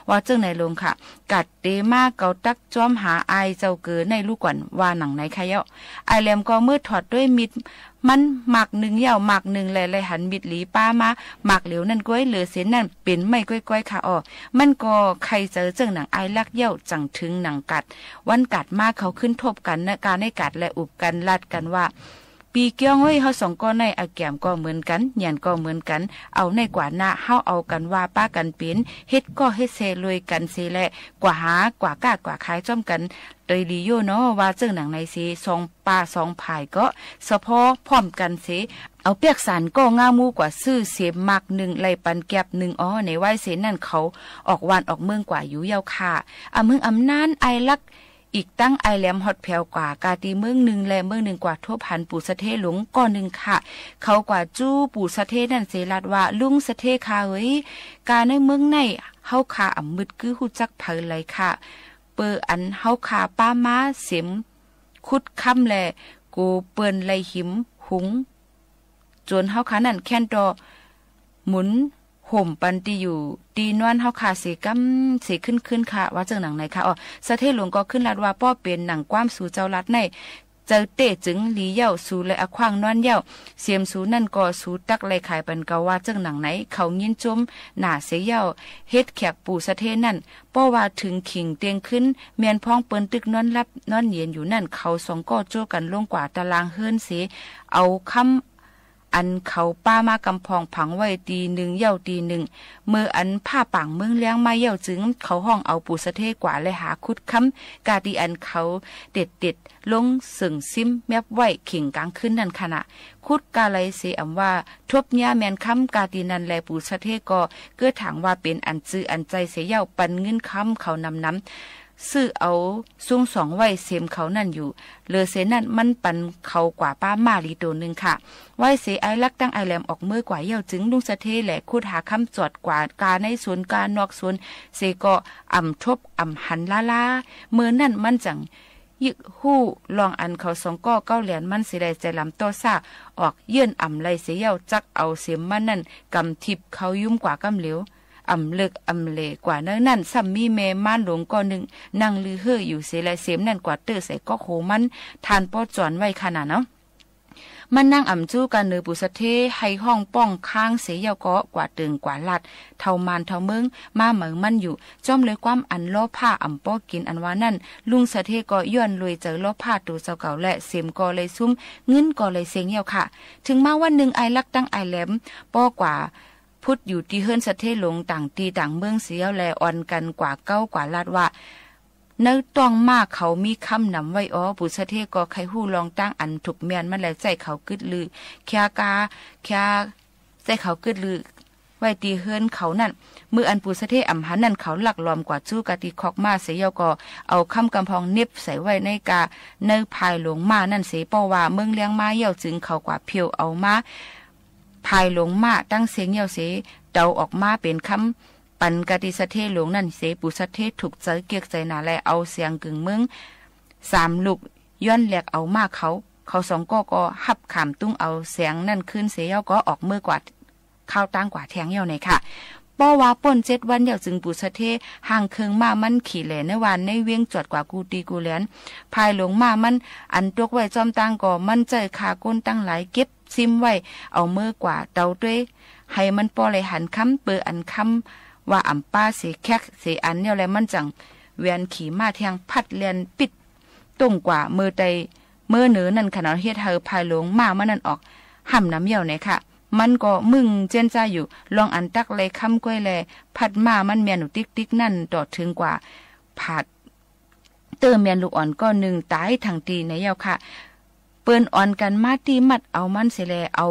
ว่าเจ้าไหนลงค่ะกัดเตมาเกาตักจอมหาไอเจ้าเกือในลูกก่อนว่าหนังไหนค่ะเย้าไอแหลมก็มืดถอดด้วยมิดมันหมักหนึ่งเย่าหมักหนึ่งเลยหันบิดหลีป้ามาหมักเหลวนั่นก้อยเหลือเส้นนั่นเป็นไม่ก้อยค่ะมันก็ใครเจอเจิงหนังไอลักเย่าจังถึงหนังกัดวันกัดมาเขาขึ้นทบกันนะการให้กัดและอุบกันลัดกันว่าปีเกี้ยงเฮ้ยเขาสองก็ในอาแกมก็เหมือนกันหยันก็เหมือนกันเอาในกว่าหน้าเฮาเอากันว่าป้ากันเป็นเฮ็ดก็เฮ็ดเซรวยกันเซแลกว่าหากว่าก้ากว่าขายจ้อมกันโดยดีโยเนาะว่าเจิงหนังในเซสองป้าสองภายก็เฉพาะพร้อมกันเซเอาเปียกสารก็ง่ามูกว่าซื้อเสียมักหนึ่งไล่ปันแก็บหนึ่งในไหวเซนั่นเขาออกวานออกเมืองกว่าอยู่ยาวค่ะเมืองอำนานไอลักอีกตั้งไอแหลมฮอดแผ่วกว่ากาตีเมืองหนึ่งและเมืองหนึ่งกว่าทั่วพันปู่สะเทหลงก่อนหนึ่งค่ะเขากว่าจู้ปู่สะเทนั่นเสลัดว่าลุงสะเทค่ะเอ้ยกาในเมืองในเฮาขาอ่ำมึดคือฮู้จักเผยเลยค่ะเปิอันเฮาขาป้าม้าเสียมคุดค่ำแลกูเปิ้นไลหิมหุงจนเฮาขานั่นแค่นดอหมุนห่มปันตีอยู่ตีนวนเฮาขาเสกำเสขึ้นค่ะว่าเจังหนังไหนค่ะสะเทหลวงก็ขึ้นลัดว่าป้อเป็นหนังความสู่เจ้ารัดในเจอเตะจึงหลีเย่าสู่และอควางนอนเย่าเสียมสู่นั่นก็สู่ตักไลขายปันเกาว่าเจังหนังไหนเขายินจมหน้าเสยเย่าเฮ็ดแขกปู่สะเทนั่นป้อว่าถึงขิงเตียงขึ้นเมียนพ้องเปิ้นตึกนอนรับนอนเย็นอยู่นั่นเขาสองก็โจกันลงกว่าตารางเฮือนเสเอาคำอันเขาป้ามากำพองผังไว้ตีหนึ่งเย่าตีหนึ่งเมื่ออันผ้าปังเมืองเลี้ยงมาเย่าจึงเขาห้องเอาปูสะเทกว่าเลยหาคุดค้ำกาตีอันเขาเด็ดลงสึ่งซิมแมบไว้ขิงกลางขึ้นนั่นขณะคุดกาไลเสอำว่าทบญ่าแมนค้ำกาตีนันแลปูสะเทก็เกื้อถางว่าเป็นอันจื้ออันใจเสียเย่าปันเงินค้ำเขาน้ำซื้อเอาซุ้งสองไว้เสมเขานั่นอยู่เลอเสนั่นมันปันเขากว่าป้ามาลีตัวหนึ่งค่ะไว้เสไอลักตั้งไอแหลมออกมือกว่าเย่าจึงลุงสะเทแหละคูดหาคำจอดกว่ากาในสวนกานอกสวนเสก็อ่ำทบอ่ำหันลาเมื่อนั่นมันจังยึกหู้ลองอันเขาสองก็เก้าเหรียญมันสิได้ใจลำโตซ่าออกเยื่อนอ่ำไรเสียเย่าจักเอาเสียมมันนั่นกำทิบเขายุ่มกว่ากำเหลียวอำเลิกอำเลกว่านั่นซ้ำมีแม่ม่านหลงก็หนึ่งนั่งลือเฮ่ออยู่เสียและเสียมนั่นกว่าเตอใส่ก็โหมันทานป้อจอนไว้ขนาดเนาะมันนั่งอ่ำจู้กันเนือปุสะเทให้ห้องป้องข้างเสียเยาก็กว่าตึงกว่าลัดเท่ามานเท่าเมืองมาเหมืองมันอยู่จ้อมเลยความอันล้อผ้าอ่ำป้อกินอันว่านั่นลุงสะเทก็ย้อนลุยเจอล้อผ้าตัวเจ้าเก่าและเสียมก็เลยซุ้มเงินก็เลยเสียงเยาค่ะถึงมาวันหนึ่งไอลักตั้งไอแหลมป้อกว่าพุทธอยู่ที่เฮิรนสะเทหลงต่างตีต่างเมืองเสียวแลอ่อนกันกว่าเก้ากว่าลาดว่าเนื้อต้องมากเขามีคำนำไว้ปุสะเทก็ใครหู้ลองตั้งอันถูกเมียนมันแล้วใจเขากึดลือแค่ใจเขากึดลือไว้ตีเฮิรนเขานั่นเมื่ออันปุสะเทอำหันนั่นเขาหลักล้อมกว่าจู้กะตีคอกมาเสียก็เอาคำกำพองเน็บใส่ไว้ในกาเนื้อภายหลงมานั่นเสียป้อว่าเมืองเลี้ยงมาเย่าจึงเขากว่าเพียวเอามาภายหลงมาตั้งเสียงเยาเสเดาออกมาเป็นค ปันกะติสะเทหลวงนั่นเสปุสะเทถูกใจเกียกใจหนาแลเอาเสียงกึ่งมึง3ลูกย้อนแหลกเอามากเขา2ก็หับขามตุ้งเอาเสียงนั่นขึ้นเสียเย้าก็ออกมือกว่าข้าวตั้งกว่าแทงเย้าไหนค่ะป้อว่าป่น7วันเดี๋ยวจึงปุสะเทห่างเคืองมามันขี่แหลในวันในเวียงจอดกว่ากูตีกูแหลนภายหลงมามันอันตกไว้จอมตั้งก็มันใจขาก้นตั้งหลายเก็บซิมไว้เอามือกว่าเตาด้วยให้มันปอเลยหันคำเปิดอันคำว่าอ่ำป้าเสแคกเสอันเนี่ยแหละมันจังเวียนขี่มาแทงพัดเลียนปิดตรงกว่ามือใดมือเหนือนั่นขนาดเฮ็ดเฮอภายหลงมามันนั่นออกห่ำน้ำเหี่ยวไหนค่ะมันก็มึงเจนจ้าอยู่ลองอันตักเลยคำก้อยแลพัดมามันเมียนหนูติ๊กนั่นต่อถึงกว่าผัดเติมเมียนลูกอ่อนก็1ตายทางตีในเหี่ยวค่ะเปิ้นอ่อนกันมาตีมัดเอามันเสแลเอา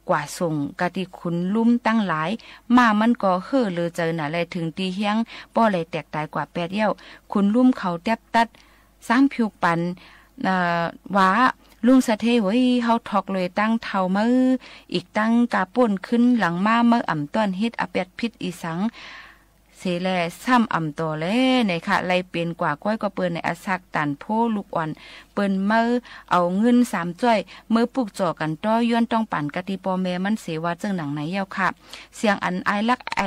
กว่าส่งกะติคุณลุ่มตั้งหลายมามันก็เฮ่อเลยเจอหน่ะแลถึงตีเฮียงป้อเลยแตกตายกว่า8เหี่ยวคุณลุ่มเขาแตบตัด3ผิวปันว่าลุงสะเทไว้เฮาทอกเลยตั้งเท่ามืออีกตั้งกาป่นขึ้นหลังมาเมื่ออ่ำต้นเฮ็ดอเป็ดพิษอีสังเสแลซ้ำอ่ำต่อแลในค่ะไล่เป็นกว่าก้อยก็เปิ้นในอาซักตันโพลูกอ่อนเปิ้นเมื่อเอาเงิน3จ้อยเมื่อปลูกจ่อกันต้อย้อนต้องปั่นกะติปอแม่มันเสว่าจังหนังไหนเย้าค่ะเสียงอันไอลักไอ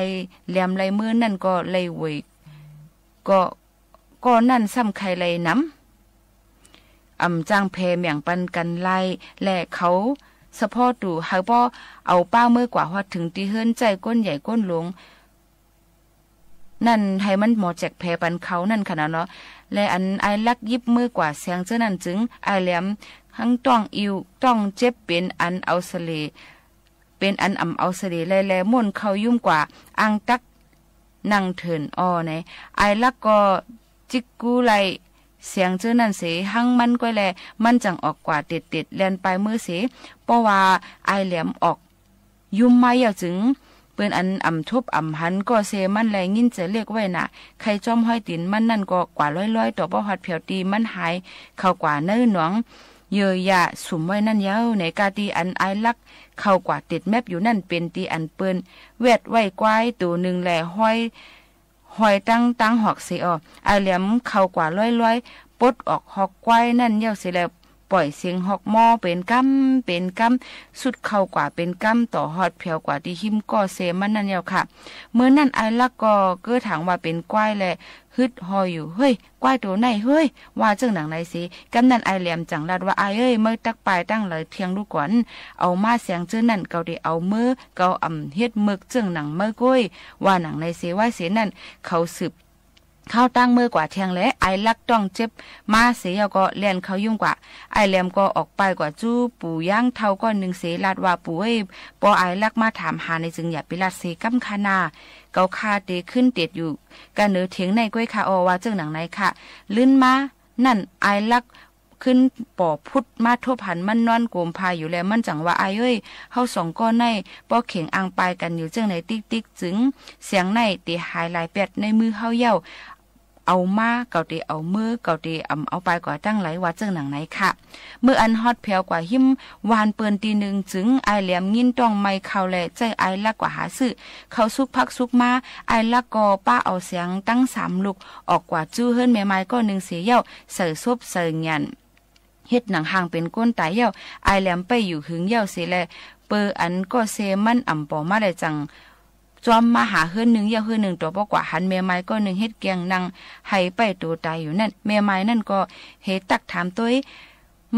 แหลมไหลมือนั่นก็ไหลเวยก็นั่นซ้ำไข่ไหลน้ำจ้างเพมอย่างปันกันไล่และเขาสะพอดูเฮาบ่เอาป้าเมื่อกว่าฮอดถึงตีเฮิรนใจก้นใหญ่ก้นหลงนั่นให้มันหมอแจกแพปันเขานั่นขนาดเนาะและอันไอลักยิบมือกว่าเสียงเจ้านั่นจึงไอแหลมทั้งต้องอิวต้องเจ็บเป็นอันเอาสเลเป็นอันเอาสเลแลม่วนเขายุ่มกว่าอังตักนั่งเถินอ้อไหนไอลักก็จิกกูไลเสียงเจ้านั่นเสหังมันก็แลมันจังออกกว่าเด็ดแลนไปมือเสเพราะว่าไอแหลมออกยุ่มไม่อยากจึงเปิ้นอันทุบหันก็เสมันแลงินจะเรียกไว้น่ะใครจอมห้อยตินมันนั่นก็กว่าร้อยต่อบ่ฮอดเผียวตีมันหายเข้ากว่าเนื้อหนองเยอะยะสุมไว้นั่นยาวในกาตีอันไอลักเข้ากว่าติดแมปอยู่นั่นเป็นตีอันเปิ้นเวทไว้กวายตัวนึงแลห้อยตั้งหอกเสียไอเหลี่ยมเข้ากว่าร้อยปดออกหอกควายนั่นเย้าเสียแล้วปล่อยเสียงหอกหม้อเป็นกำสุดเข้ากว่าเป็นกำต่อฮอดเผียวกว่าที่หิมก็เซมันนั่นเย้าค่ะเมื่อนั้นไอลักก็เกื้อถางว่าเป็นควายแลฮึดหอยอยู่เฮ้ยควายตัวไหนเฮ้ยว่าจังหนังไหนสิกำนันไอเหลี่ยมจังลาดว่าไอเอ้ยเมื่อตักปลายตั้งเลยเทียงลูกกวนเอามาเสียงเจ้านั่นเกาได้เอามือเกาเฮ็ดมึกจังหนังเมื่อก้อยว่าหนังในเสว่าเสียนั่นเขาสืบเข้าตั้งมือกว่าเทียงและไอลักต้องเจ็บมาเสียก็เลียนเขายุ่งกว่าไอแหลมก็ออกไปกว่าจู้ปู่ย่างเท่าก็1เสลาดว่าปู่เอ้ยปอไอลักมาถามหาในจึงอย่าไปลาดเสกำคานาเกาคาเตขึ้นเตียดอยู่กันเนือเถียงในก้อยคาอว่าเจ้าหนังไหนค่ะลื่นมานั่นไอลักขึ้นป่อพุดมาทบหันมันนอนโกมพายอยู่แล้วมันจังว่าไอเอ้ยเฮา2ก้อนในป้อเข่งอังปายกันอยู่จังไหนติ๊กจึงเสียงในตีหายหลายแปดในมือเฮาเย้าเอามาเกาตีเอามือเกาตีเอาไปกว่าตั้งหลายว่าจังหนังไหนค่ะเมื่ออันฮอดแผวกว่าหิมวานเปิ้นตีหนึ่งจึงไอแหลมยินต้องไม่เข้าแลใจไอลักกว่าหาซื้อเขาสุกพักสุกมาไอลักก็ป้าเอาเสียงตั้ง3ลูกออกกว่าจู้เฮิรนแม่ไม้ก็1เสียเย้าเสือซบเสือหยันเฮ็ดหนังห่างเป็นก้นตายเย้าไอแหลมไปอยู่หึงเย้าเสียแลเปออันก็เซมันปอมาได้จังจอมมาหาเฮือน1เย้าเฮือน1ตัวบ่กว่าหันแม่ไม้ก็1เฮ็ดแกงนางให้ไปตัวตายอยู่นั่นแม่ไม้นั่นก็เฮ็ดตักถามตัว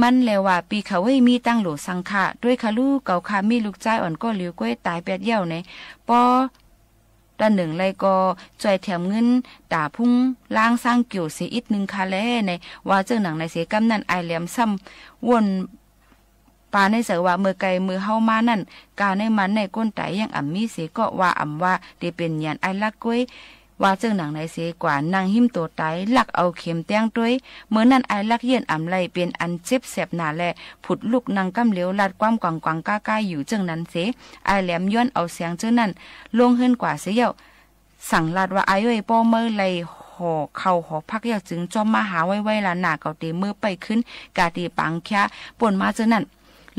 มันแล้วว่าปีเขาไว้มีตั้งโหลสังฆะด้วยค่ะลูกเก่าค่ะมีลูกชายอ่อนก็เหลียวก้อยตาย8เย้าในปอด้านหนึ่งเลยก็จ่อยแถมเงินตาพุ่งล้างสร้างเกี่ยวเสียอีก1ค่ะแลในว่าเจ้าหนังในเสกำนั่นไอแหลมซ้ำวนปาในเสือว่าเมื่อไกลมือเฮามานั่นกาในมันในก้นไตยังมีเสก็ว่าว่าได้เป็นยันไอลักก้อยว่าเจ้าหนังในเสกว่านางหิมตัวไตลักเอาเข็มแต้งด้วยเมื่อนั้นไอลักเย็นไลเป็นอันเจ็บแสบหนาแลผุดลูกนางกำเหลียวลัดความกวางก้าอยู่จังนั้นเสไอแหลมย้อนเอาเสียงเจ้านั้นลงเฮิรนกว่าเสียเย้าสั่งลาดว่าไอเอ้ยป้อเมื่อไรห่อเข่าห่อพักเย้าจึงจอมมาหาไว้ละหน้าเกาตีมือไปขึ้นกาตีปังแค่ป่นมาเจ้านั้น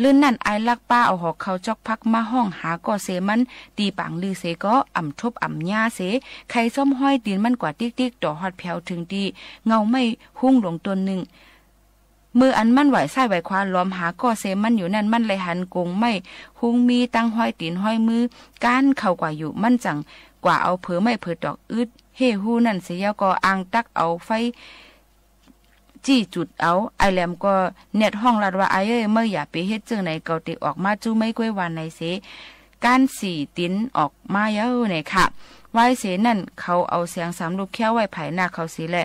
ลื่นนั่นไอลักป้าเอาหอกเขาจอกพักมาห้องหาก่อเสมันตีปังลือเสก็อ่ำทบอ่ำยาเสใครส้มห้อยตีนมันกว่าติ๊กๆต่อฮอดแผวถึงดีเงาไม่หุ้งลงตัวหนึ่งมืออันมันไหวไส้ไหวควาล้อมหาก่อเสมันอยู่นั่นมันเลยหันกงไม่หุ้งมีตั้งห้อยตีนห้อยมือก้านเข้ากว่าอยู่มันจังกว่าเอาเผอไม่เผอดอกอึดเฮฮูนั่นเสียก็อ่างตักเอาไฟจี้จุดเอาไอแหลมก็เน็ตห้องลัดว่าไอเอ้ยเมื่ออย่าไปเฮ็ดจึงไหนเกาติออกมาจู้ไม่กล้วยวันในเสการสี่ติ้นออกมาเยอะเนี่ยค่ะไว้เสนั่นเขาเอาเสียงสามลูกแค่ไว้ไผ่หน้าเขาสีแหละ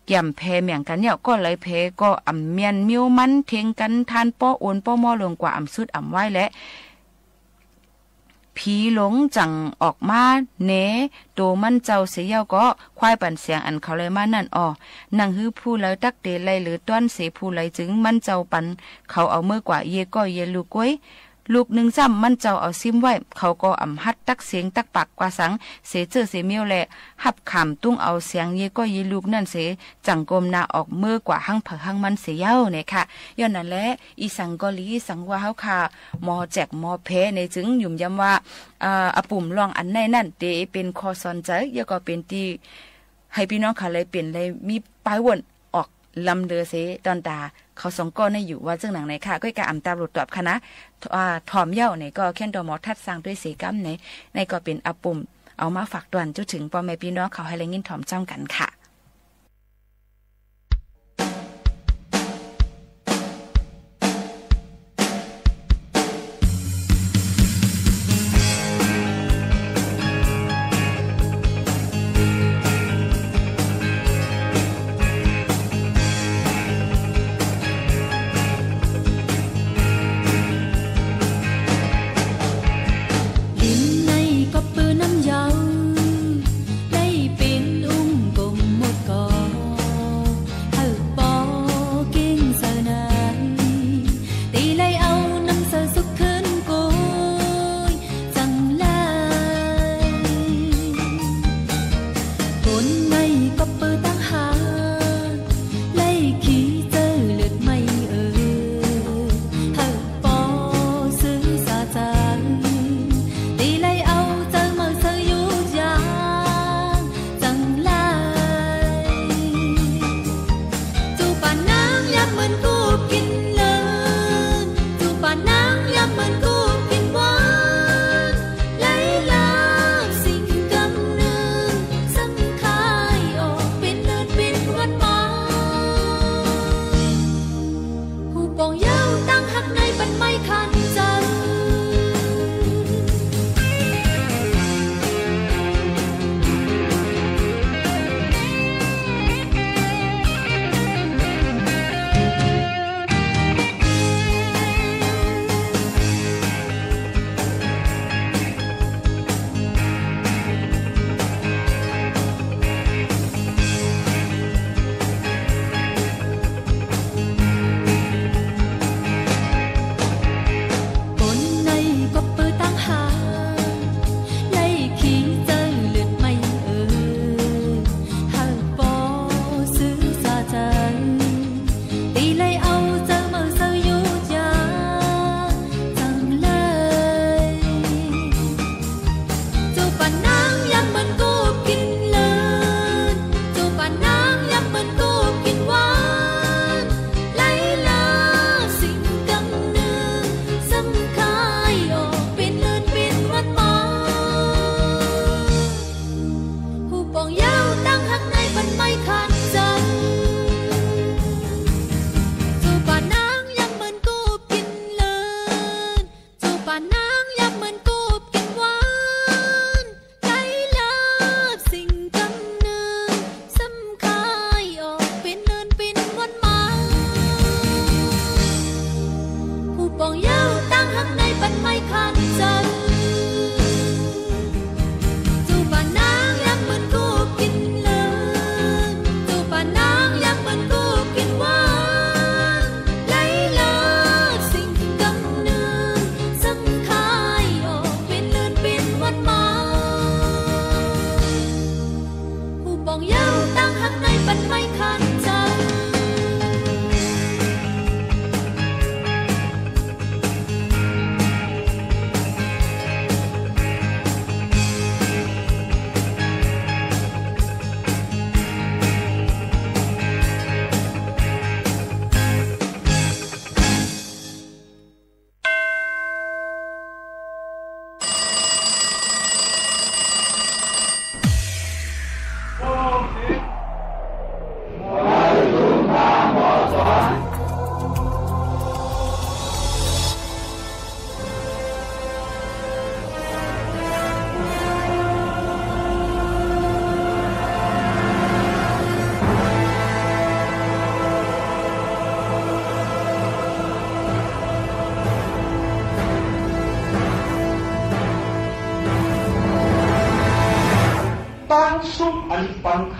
แก่มแพเหมียงกันเนี่ยก็เลยเพก็อ่ำเมียนมิ้วมันเทงกันทานป้อโอนป้อมอลงกว่าอ่ำสุดอ่ำไว้และผีหลงจังออกมาเนโตมันเจ้าเสียก็ควายปั่นเสียงอันเขาเลยมานั่นอ้อนังฮื้อผู้เลยตักเตไลหรือต้อนเสผู้เลยจึงมันเจ้าปันเขาเอาเมื่อกว่าเยก็เยลูกก้วยลูกหนึ่งซ้ำมันเจ้าเอาซิมไว้เขาก็อ่ำฮัดตักเสียงตักปากกว่าสังเสเจอเสเมียวแหละหับขามตุ้งเอาเสียงเยก็เยลูกนั่นเสจังกลมนาออกเมื่อกว่าหั่งเผอหั่งมันเสียเย้าเนี่ยค่ะย้อนนั่นแหละอีสังกอลีสังว่าเฮาค่ะหมอแจกหมอเพในจึงยุ่มย้ำว่าอปุ่มลองอันในนั่นเตเป็นคอสอนใจแล้วก็เป็นที่ให้พี่น้องค่ะเลยเปลี่ยนเลยมีป้ายวนออกลำเดือเสตอนตาเขาสองก้อนในอยู่ว่าเจ้าหนังไหนค่ะก็การอ่ำตาหลุดตอบคณะถอมเย้าในก็แค่นดอมอทัดสร้างด้วยเสกัมในก็เป็นอปุ่มเอามาฝากตวนจุถึงพ่อแม่พี่น้องเขาให้แรงยินถอมจ้ำกันค่ะ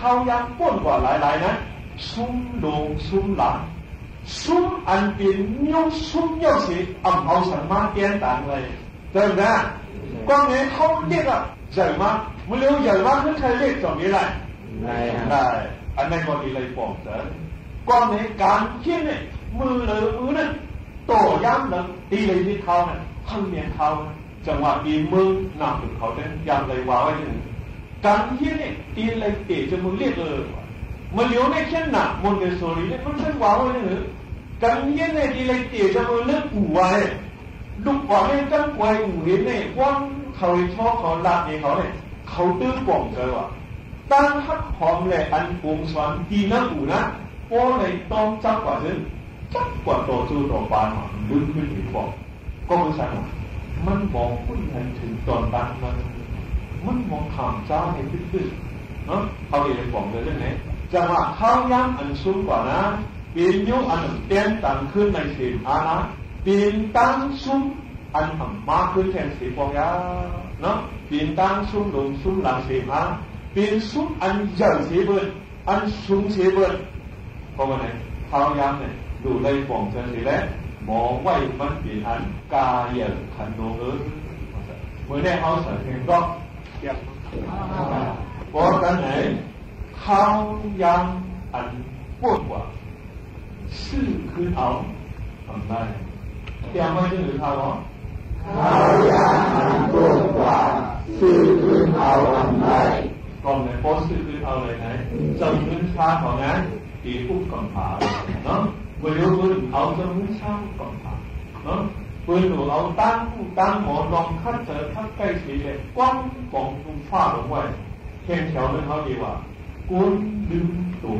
เขายังป้นกว่าหลายๆนะซุ้มลงซุ้มหลังซุ้มอันเป็นนิ้วซุ้มเยอะสิเอาสังมาเตี้ยนต่างเลยเดินนะกองนี้เขาเรียกอะใหญ่มากไม่รู้ใหญ่มากขึ้นใครเรียกตรงนี้ไรได้อันนั้นก็ดีเลยบอกเถอะกองนี้การคิดเนี่ยมือนั่นโตย้ำนั่นตีเลยที่เขาเนี่ยข้างเมียนเขาจังหวะดีมือนำถึงเขาเนี่ยยังเลยว่าไว้หนึ่งการคิดเนี่ยตีเลยเตะจนมือเรียกมันเลี้ยวในเช่นหนักมันเป็นโซลีเนี่ยมันเป็นว่าไว้หนึ่งการคิดเนี่ยตีเลยเตะจนมือเลือกหัวเนี่ยลูกบอลเนี่ยตั้งไว้หัวเนี่ยว่างเขาชอบเขาลาดเนี่ยเขาเนี่ยเขาตื้อกล่องเลยว่ะตั้งฮักหอมเลยอันปวงสวรรค์ดีนะอูนะโอ้เลยต้องจับกว่าซึ่งจับกว่าต่อสู้ต่อไปมาลึกขึ้นถึงบอกก็ไม่ใช่มันมองขึ้นถึงตอนตั้งมันมองข่าวเจ้าให้ขึ้นเนาะเขาเองบอกเลยเรื่องนี้จังหวะข้าวย่างอันสูงกว่านะปีนยุอันเต้นตั้งขึ้นในสีอานะปีนตั้งสูงอันมากขึ้นแทนสีฟองยาเนาะปีนตั้งสูงลงสูงหลังสีอาปีนสูงอันใหญ่สีเบิร์นอันสูงสีเบิร์นเพราะว่าไงข้าวย่างเนี่ยดูในฟองเชิงสีแล้วมองไว้มันเป็นอันกาเยขันโนเมื่อได้เอาใส่เพียงก็เก็บเพราะกันไหนข้าวย่างอันปวดกว่าซื่อขึ้นเอาทำได้เตรียมไว้ที่หรือข้าวหรอข้าวยางอันปวดกว่าซื่อขึ้นเอาทำได้ก่อนไหนพอซื่อขึ้นเอาเลยไหนจำพื้นชาของนั้นตีปุ๊บก่อนผ่าเนาะเมื่อเดี๋ยวพื้นเอาจำพื้นชาก่อนผ่าเนาะพื้นหนูเอาตั้งหมอนรองขั้นเจอขั้นใกล้สีเลยกว้างกองตุ้งฟ้าลงไว้แข่งแถวนึงเขาดีว่ากุ้นลืมตู่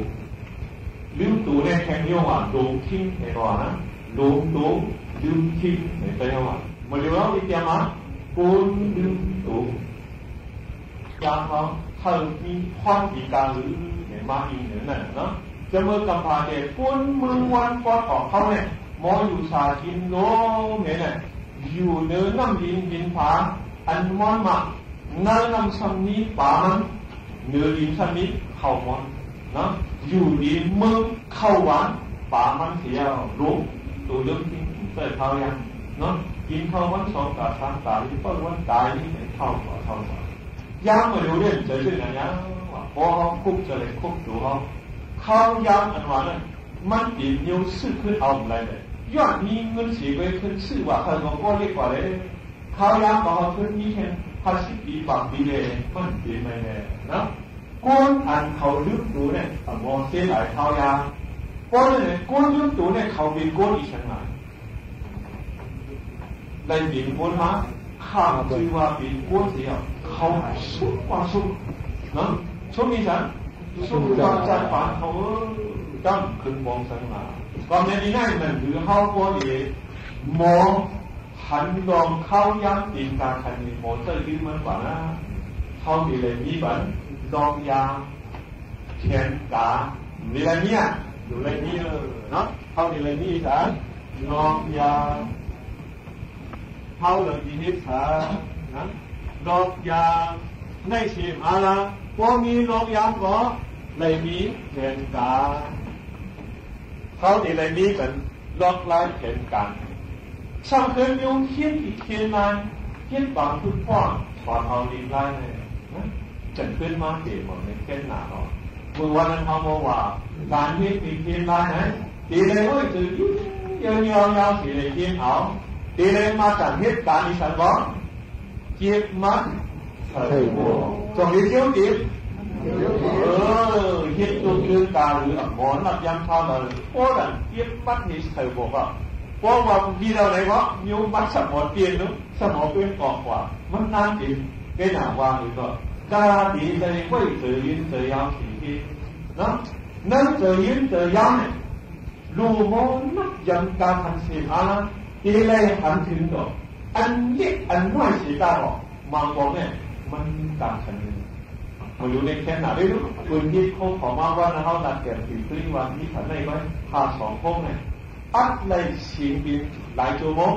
เนี่ยแข่งเยอะว่าดูทิ้งในก่อนนะดูลืมทิ้งในใจว่าเมื่อเดี๋ยวเราอีกอย่างมั้งกุ้นลืมตู่อย่างเขาเขามีความดีการหรือเนี่ยมาอีกหนึ่งนั่นเนาะจะเมื่อกำพาเด็กกุ้นมือวันก่อนของเขาเนี่ยมออยู่สากินโลเนี่ยอยู่เนื้อน้ำดินผาอันมอนมานั่งน้ำซ้ำนี้ป่ามันเนื้อดินซ้ำนี้เข้ามอนนะอยู่ดีมือเข้าหวานป่ามันเสียรู้ตัวเรื่องที่เกิดเท่ายังเนาะกินเข้าวัน2 กับ 3 ตาที่ต้นวันตายนี่เข้ากว่าย่างมาดูเรื่องเจอเรื่องอะไรนะว่าพอเขาคุกจะเลยคุกดูเขาเข้าย่างอันว่านั้นมันติดนิ้วซื้อขึ้นเอาอะไรเลยยอดมีเงินสีไปขึ้นซื้อว่าเขาบอกว่าเรียกว่าเลยเขาย่างบอกเขาขึ้นนี้แค่50 ปีบางปีเลยมันดีไม่แน่นะก้นอันเขาลึกดูเนี่ยมองเส้นหลายเขาย่างก้นเนี่ยก้นลึกดูเนี่ยเขาเป็นก้นอีกชั้นไหนในดินก้นมาข้ามคือว่าเป็นก้นเสียเขาสุกว่าสุกนะสุกมีฉันสุกว่าจัดฝันเขาตั้งขึ้นมองสังหาก็ในนี้นั่นมันคือเขาก้นเองมองหันลองเข้าย้ำดินการคันมีโมเตอร์ขึ้นมันกว่านะเขามีเลยมีบันลองยางเขียนกามีอะไรเนี่ยอยู่อะไรนี่เนาะเขามีอะไรนี่สารลองยางเขาเลยยินิสานะลองยางในสีอะไรพวกมีลองยางก็เลยมีเขียนกาเขามีอะไรนี่กันลอกลายเขียนกัน上课用天地天来，天帮助光，传好灵来呢。整ขึ้นมาเกี่ยวกับในเส้นหนาเนาะเมื่อวันนั้นเขาบอกว่าการที่มีเทียน来呢，ดีเลยว่าจะยาวสีเลยเทียนเอาดีเลยมาจากเหตุการณ์ที่ฉันบอกเจ็บมันเถิดบัวจงมีเที่ยวจิตเหตุตัวคือการหรือหมอนหลับยังเท่านั้นโอ้ดันเจ็บมันนี่เถิดบัวก็เพราะว่าดีเราไหนวะนิ้วมัดสมองเปลี่ยนนู้สมองเปลี่ยนออกกว่ามันนานจริงแค่หนาวางหรือก็ดาดีเลยไม่เจอยินเจอยาวสีที่นะนั่นเจอยินเจอยาวเนี่ยรูมองนักยังการทำสิ่งอะไรดีเลยหันถึงตัวอันเล็กอันน้อยสีตาหรอกมังบอกเนี่ยมันการทำมาอยู่ในแค่ไหนไม่รู้พื้นที่โค้งของมาว่านะเขาตัดแก่ถึงครึ่งวันที่ขันได้ไหมพา2 โค้งเนี่ยอัดในชีวิตหลายชั่วโมง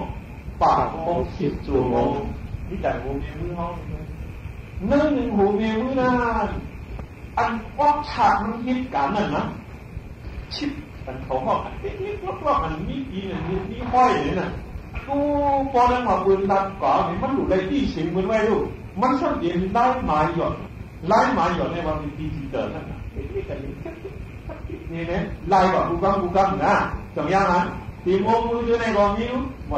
ปาก10 ชั่วโมงนี่แต่หูมีมือเขานั่งหนึ่งหูมีมือนาน อันออกฉากมันเหตุการณ์นั่นนะชิบอันเขาห้องอันเล็กๆรอบๆอันมีปีนึงมีห้อยเลยนะกูพอแล้วมาปืนดันก่อนมันอยู่ในที่เสียงมันไว้ลูกมันสังเกตได้หมายหยดไล่หมายหยดในวันที่ดีเตอร์นั่นนะนี่เนี่ยไล่แบบกูกังนะจงยังนั้นทีมงมืออยู่ในกองนิ้วหม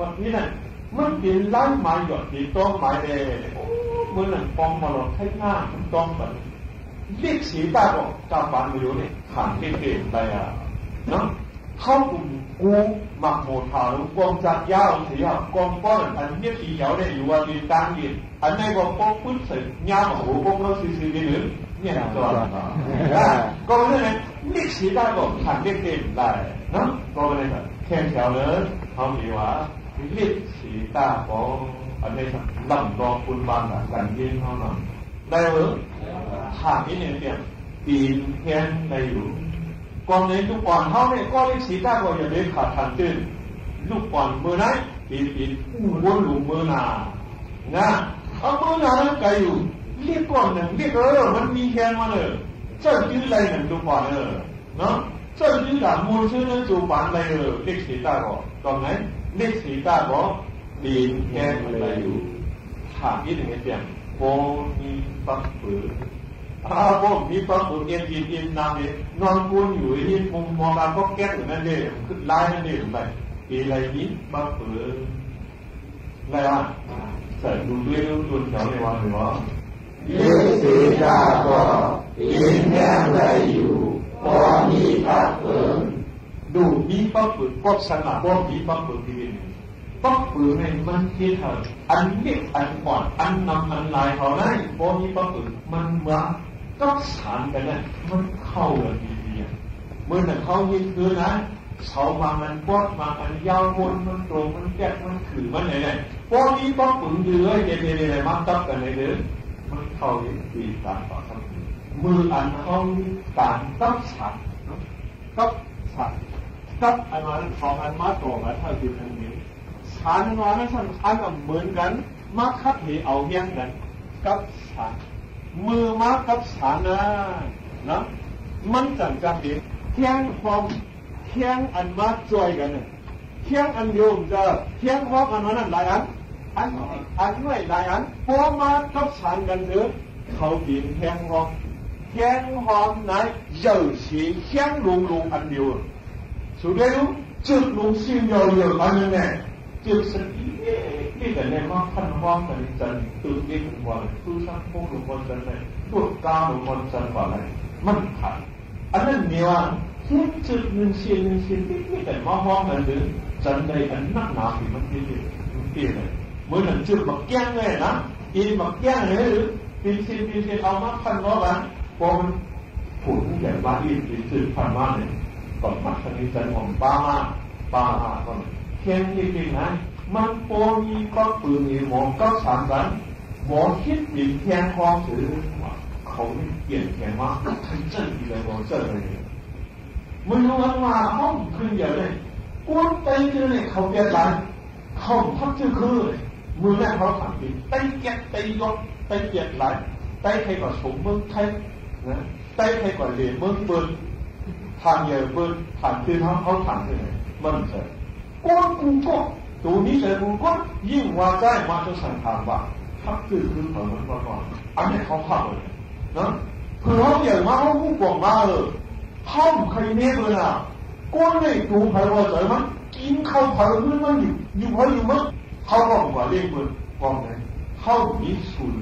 ดนี่นั่นมันเป็นไล่หมายหยดที่ต้องหมายเลยมือหนึ่งปองมาหลอกให้หน้ามันต้องแบบเรียกสีตาบอกจำวันไม่รู้เนี่ยขันเก่งๆไปอ่ะเนาะเข้ากลุ่มกูหมักโมทาลุกองจักยาวเสียกองป้อนอันนี้สีเหวเนี่ยอยู่วันนี้ตั้งยืนอันนี้ก็ป้องพื้นเสร็จยาวหัวป้องเราซื้อๆกันหรือเนี่ยตัวก็เลยเรียกสีตาบอกขันเก่งๆได้เนาะก็เลยแบบแค่แถวเลยเขามีว่าเรียกสีตาบอกอันนี้ลำรองคุณบางกันยืนเขาหน่อยได้หรือหากนี้เนี่ยปีนแค่ในอยู่ก่อนในลูกบอลเขาเนี่ยก็เรียกสีตาก็อย่าเลี้ยงขาดทันตื้นลูกบอลมือไหนปีนวนหลุมมือหนานะเอามือหนาแล้วไกลอยู่เรียกก่อนหนึ่งเรียกมันมีแค่มาเลยเจ้ายื้ออะไรหนึ่งลูกบอลเนาะเจ้ายื้อหลังมือชื่อนั้นจูบานอะไรเรียกสีตาก็ตอนไหนเรียกสีตาก็ปีนแค่อะไรอยู่หากนี้เนี่ยโบมีปักปืนโบมีปักปืนเอ็นน้ำเนี่ยนอนวนอยู่ที่มุมมองการก็แก้อยู่นั่นเองขึ้นไล่นั่นเองไปอะไรนี้ปักปืนอะไรวะใส่ดูด้วยดูแถวในวันหรือวะเลี้ยงสีตาก็ยิงแง่อะไรอยู่พอมีปักปืนดูมีปักปืนก็สนาบ่มีปักปืนที่นี่ปักปืนเนี่ยมันที่เธออันเล็กอันอ่อนอันนำอันลายเขาได้พอมีปักปืนมันว่าก็สานกันนะมันเข้ากันดีๆเมื่อแต่เขายิงคือนะเสาบางอันกว้างบางอันยาววนมันตรงมันแก้มันขืนมันไหนพอมีปักปืนเดือดเย็นๆมันตับกันเลยเด้อมันเข้าดีการต่อสู้มืออันเขาการตับฉันตับอันนั้นของอันมาตรงกันเท่าที่ทันนี้ฉันว่านั้นฉันอันเหมือนกันมาคัดเหเอาเฮี้ยงกันกับฉันมือมากับฉันนะมันจังดีเที่ยงความเที่ยงอันมาจ่วยกันเที่ยงอันโยมจะเที่ยงความอันนั้นหลายอันไม่หลายอันพอมากับฉันกันเถอะเขากินเที่ยงความไหนเยอะสีเที่ยงลงอันเดียวสุดท้ายรู้จุดลงสิ่งเดียวอันนั้นเนี่ยจุดสิ่งนี่แต่เนี่ยมาพันว่ากันจันตุเอกวันตุสังพงหลวงจันเนี่ยตัวกาหลวงจันว่าอะไรมันขาดอันนั้นเนี่ยว่าที่จุดหนึ่งเสียนี่แต่มาห้องกันหรือจันใดอันนักหนาที่มันเปลี่ยนเลยเมื่อหนึ่งจุดมาแก้งเลยนะอีมาแก้งเลยหรือปีเสียเอามาพันว่ากันพอมันผุนอย่างว่าอีจุดพันว่าเนี่ยก่อนมาสันนิษฐานของป้ามาก่อนแค่นี้เองนะมันพอมีปักปืนมีหมอก็สามสันหมอคิดดินแทงความถือเขาไม่เปลี่ยนแทงว่าทันเจ้าดีเลยบอกเจ้าเลยไม่รู้ว่าห้องขึ้นอย่างไรกวนไปเจอเนี่ยเขาเปลี่ยนไรเขาทักชื่อคือมือแรกเขาถามดิไตแกะไตยกไตเปลี่ยนไรไตใครก็สมมึงใครนะไตใครก็เรียนมึงเปิดทางเยอะเปิดผ่านคือเขาถามที่ไหนมันเสร็จกวนกูก็ตัวนี้เสร็จกูก็ยิ่งว่าใจมาจะสั่งทางว่าทักคือเหมือนว่าอันนี้เขาพลาดเลยนะเพื่อเขาใหญ่มาเขาผู้บอกมาเลยห้องใครเนี่ยเลยนะก้นเลยดูใครว่าใจมันกินข้าวเผาเพื่อนมันอยู่มั้งเขาบอกว่าเรียกมันบอกไงเขามีสูตร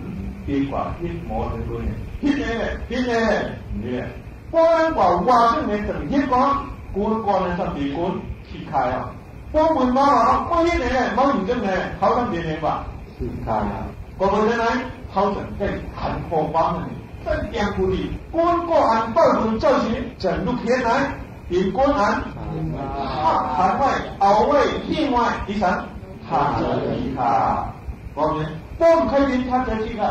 ดีกว่าที่หมอเลยตัวเนี่ยที่เนี่ยเพราะงั้นว่าที่เนี่ยถึงที่ก่อนในสัปดาห์ก้นขี้ขายอ่ะพวกมึงมาเพราะที่เนี่ยมาอยู่จังไงเขาทำดีเนี่ยป่ะขี้ขายก็เพราะฉะนั้นเขาจะได้ขันโคบ้างนี่真点鼓励，官个按报论教训，整路偏来，比官按海外、澳外、另外第三，他这里他，我们帮开人他这几个，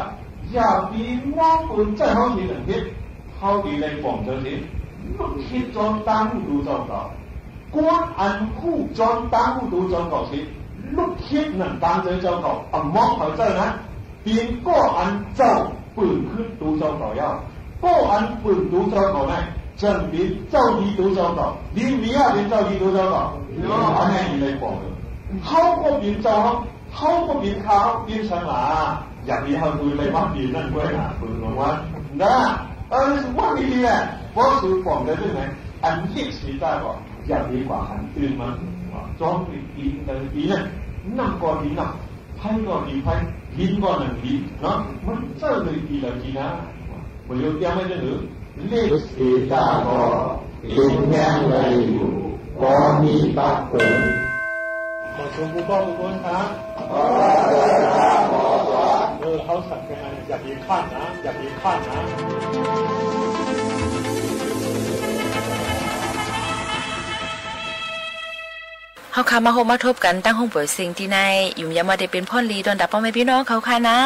也比我们再好些人些，好比来帮这些，路铁装耽误都糟糕，官按户装耽误都糟糕些，路铁能当这糟糕，啊，莫好这呢，比个按走。ปืนขึ้นตูเจ้าต่อยาวป้อันปืนตูเจ้าต่อได้证明造地都遭到，你米亚连造地都遭到，安尼伊来讲，好过变造好过变靠变成啦，入以後會嚟翻變นั่นด้วยนะคุณหลวงว่านะว่าดีแหละเพราะสื่อบอกได้ด้วยไหมอันที่สีได้ก็อยากดีกว่าอันอื่นมันจ้องปีเนี่ยนั่งก็ดีนั่งไพ่ก็ดีไพ่กินก็นั่งกินเนาะมันเจ้าเลยดีแล้วกินนะไม่ยอมยังไม่ได้หรือเล็กสีตาก็กินแง่เลยอยู่ก็มีปากเปิดขอชมผู้บ้องทุกคนครับเขาสั่งกันมาอย่ามีขั้นนะอย่ามีขั้นนะเฮาค่ะมาโฮมาทบกันตั้งห้องป่วยสิ่งที่ในอยู่ยามมาได้เป็นพ่อลีดอนดับพ่อแม่พี่น้องเขาค่ะนะ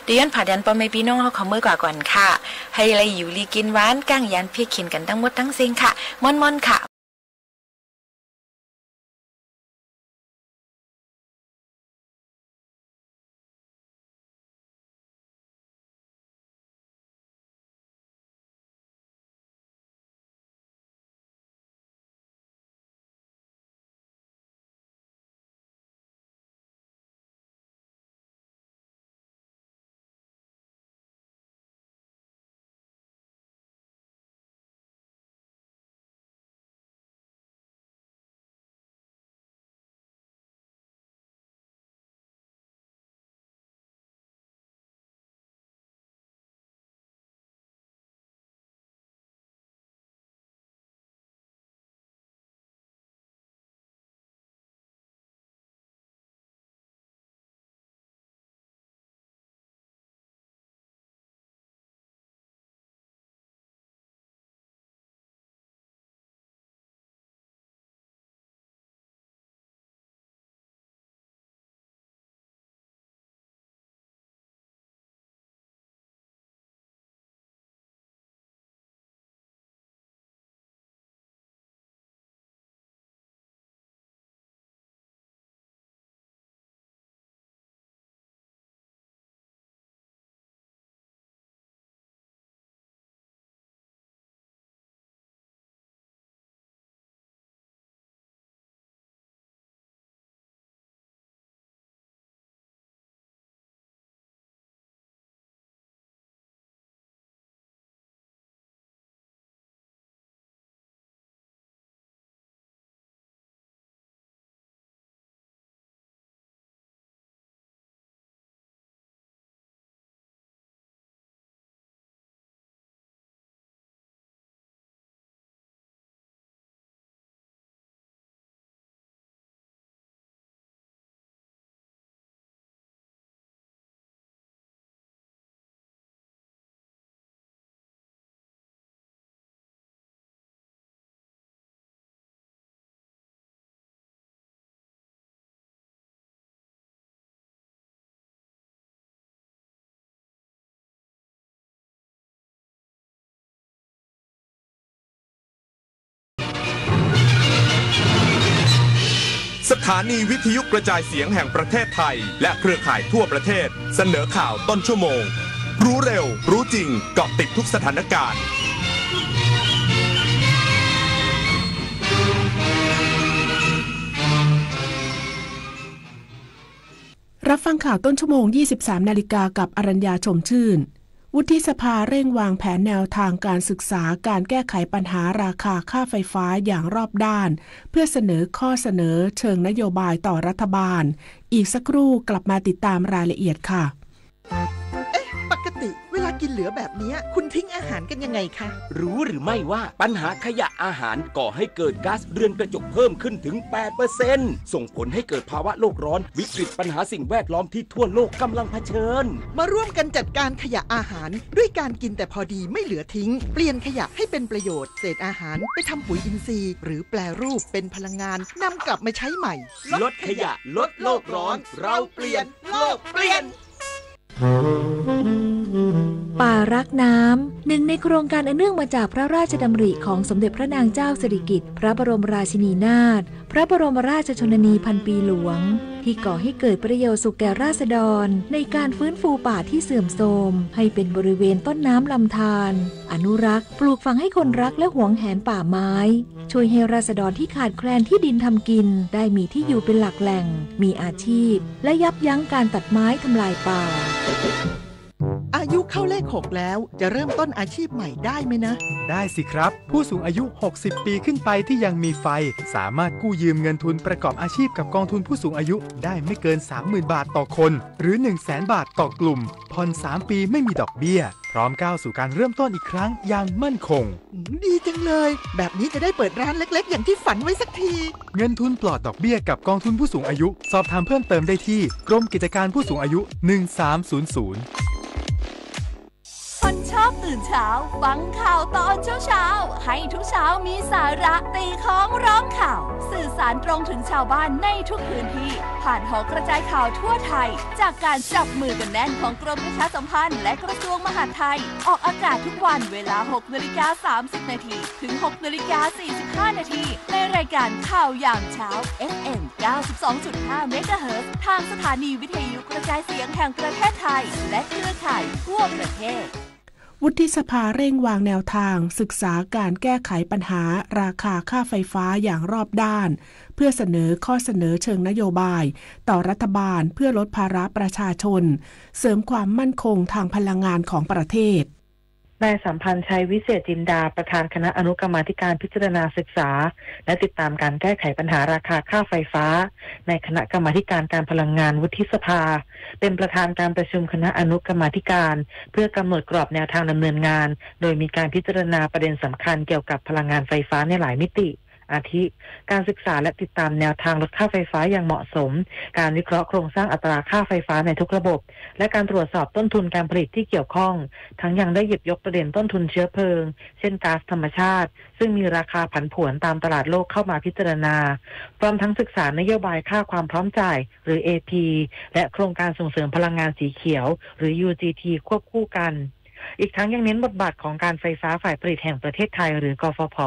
เดี๋ยวย้อนผ่ายันพ่อแม่พี่น้องเฮาขอมือกว่าก่อนค่ะให้อะไรอยู่ลีกินหวานก้างยันเพียกขินกันทั้งหมดทั้งสิ่งค่ะม่อนๆค่ะสถานีวิทยุกระจายเสียงแห่งประเทศไทยและเครือข่ายทั่วประเทศเสนอข่าวต้นชั่วโมงรู้เร็วรู้จริงเกาะติดทุกสถานการณ์รับฟังข่าวต้นชั่วโมง 23 นาฬิกากับอรัญญาชมชื่นวุฒิสภาเร่งวางแผนแนวทางการศึกษาการแก้ไขปัญหาราคาค่าไฟฟ้าอย่างรอบด้านเพื่อเสนอข้อเสนอเชิงนโยบายต่อรัฐบาลอีกสักครู่กลับมาติดตามรายละเอียดค่ะปกติเวลากินเหลือแบบนี้คุณทิ้งอาหารกันยังไงคะรู้หรือไม่ว่าปัญหาขยะอาหารก่อให้เกิดก๊าซเรือนกระจกเพิ่มขึ้นถึง 8% ส่งผลให้เกิดภาวะโลกร้อนวิกฤตปัญหาสิ่งแวดล้อมที่ทั่วโลกกำลังเผชิญมาร่วมกันจัดการขยะอาหารด้วยการกินแต่พอดีไม่เหลือทิ้งเปลี่ยนขยะให้เป็นประโยชน์เศษอาหารไปทำปุ๋ยอินทรีย์หรือแปรรูปเป็นพลังงานนำกลับมาใช้ใหม่ลดขยะลดโลกร้อนเราเปลี่ยนโลกเปลี่ยน ป่ารักน้ำหนึ่งในโครงการอันเนื่องมาจากพระราชดำริของสมเด็จพระนางเจ้าสิริกิติ์พระบรมราชินีนาถพระบรมราชชนนีพันปีหลวงที่ก่อให้เกิดประโยชน์สุขแก่ราษฎรในการฟื้นฟูป่าที่เสื่อมโทรมให้เป็นบริเวณต้นน้ำลำธารอนุรักษ์ปลูกฝังให้คนรักและหวงแหนป่าไม้ช่วยให้ราษฎรที่ขาดแคลนที่ดินทำกินได้มีที่อยู่เป็นหลักแหล่งมีอาชีพและยับยั้งการตัดไม้ทำลายป่าอายุเข้าเลข 6 แล้วจะเริ่มต้นอาชีพใหม่ได้ไหมนะได้สิครับผู้สูงอายุ 60 ปีขึ้นไปที่ยังมีไฟสามารถกู้ยืมเงินทุนประกอบอาชีพกับกองทุนผู้สูงอายุได้ไม่เกิน 30,000 บาทต่อคนหรือ 100,000 บาทต่อกลุ่มผ่อน3 ปีไม่มีดอกเบี้ยพร้อมก้าวสู่การเริ่มต้นอีกครั้งอย่างมั่นคงดีจังเลยแบบนี้จะได้เปิดร้านเล็กๆอย่างที่ฝันไว้สักทีเงินทุนปลอดดอกเบี้ยกับกองทุนผู้สูงอายุสอบถามเพิ่มเติมได้ที่กรมกิจการผู้สูงอายุ1300คนชอบตื่นเช้าฟังข่าวตอนเช้าให้ทุกเช้ามีสาระตีของร้องข่าวสื่อสารตรงถึงชาวบ้านในทุกพื้นที่ผ่านหอกระจายข่าวทั่วไทยจากการจับมือกันแน่นของกรมประชาสัมพันธ์และกระทรวงมหาดไทยออกอากาศทุกวันเวลา 6:30 น.ถึง 6:45 น.ในรายการข่าวยามเช้า FM 92.5 เมกะเฮิรตซ์ทางสถานีวิทยุกระจายเสียงแห่งประเทศไทยและเครือข่ายทั่วประเทศวุฒิสภาเร่งวางแนวทางศึกษาการแก้ไขปัญหาราคาค่าไฟฟ้าอย่างรอบด้านเพื่อเสนอข้อเสนอเชิงนโยบายต่อรัฐบาลเพื่อลดภาระประชาชนเสริมความมั่นคงทางพลังงานของประเทศนายสัมพันธ์ชัยวิเศษจินดาประธานคณะอนุกรรมาธิการพิจารณาศึกษาและติดตามการแก้ไขปัญหาราคาค่าไฟฟ้าในคณะกรรมาธิการการพลังงานวุฒิสภาเป็นประธานการประชุมคณะอนุกรรมาธิการเพื่อกำหนดกรอบแนวทางดำเนินงานโดยมีการพิจารณาประเด็นสำคัญเกี่ยวกับพลังงานไฟฟ้าในหลายมิติอาทิการศึกษาและติดตามแนวทางลดค่าไฟฟ้าอย่างเหมาะสมการวิเคราะห์โครงสร้างอัตราค่าไฟฟ้าในทุกระบบและการตรวจสอบต้นทุนการผลิตที่เกี่ยวข้องทั้งยังได้หยิบยกประเด็นต้นทุนเชื้อเพลิงเช่นก๊าซธรรมชาติซึ่งมีราคาผันผวนตามตลาดโลกเข้ามาพิจารณาพร้อมทั้งศึกษานโยบายค่าความพร้อมจ่ายหรือ AP และโครงการส่งเสริมพลังงานสีเขียวหรือ UGT ควบคู่กันอีกทั้งยังเน้นบทบาทของการไฟฟ้าฝ่ายผลิตแห่งประเทศไทยหรือกฟผ.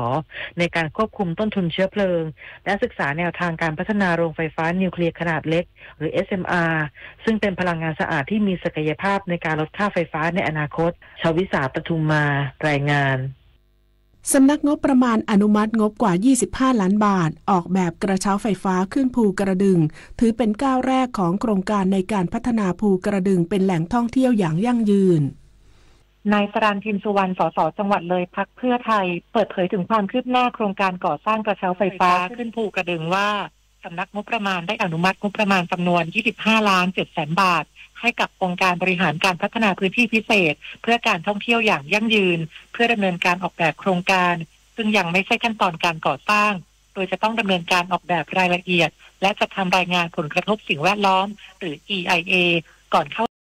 ในการควบคุมต้นทุนเชื้อเพลิงและศึกษาแนวทางการพัฒนาโรงไฟฟ้านิวเคลียร์ขนาดเล็กหรือ SMR ซึ่งเป็นพลังงานสะอาดที่มีศักยภาพในการลดค่าไฟฟ้าในอนาคตชวิสาปทุมมารายงานสำนักงบประมาณอนุมัติงบกว่า25ล้านบาทออกแบบกระเช้าไฟฟ้าขึ้นภูกระดึงถือเป็นก้าวแรกของโครงการในการพัฒนาภูกระดึงเป็นแหล่งท่องเที่ยวอย่างยั่งยืนนายสรัญ ทิมสุวรรณ สส จังหวัดเลยพรรคเพื่อไทยเปิดเผยถึงความคืบหน้าโครงการก่อสร้างกระเช้าไฟฟ้าขึ้นภูกระดึงว่าสำนักงบประมาณได้อนุมัติงบประมาณจำนวน 25,700,000 บาทให้กับองค์การบริหารการพัฒนาพื้นที่พิเศษเพื่อการท่องเที่ยวอย่างยั่งยืนเพื่อดำเนินการออกแบบโครงการซึ่งยังไม่ใช่ขั้นตอนการก่อสร้างโดยจะต้องดำเนินการออกแบบรายละเอียดและจะทำรายงานผลกระทบสิ่งแวดล้อมหรือ EIA ก่อนเข้า